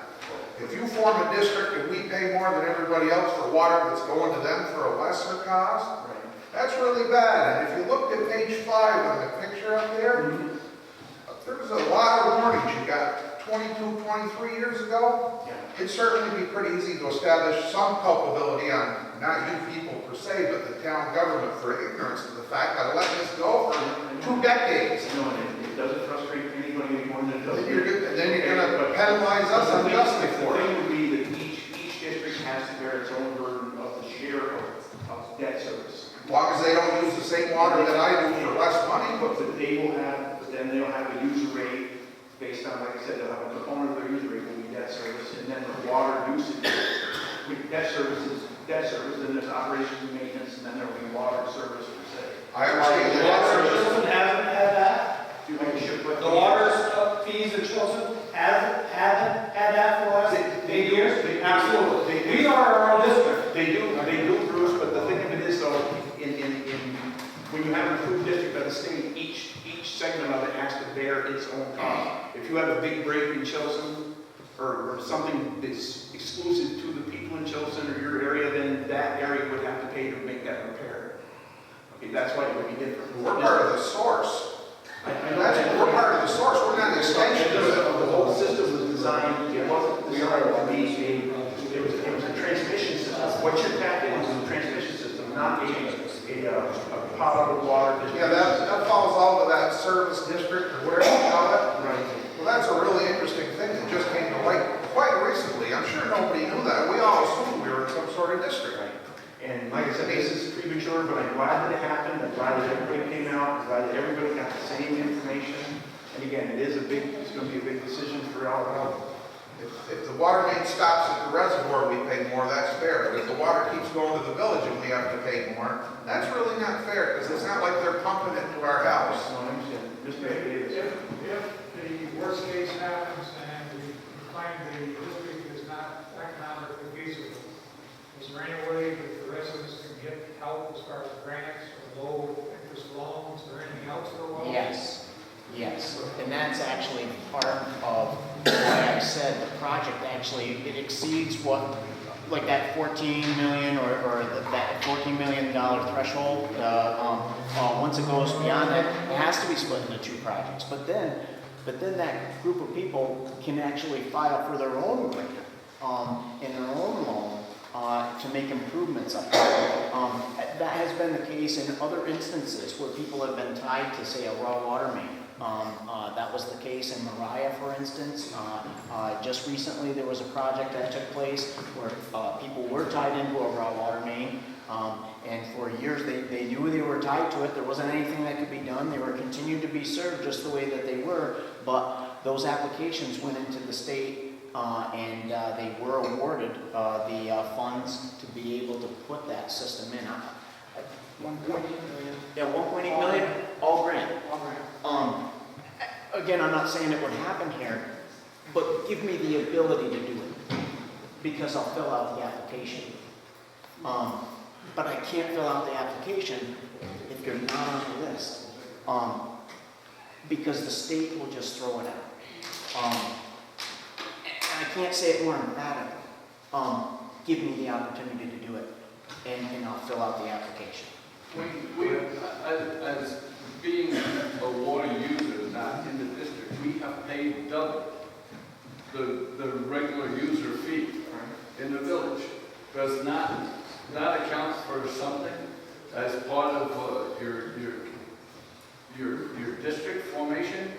Speaker 7: If you form a district and we pay more than everybody else for water that's going to them for a lesser cost, that's really bad. And if you looked at page 5 on the picture up there, there was a lot of warnings you got 22, 23 years ago. It'd certainly be pretty easy to establish some culpability on not you people per se, but the town government for ignorance of the fact that letting this go for 2 decades.
Speaker 15: No, it doesn't frustrate anybody anymore than it does.
Speaker 7: Then you're going to penalize us unjustly for it.
Speaker 15: The thing would be that each district has to bear its own burden of the share of debt service.
Speaker 7: As long as they don't use the same water that I do for less money.
Speaker 15: But then they'll have a user rate based on, like I said, they'll have a component of their user rate will be debt service, and then the water usage, debt service, then there's operations and maintenance, and then there'll be water service per se.
Speaker 7: I understand
Speaker 12: The
Speaker 7: that.
Speaker 12: water system hasn't had that. The water fees in Chilton haven't had that for the last 8 years. Absolutely. We are our own district.
Speaker 15: They do, Bruce, but the thing of it is though, when you have an approved district by the state, each segment of it has to bear its own cost. If you have a big break in Chilton, or something that's exclusive to the people in Chilton or your area, then that area would have to pay to make that repair. Okay, that's why it would be different.
Speaker 7: We're part of the source. We're part of the source. We're not an extension of it.
Speaker 15: The whole system was designed, it wasn't designed to be it was a transmission system. What you're tapping into is a transmission system, not a potable water district.
Speaker 7: Yeah, that falls all to that service district or wherever you call it.
Speaker 15: Right.
Speaker 7: Well, that's a really interesting thing that just came to light quite recently. recently. I'm sure nobody knew that. We all assumed we were in some sort of district.
Speaker 15: And like I said, this is premature, but I'm glad that it happened. I'm glad that everybody came out. I'm glad that everybody got the same information. And again, it's going to be a big decision for all of us.
Speaker 7: If the water main stops at the reservoir, we pay more, that's fair. But if the water keeps going to the village and we have to pay more, that's really not fair, because it's not like they're pumping it to our house.
Speaker 15: If
Speaker 16: the worst case happens and we find the district is not economically feasible, is there any way that the residents can get help as far as grants or low interest loans or anything else for a while?
Speaker 3: Yes, yes, and that's actually part of why I said the project actually, it exceeds what, like that 14 million or that $14 million threshold. Once it goes beyond that, it has to be split into two projects. But then that group of people can actually file for their own grant and their own loan to make improvements up there. That has been the case in other instances where people have been tied to, say, a raw water main. That was the case in Mariah, for instance. Just recently, there was a project that took place where people were tied into a raw water main, and for years they knew they were tied to it. There wasn't anything that could be done. They were continued to be served just the way that they were, but those applications went into the state, and they were awarded the funds to be able to put that system in. 1.8 million. Yeah, 1.8 million, all grant. Again, I'm not saying it would happen here, but give me the ability to do it, because I'll fill out the application. But I can't fill out the application if you're not on the list, because the state will just throw it out. And I can't say it more emphatically. Give me the opportunity to do it, and I'll fill out the application.
Speaker 14: As being a water user, not in the district, we have paid double the regular user fee in the village. Does not account for something as part of your district formation?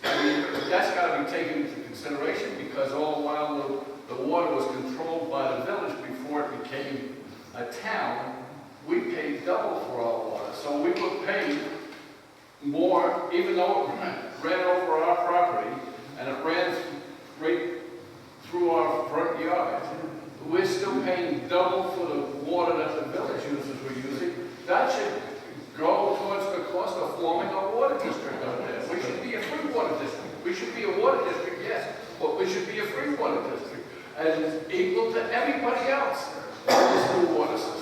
Speaker 14: I mean, that's got to be taken into consideration, because all the while the water was controlled by the village before it became a town. We paid double for our water, so we were paying more, even though it ran over our property and it ran right through our front yard. We're still paying double for the water that the village users were using. That should go towards the cost of forming a water district out there. We should be a free water district. We should be a water district, yes, but we should be a free water district and equal to everybody else in this new water system.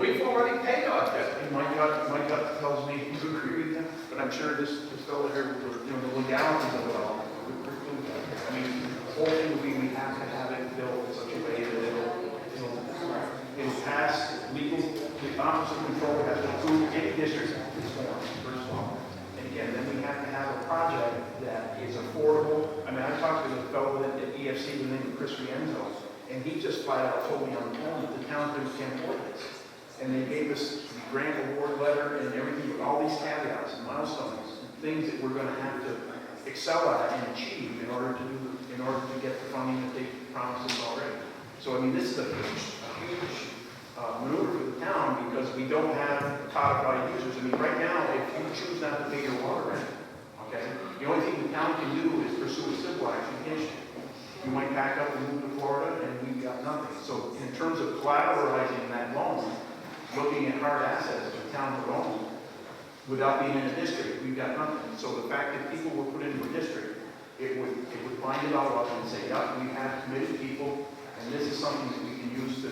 Speaker 14: We've already paid our debt.
Speaker 15: And my gut tells me to agree with them, but I'm sure this fellow here, the legalities of it all. I mean, the whole thing would be we have to have it built in such a way that it'll pass legal, the Office of Control has to approve any district is formed, first of all. And again, then we have to have a project that is affordable. I mean, I talked to the fellow at EFC, the name of Chris Rienzo, and he just flat out told me on the phone that the town can't afford this. And they gave us the grant award letter and everything, with all these caveats and milestones, and things that we're going to have to excel at and achieve in order to get the funding that they promised us already. So I mean, this is a huge maneuver for the town, because we don't have codified users. I mean, right now, if you choose not to pay your water rent, okay, the only thing the town can do is pursue a civil action against you. You might back up and move to Florida, and we've got nothing. So in terms of collateralizing that loan, looking at hard assets that the town would own, without being in a district, we've got nothing. So the fact that people were put into a district, it would bind it all up and say, yeah, we have committed people, and this is something that we can use to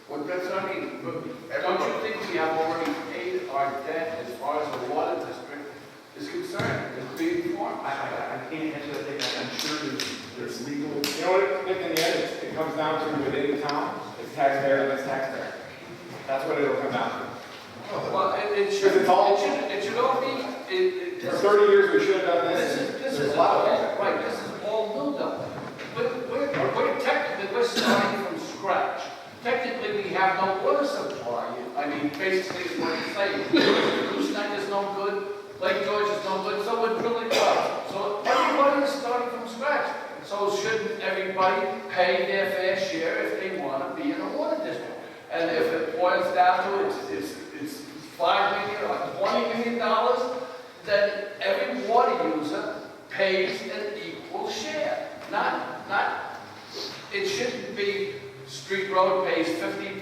Speaker 14: Well, that's, I mean, don't you think we have already paid our debt as far as the water district is concerned? It's being formed.
Speaker 15: I can't answer that thing. I'm sure there's legal.
Speaker 6: You know what, in the end, it comes down to within the town, it's taxpayer, that's taxpayer. That's what it'll come down to.
Speaker 14: Well, it should all be.
Speaker 6: For 30 years, we should have done this.
Speaker 14: This is all right. This is all new though. But we're technically starting from scratch. Technically, we have no water supply. I mean, basically, it's what you're saying. Gooseneck is no good. Lake George is no good. So we're drilling wells. So everybody is starting from scratch. So shouldn't everybody pay their fair share if they want to be in a water district? And if it boils down to it's $5 million or $20 million, then every water user pays an equal share. It shouldn't be Street Road pays $50,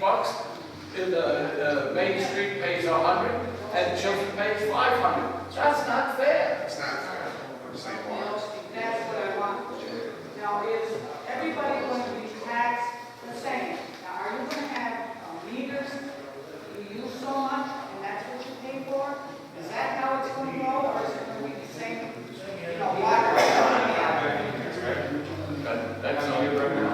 Speaker 14: in the Main Street pays $100, and Chilton pays $500. That's not fair.
Speaker 6: It's not fair.
Speaker 1: That's what I want. Now, is everybody going to be taxed the same? Now, are you going to have meters you use so much, and that's what you pay for? Is that how it's going to go, or is it going to be the same, water?
Speaker 15: That's all you're right now.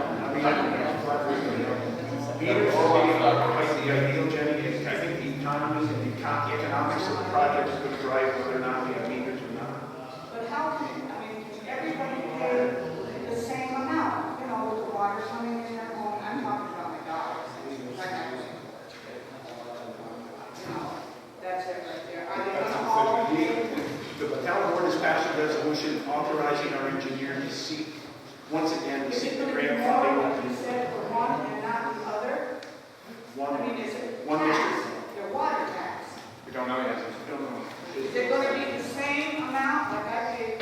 Speaker 15: Meters are maybe not quite the ideal, Jenny. I think the economy and the economics of the project is going to drive whether or not we have meters or not.
Speaker 1: But how can, everybody pay the same amount, with the water coming in their home? I'm talking about my dollars. That's it right there. Are they going to all pay?
Speaker 15: The town board has passed a resolution authorizing our engineer to seek, once again, to
Speaker 1: Is
Speaker 15: seek
Speaker 1: it
Speaker 15: the
Speaker 1: going to be
Speaker 15: grant
Speaker 1: more,
Speaker 15: funding.
Speaker 1: like you said, for one and not the other? Is it
Speaker 15: One
Speaker 1: tax,
Speaker 15: district.
Speaker 1: their water tax?
Speaker 6: We don't know yet.
Speaker 15: We don't know.
Speaker 1: Is it going to be the same amount? Like I paid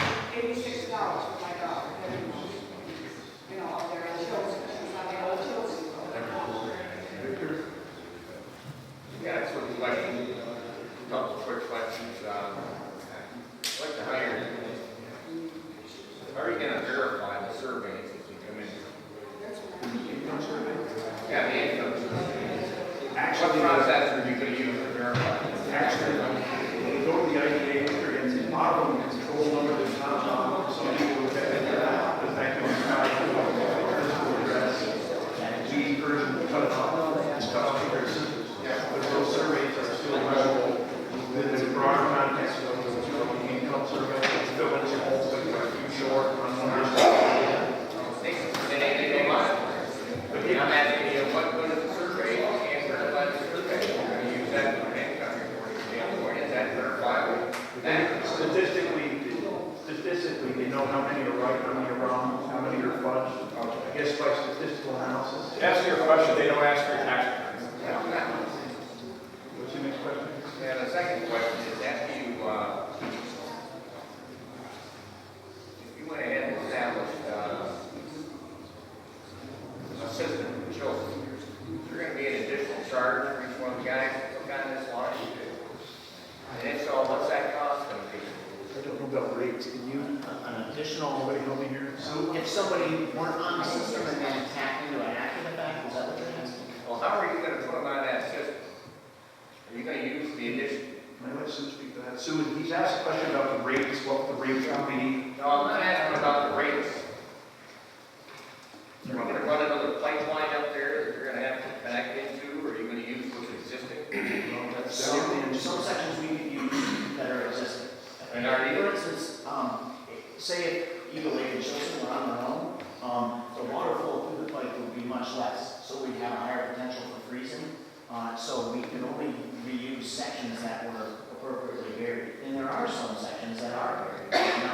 Speaker 1: $86 for my dog every month. Up there in Chilton, it's on the old Chilton.
Speaker 6: Yeah, that's what we'd like to do. A couple quick questions. I'd like to hire, how are you going to verify the surveys as you come in? Yeah, the income survey.
Speaker 15: Actually,
Speaker 6: what process are you going to use to verify?
Speaker 15: Actually, when you go to the IDA, it's a lot of them, it's a whole number that's not on. Some people look at it, but that can be tied to the physical address. We version cut it off. It's tough figures. But those surveys are still available within the broader context of the income survey. It's still in some holes that are too short on one
Speaker 6: They must. But I'm asking you, what goes to the survey and verify the survey? You're going to use that for an income reporting standpoint. Is that verifiable?
Speaker 15: Statistically, they know how many are right, how many are wrong, how many are fudged. I guess by statistical analysis.
Speaker 6: To answer your question, they don't ask for your tax returns.
Speaker 15: What's your next question?
Speaker 6: And the second question is, after you, if you went ahead and established a system for children, is there going to be an additional charge for each one of the guys that took on this line? And if so, what's that cost going to be?
Speaker 15: I don't know about rates. Can you,
Speaker 3: An additional,
Speaker 15: somebody help me here?
Speaker 3: if somebody weren't on the system and then tapped into it after the fact, is that what you're asking?
Speaker 6: Well, how are you going to put them on that system? Are you going to use the addition?
Speaker 15: Can I let Sue speak to that? Sue, he's asked a question about the rates, what the rates will be.
Speaker 6: No, I'm not asking about the rates. Are you going to run another pipeline up there that you're going to have to connect into, or are you going to use what's existing?
Speaker 3: Some sections we could use that are existing.
Speaker 6: And are you?
Speaker 3: For instance, say if Eagle Lake and Chilton were on their own, the water flow through the pipe would be much less, so we'd have a higher potential for freezing. So we can only reuse sections that were appropriately buried. And there are some sections that are buried,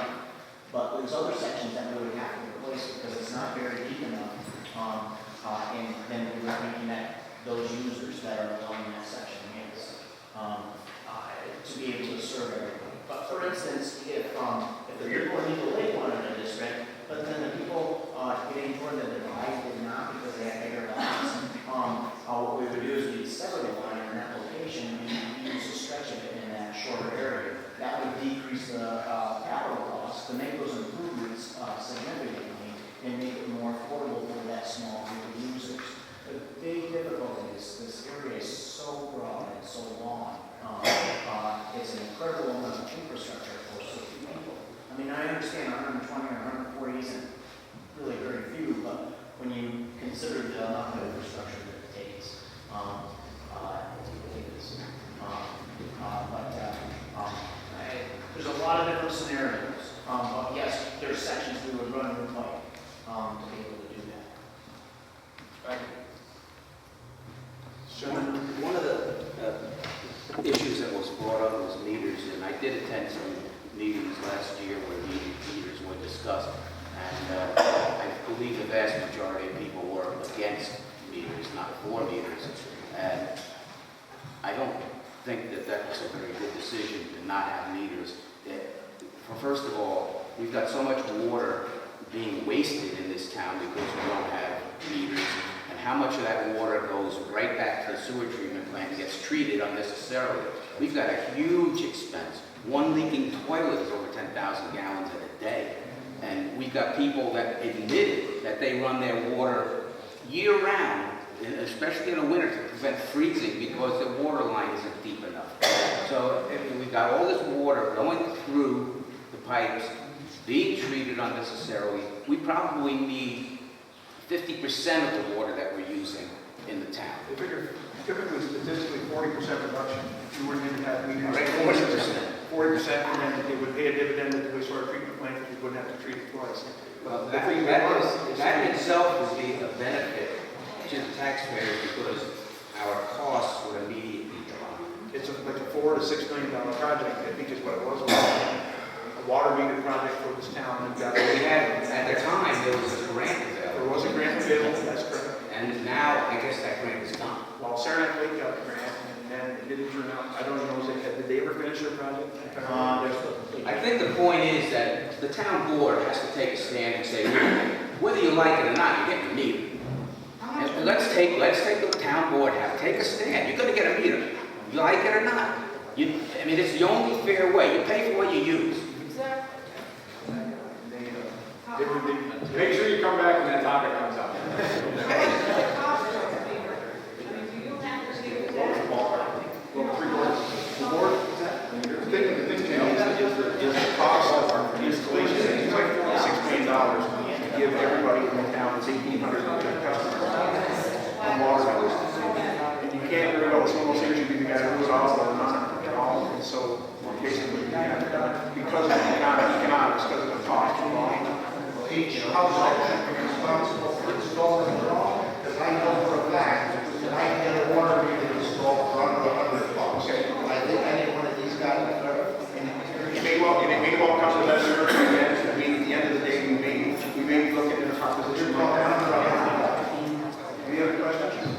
Speaker 3: but there's other sections that we would have to replace because it's not buried deep enough. And then we would reconnect those users that are along that section to be able to serve everybody. But for instance, if the people in Eagle Lake wanted a district, but then the people getting toward the divide did not because they had bigger lots, what we would do is we'd sever the line in that location and use a stretch of it in that shorter area. That would decrease the capital costs to make those improvements significantly and make it more affordable for that small group of users. The big difficulty is this area is so broad and so long. It's an incredible amount of infrastructure for so few people. I mean, I understand 120 or 140 isn't really very few, but when you consider the amount of infrastructure that it takes, it's ridiculous. There's a lot of different scenarios. But yes, there's sections we would run with pipe to be able to do that.
Speaker 6: Thank you.
Speaker 11: One of the issues that was brought up was meters, and I did attend some meetings last year where meters were discussed. And I believe the vast majority of people were against meters, not for meters. And I don't think that that was a very good decision to not have meters. First of all, we've got so much water being wasted in this town because we don't have meters. And how much of that water goes right back to the sewer treatment plant and gets treated unnecessarily. We've got a huge expense. One leaking toilet is over 10,000 gallons in a day. And we've got people that admitted that they run their water year-round, especially in the winter, to prevent freezing because the water line isn't deep enough. So we've got all this water going through the pipes, being treated unnecessarily. We probably need 50% of the water that we're using in the town.
Speaker 15: They figure typically, statistically, 40% reduction. You wouldn't even have meters.
Speaker 11: Right, 40%.
Speaker 15: 40%, and then they would pay a dividend at the wastewater treatment plant, because you wouldn't have to treat it twice.
Speaker 11: Well,
Speaker 15: The
Speaker 11: that
Speaker 15: thing
Speaker 11: in itself would be a benefit to the taxpayers because our costs would immediately drop.
Speaker 15: It's like a $4 to $6 million project, I think is what it was. A water meter project for this town.
Speaker 11: We had, at the time, there was a grant available.
Speaker 15: There was a grant available, that's correct.
Speaker 11: And now, I guess that grant is gone.
Speaker 15: Well, Saranac Lake got the grant, and then it didn't turn out, I don't know, did they ever finish their project?
Speaker 11: I think the point is that the town board has to take a stand and say, whether you like it or not, you're getting a meter. And let's take the town board, take a stand. You're going to get a meter. You like it or not. I mean, it's the only fair way. You pay for what you use.
Speaker 6: Make sure you come back when that topic comes up.
Speaker 15: The thing is the cost of our installation is like $6 million to give everybody in the town, it's 1,800 customers on water bills. And you can't really go, it's almost usually the guy who do it all or not at all. And so basically, because of the economics, because of the cost of volume.
Speaker 7: Each household should be responsible for installing their own, because I know for a fact that I can get a water meter installed for under $100. I think any one of these guys,
Speaker 15: You may well come to that service again. I mean, at the end of the day, we may be looking at a proposition. Any other questions?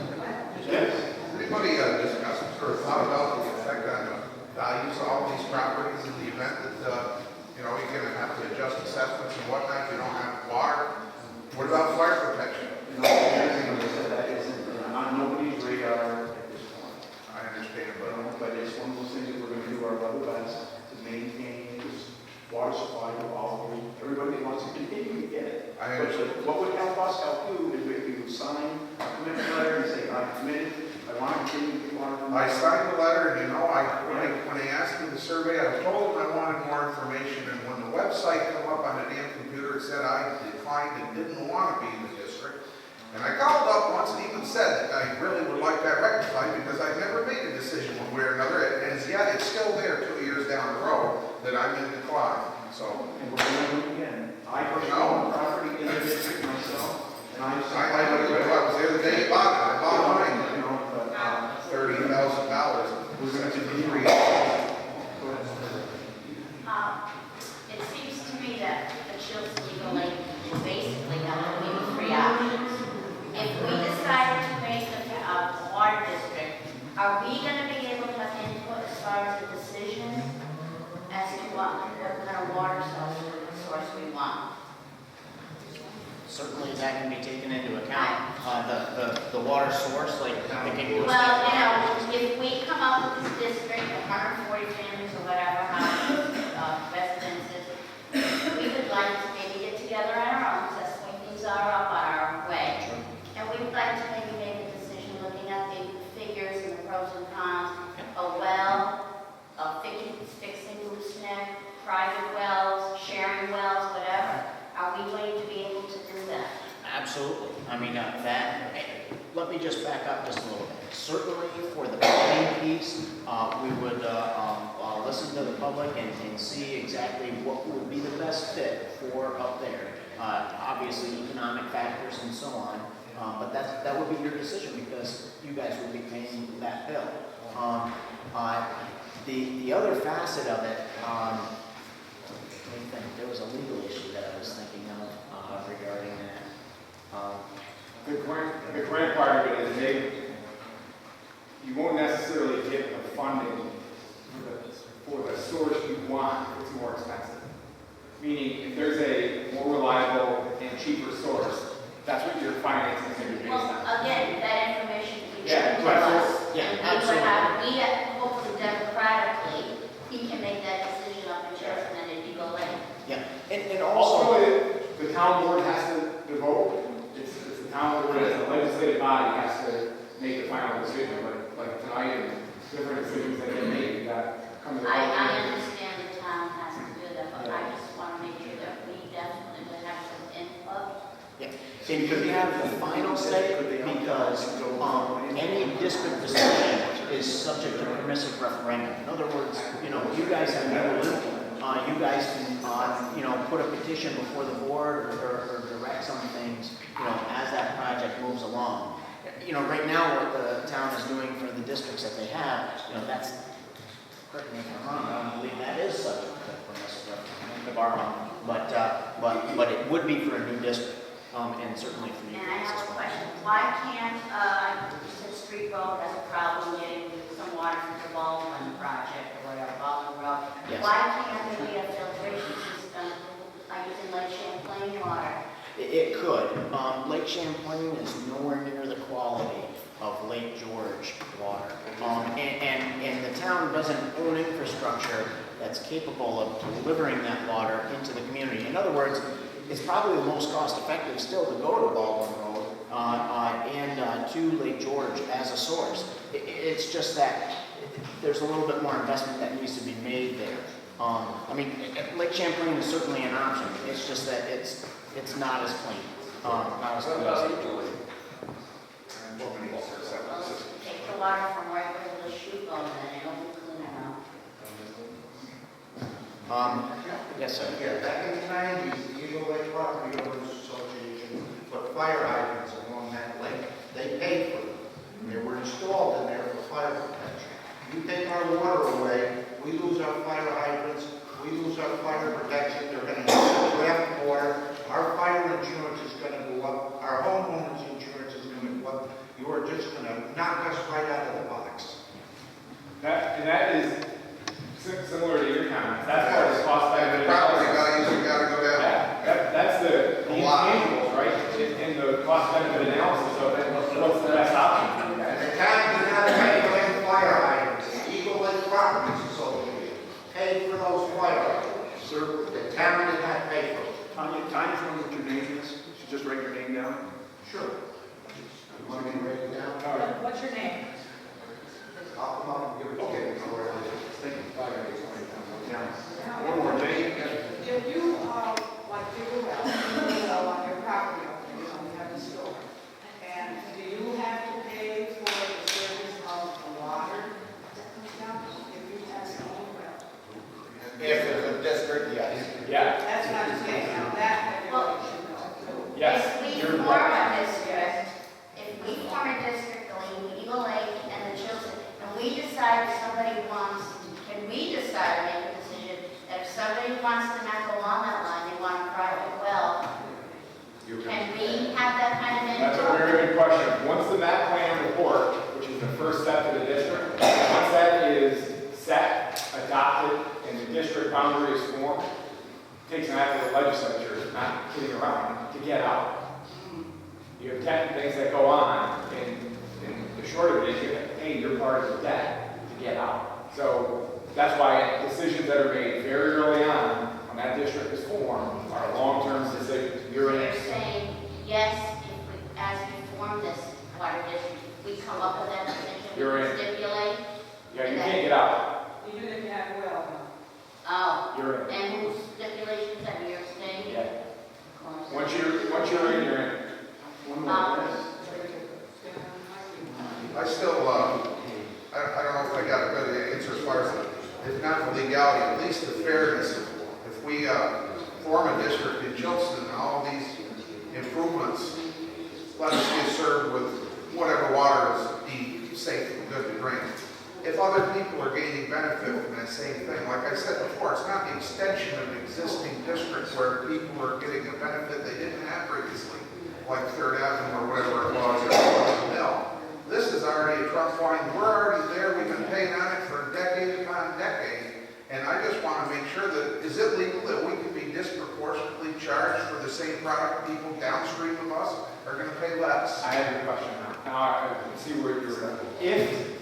Speaker 15: Yes.
Speaker 17: Anybody discussed or thought about the effect on the values of all these properties in the event that, you're going to have to adjust assessments and whatnot, you don't have water? What about fire protection?
Speaker 15: That isn't on nobody's radar at this point.
Speaker 17: I understand,
Speaker 15: But it's one of those things that we're going to do our level best to maintain this water supply to all three. Everybody that wants to continue to get it. But what would help us help you is if you sign a commitment letter and say, I'm committed, I want to continue to get water from
Speaker 17: I signed the letter, and when they asked me the survey, I told them I wanted more information, and when the website came up on the damn computer, it said I declined and didn't want to be in the district. And I called up once and even said that I really would like that rectified because I never made a decision one way or another, and yet it's still there 2 years down the road that I'm in decline. So,
Speaker 15: and we're going to do it again. I personally own property in the district myself, and I
Speaker 17: was there the day you bought it. I bought mine. $30,000.
Speaker 15: We're going to continue.
Speaker 13: It seems to me that the Chilson Eagle Lake basically got maybe 3 options. If we decided to make a water district, are we going to be able to have input as far as the decision as to what kind of water source we want?
Speaker 3: Certainly that can be taken into account. The water source, like picking.
Speaker 13: Well, if we come up with this district, 140 families or whatever, residences, we would like to maybe get together on our own, because that's the way things are up on our way. And we would like to maybe make a decision looking at the figures and the pros and cons. A well, fixing gooseneck, private wells, sharing wells, whatever. Are we going to be able to do that?
Speaker 3: Absolutely. I mean, let me just back up just a little bit. Certainly for the planning piece, we would listen to the public and see exactly what would be the best fit for up there. Obviously, economic factors and so on. But that would be your decision because you guys would be paying that bill. The other facet of it, me think, there was a legal issue that I was thinking of regarding that.
Speaker 6: The grant part of it is you won't necessarily get the funding for the source you want if it's more expensive. Meaning, if there's a more reliable and cheaper source, that's what your financing is going to be based
Speaker 13: Well,
Speaker 6: on.
Speaker 13: again, that information can be
Speaker 6: Yeah,
Speaker 13: given to
Speaker 6: right.
Speaker 13: us.
Speaker 3: Yeah,
Speaker 13: And
Speaker 3: absolutely.
Speaker 13: hopefully democratically, he can make that decision up in Chilton and if you go in.
Speaker 3: Yeah, and also,
Speaker 6: Also, the town board has to vote. It's the town board as a legislative body has to make the final decision, but like tonight and different decisions that get made, you got come to the
Speaker 13: I
Speaker 6: public.
Speaker 13: understand the town has to do that, but I just want to make sure that we definitely will have some input.
Speaker 3: yeah, and you have the final say because any district decision is subject to permissive referendum. In other words, you guys have no input. You guys can, put a petition before the board or direct some things, as that project moves along. Right now, what the town is doing for the districts that they have, that's, correct me if I'm wrong, I don't believe that is subject to permissive referendum, the bar on, but it would be for a new district, and certainly for you
Speaker 13: And I
Speaker 3: guys
Speaker 13: have
Speaker 3: as
Speaker 13: a
Speaker 3: well.
Speaker 13: question. Why can't, you said Street Road has a problem getting some water from the Baldwin project or whatever, Baldwin Road.
Speaker 3: Yes.
Speaker 13: Why can't there be a filtration system like using Lake Champlain water?
Speaker 3: It could. Lake Champlain is nowhere near the quality of Lake George water. And the town doesn't own infrastructure that's capable of delivering that water into the community. In other words, it's probably the most cost effective still to go to Baldwin Road and to Lake George as a source. It's just that there's a little bit more investment that needs to be made there. Lake Champlain is certainly an option. It's just that it's not as clean. Not as clean as Lake George.
Speaker 13: Well, take the water from right where the chute goes and it'll be clean enough.
Speaker 3: Yes, sir.
Speaker 7: Yeah, back in the 90s, the Eagle Lake Property Owners Association put fire hydrants along that lake. They paid for them. They were installed in there for fire protection. You take our water away, we lose our fire hydrants, we lose our fire protection, they're going to have draft water, our fire insurance is going to go up, our homeowners insurance is going to go up. You are just going to knock us right out of the box.
Speaker 6: That is similar to your comments. That's part of the cost benefit.
Speaker 17: And the property values have got to go down.
Speaker 6: That's the intangibles, right? In the cost benefit analysis of it, what's the best option for you guys?
Speaker 7: The town did not pay for any fire hydrants. The Eagle Lake Properties Association paid for those fire hydrants. Sir, the town did not pay for it.
Speaker 15: Tanya, tell me what your name is. You should just write your name down.
Speaker 7: Sure. You want me to write it down?
Speaker 1: What's your name?
Speaker 7: I'll come up and give it to you.
Speaker 15: Okay.
Speaker 7: Know where it is.
Speaker 15: Thank you. Now, one more, Jane.
Speaker 18: If you, like you on your property, you have a store, and do you have to pay for the service of the water that comes down? If you have your own well?
Speaker 7: If it's a district, yes.
Speaker 6: Yeah.
Speaker 18: That's what I'm saying, now that regulation though.
Speaker 6: Yes.
Speaker 13: If we form a district, like Eagle Lake and the Chilton, and we decide can we decide to make a decision that if somebody wants to not go on that line, they want a private well, can we have that kind of input?
Speaker 6: That's a very good question. Once the map plan report, which is the first step to the district, once that is set, adopted, and the district boundary is formed, it takes an act of the legislature, not kidding around, to get out. You have 10 things that go on, and the short of it is you have to pay your part of the debt to get out. So that's why decisions that are made very early on, when that district is formed, are long-term decisions.
Speaker 13: You're saying, yes, as we form this water district, we come up with that decision,
Speaker 6: You're
Speaker 13: we
Speaker 6: in.
Speaker 13: stipulate?
Speaker 6: Yeah, you can't get out.
Speaker 18: Even if you have a well,
Speaker 13: Oh,
Speaker 6: You're in.
Speaker 13: and whose stipulations that New York State?
Speaker 6: Yeah. Once you're in, you're in.
Speaker 15: One more.
Speaker 17: I still, I don't know if I got a good answer as far as, if not the legality, at least the fairness. If we form a district in Chilton and all these improvements, let us get served with whatever water is deemed safe and good to drink. if other people are gaining benefit from that same thing. Like I said before, it's not the extension of an existing district where people are getting a benefit they didn't have previously, like Third Avenue or whatever it was, or the mill. This is already a truck line. We're already there. We've been paying on it for decade upon decade. And I just want to make sure that, is it legal that we can be disproportionately charged for the same product people downstream of us are going to pay less?
Speaker 6: I have your question now. Now I can see where you're at. If,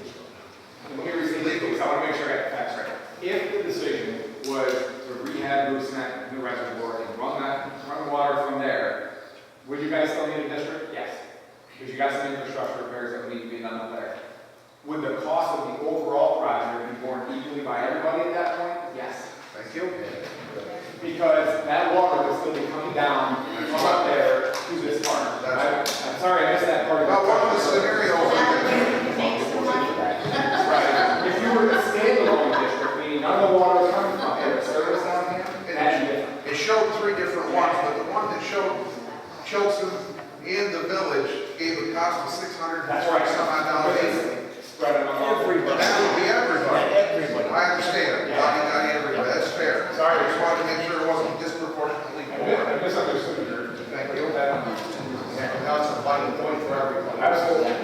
Speaker 6: and here is illegal, because I want to make sure I got the facts right. If the decision was to rehab Gooseneck New Reservoir and run the water from there, would you guys still need a district? Yes. Because you got some infrastructure repairs that need to be done up there. Would the cost of the overall project be borne equally by everybody at that point? Yes.
Speaker 17: Thank you.
Speaker 6: Because that water would still be coming down from up there to this part. I'm sorry I missed that part of the
Speaker 17: Well, one of the scenarios.
Speaker 6: Right. If you were a standalone district, meaning none of the water was coming from there, service down here, that'd be different.
Speaker 17: It showed three different ones, but the one that showed Chilton and the village gave a cost of $600 some odd dollars annually.
Speaker 6: Spread it on everybody.
Speaker 17: That would be everybody. I understand. Everybody. That's fair. Sorry, I just wanted to make sure it wasn't disproportionately poor.
Speaker 6: I misunderstood your.
Speaker 17: Thank you. Now it's a vital point for everybody.
Speaker 6: Absolutely.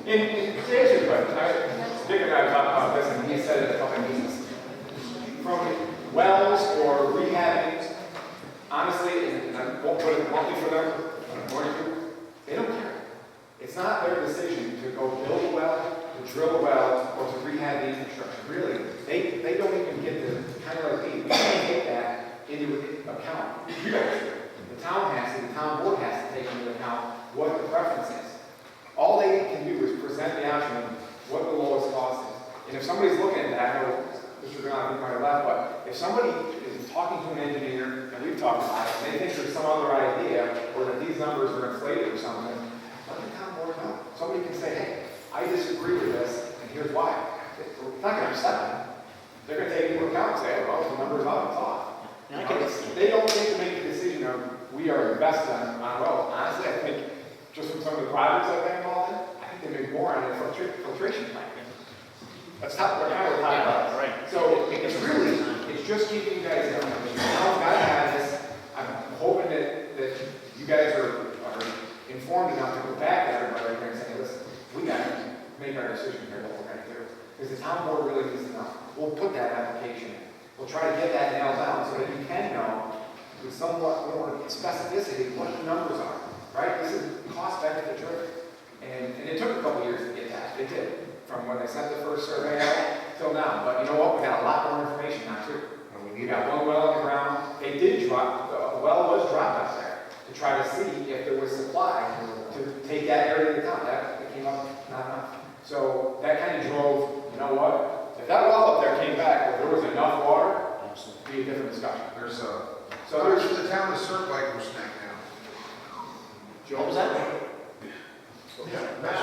Speaker 6: In to answer your question, Dick and I talked about this, and he said it a couple of meetings. From wells or rehabbing, honestly, and I won't put it bluntly for them, but I'm going to, they don't care. It's not their decision to go build a well, to drill a well, or to rehab the infrastructure. Really, they don't even get the kind of like we can't take that into account. You guys do. The town has to, the town board has to take into account what the preference is. All they can do is present the option of what the lowest cost is. And if somebody's looking at that, I know Mr. Graham might have left, but if somebody is talking to an engineer, and we've talked about it, and they think there's some other idea, or that these numbers are inflated or something, let the town board know. Somebody can say, hey, I disagree with this, and here's why. It's not going to upset them. They're going to take into account and say, well, the number's up, it's off. They don't get to make the decision of, we are invested on well. Honestly, I think, just from some of the projects I've been involved in, I think they make more on a filtration plant. That's not what I was talking about. Right. So it's really, it's just keeping you guys young. Now I have this, I'm hoping that you guys are informed enough to go back to everybody and say, listen, we got to make our decision here what we're going to do. Because the town board really needs to know. We'll put that application in. We'll try to get that nailed down so that you can know with somewhat more specificity what the numbers are. Right? This is cost benefit driven. And it took a couple years to get that. It did. From when they sent the first survey out till now. But you know what? We got a lot more information now too. We got one well on the ground. They did drop, the well was dropped out there to try to see if there was supply to take that area of the town. That came up not enough. So that kind of drove, you know what? If that well up there came back where there was enough water, it'd be a different discussion.
Speaker 17: So there's the town is served by Gooseneck now.
Speaker 6: What was that?
Speaker 19: Matt,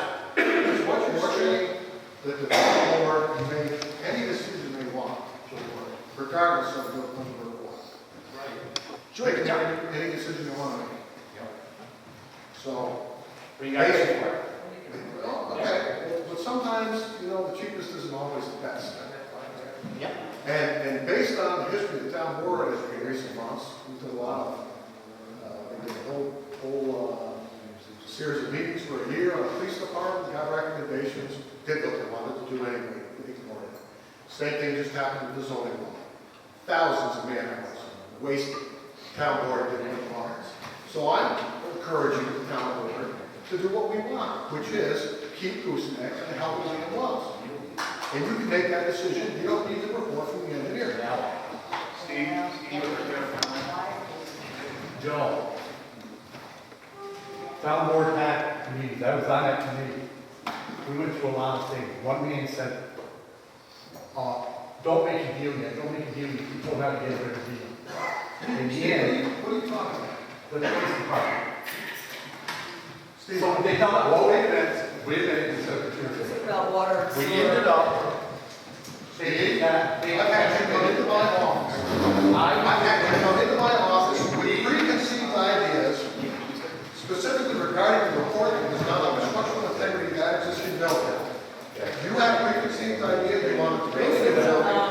Speaker 19: what you're saying, that the town board can make any decision they want, regardless of what comes before. Right. They can make any decision they want to make. So. Well, okay, but sometimes, the cheapest isn't always the best.
Speaker 3: Yep.
Speaker 19: And based on the history of the town board in recent months, we did a lot of, we did a whole series of meetings for a year on the police department, got recommendations, did what they wanted to do anyway, ignored it. Same thing just happened with the zoning law. Thousands of man hours wasted. Town board didn't want it. So I'm encouraging the town board to do what we want, which is keep Gooseneck and help the land was. And you can make that decision. You don't need the report from the engineer.
Speaker 16: Joe. Town board had committees, I was on that committee. We went through a lot of things. One man said, don't make a deal yet, don't make a deal, you don't have to get rid of the deal. In the end,
Speaker 19: what are you talking about?
Speaker 16: The police department.
Speaker 19: Steve.
Speaker 16: So they come up, wait a minute,
Speaker 1: About water.
Speaker 16: we ended up,
Speaker 19: Steve, I've had you come into my office. I've had you come into my office with preconceived ideas, specifically regarding the report that was done on the structural integrity guides, as you know that. You have preconceived idea they wanted to make it.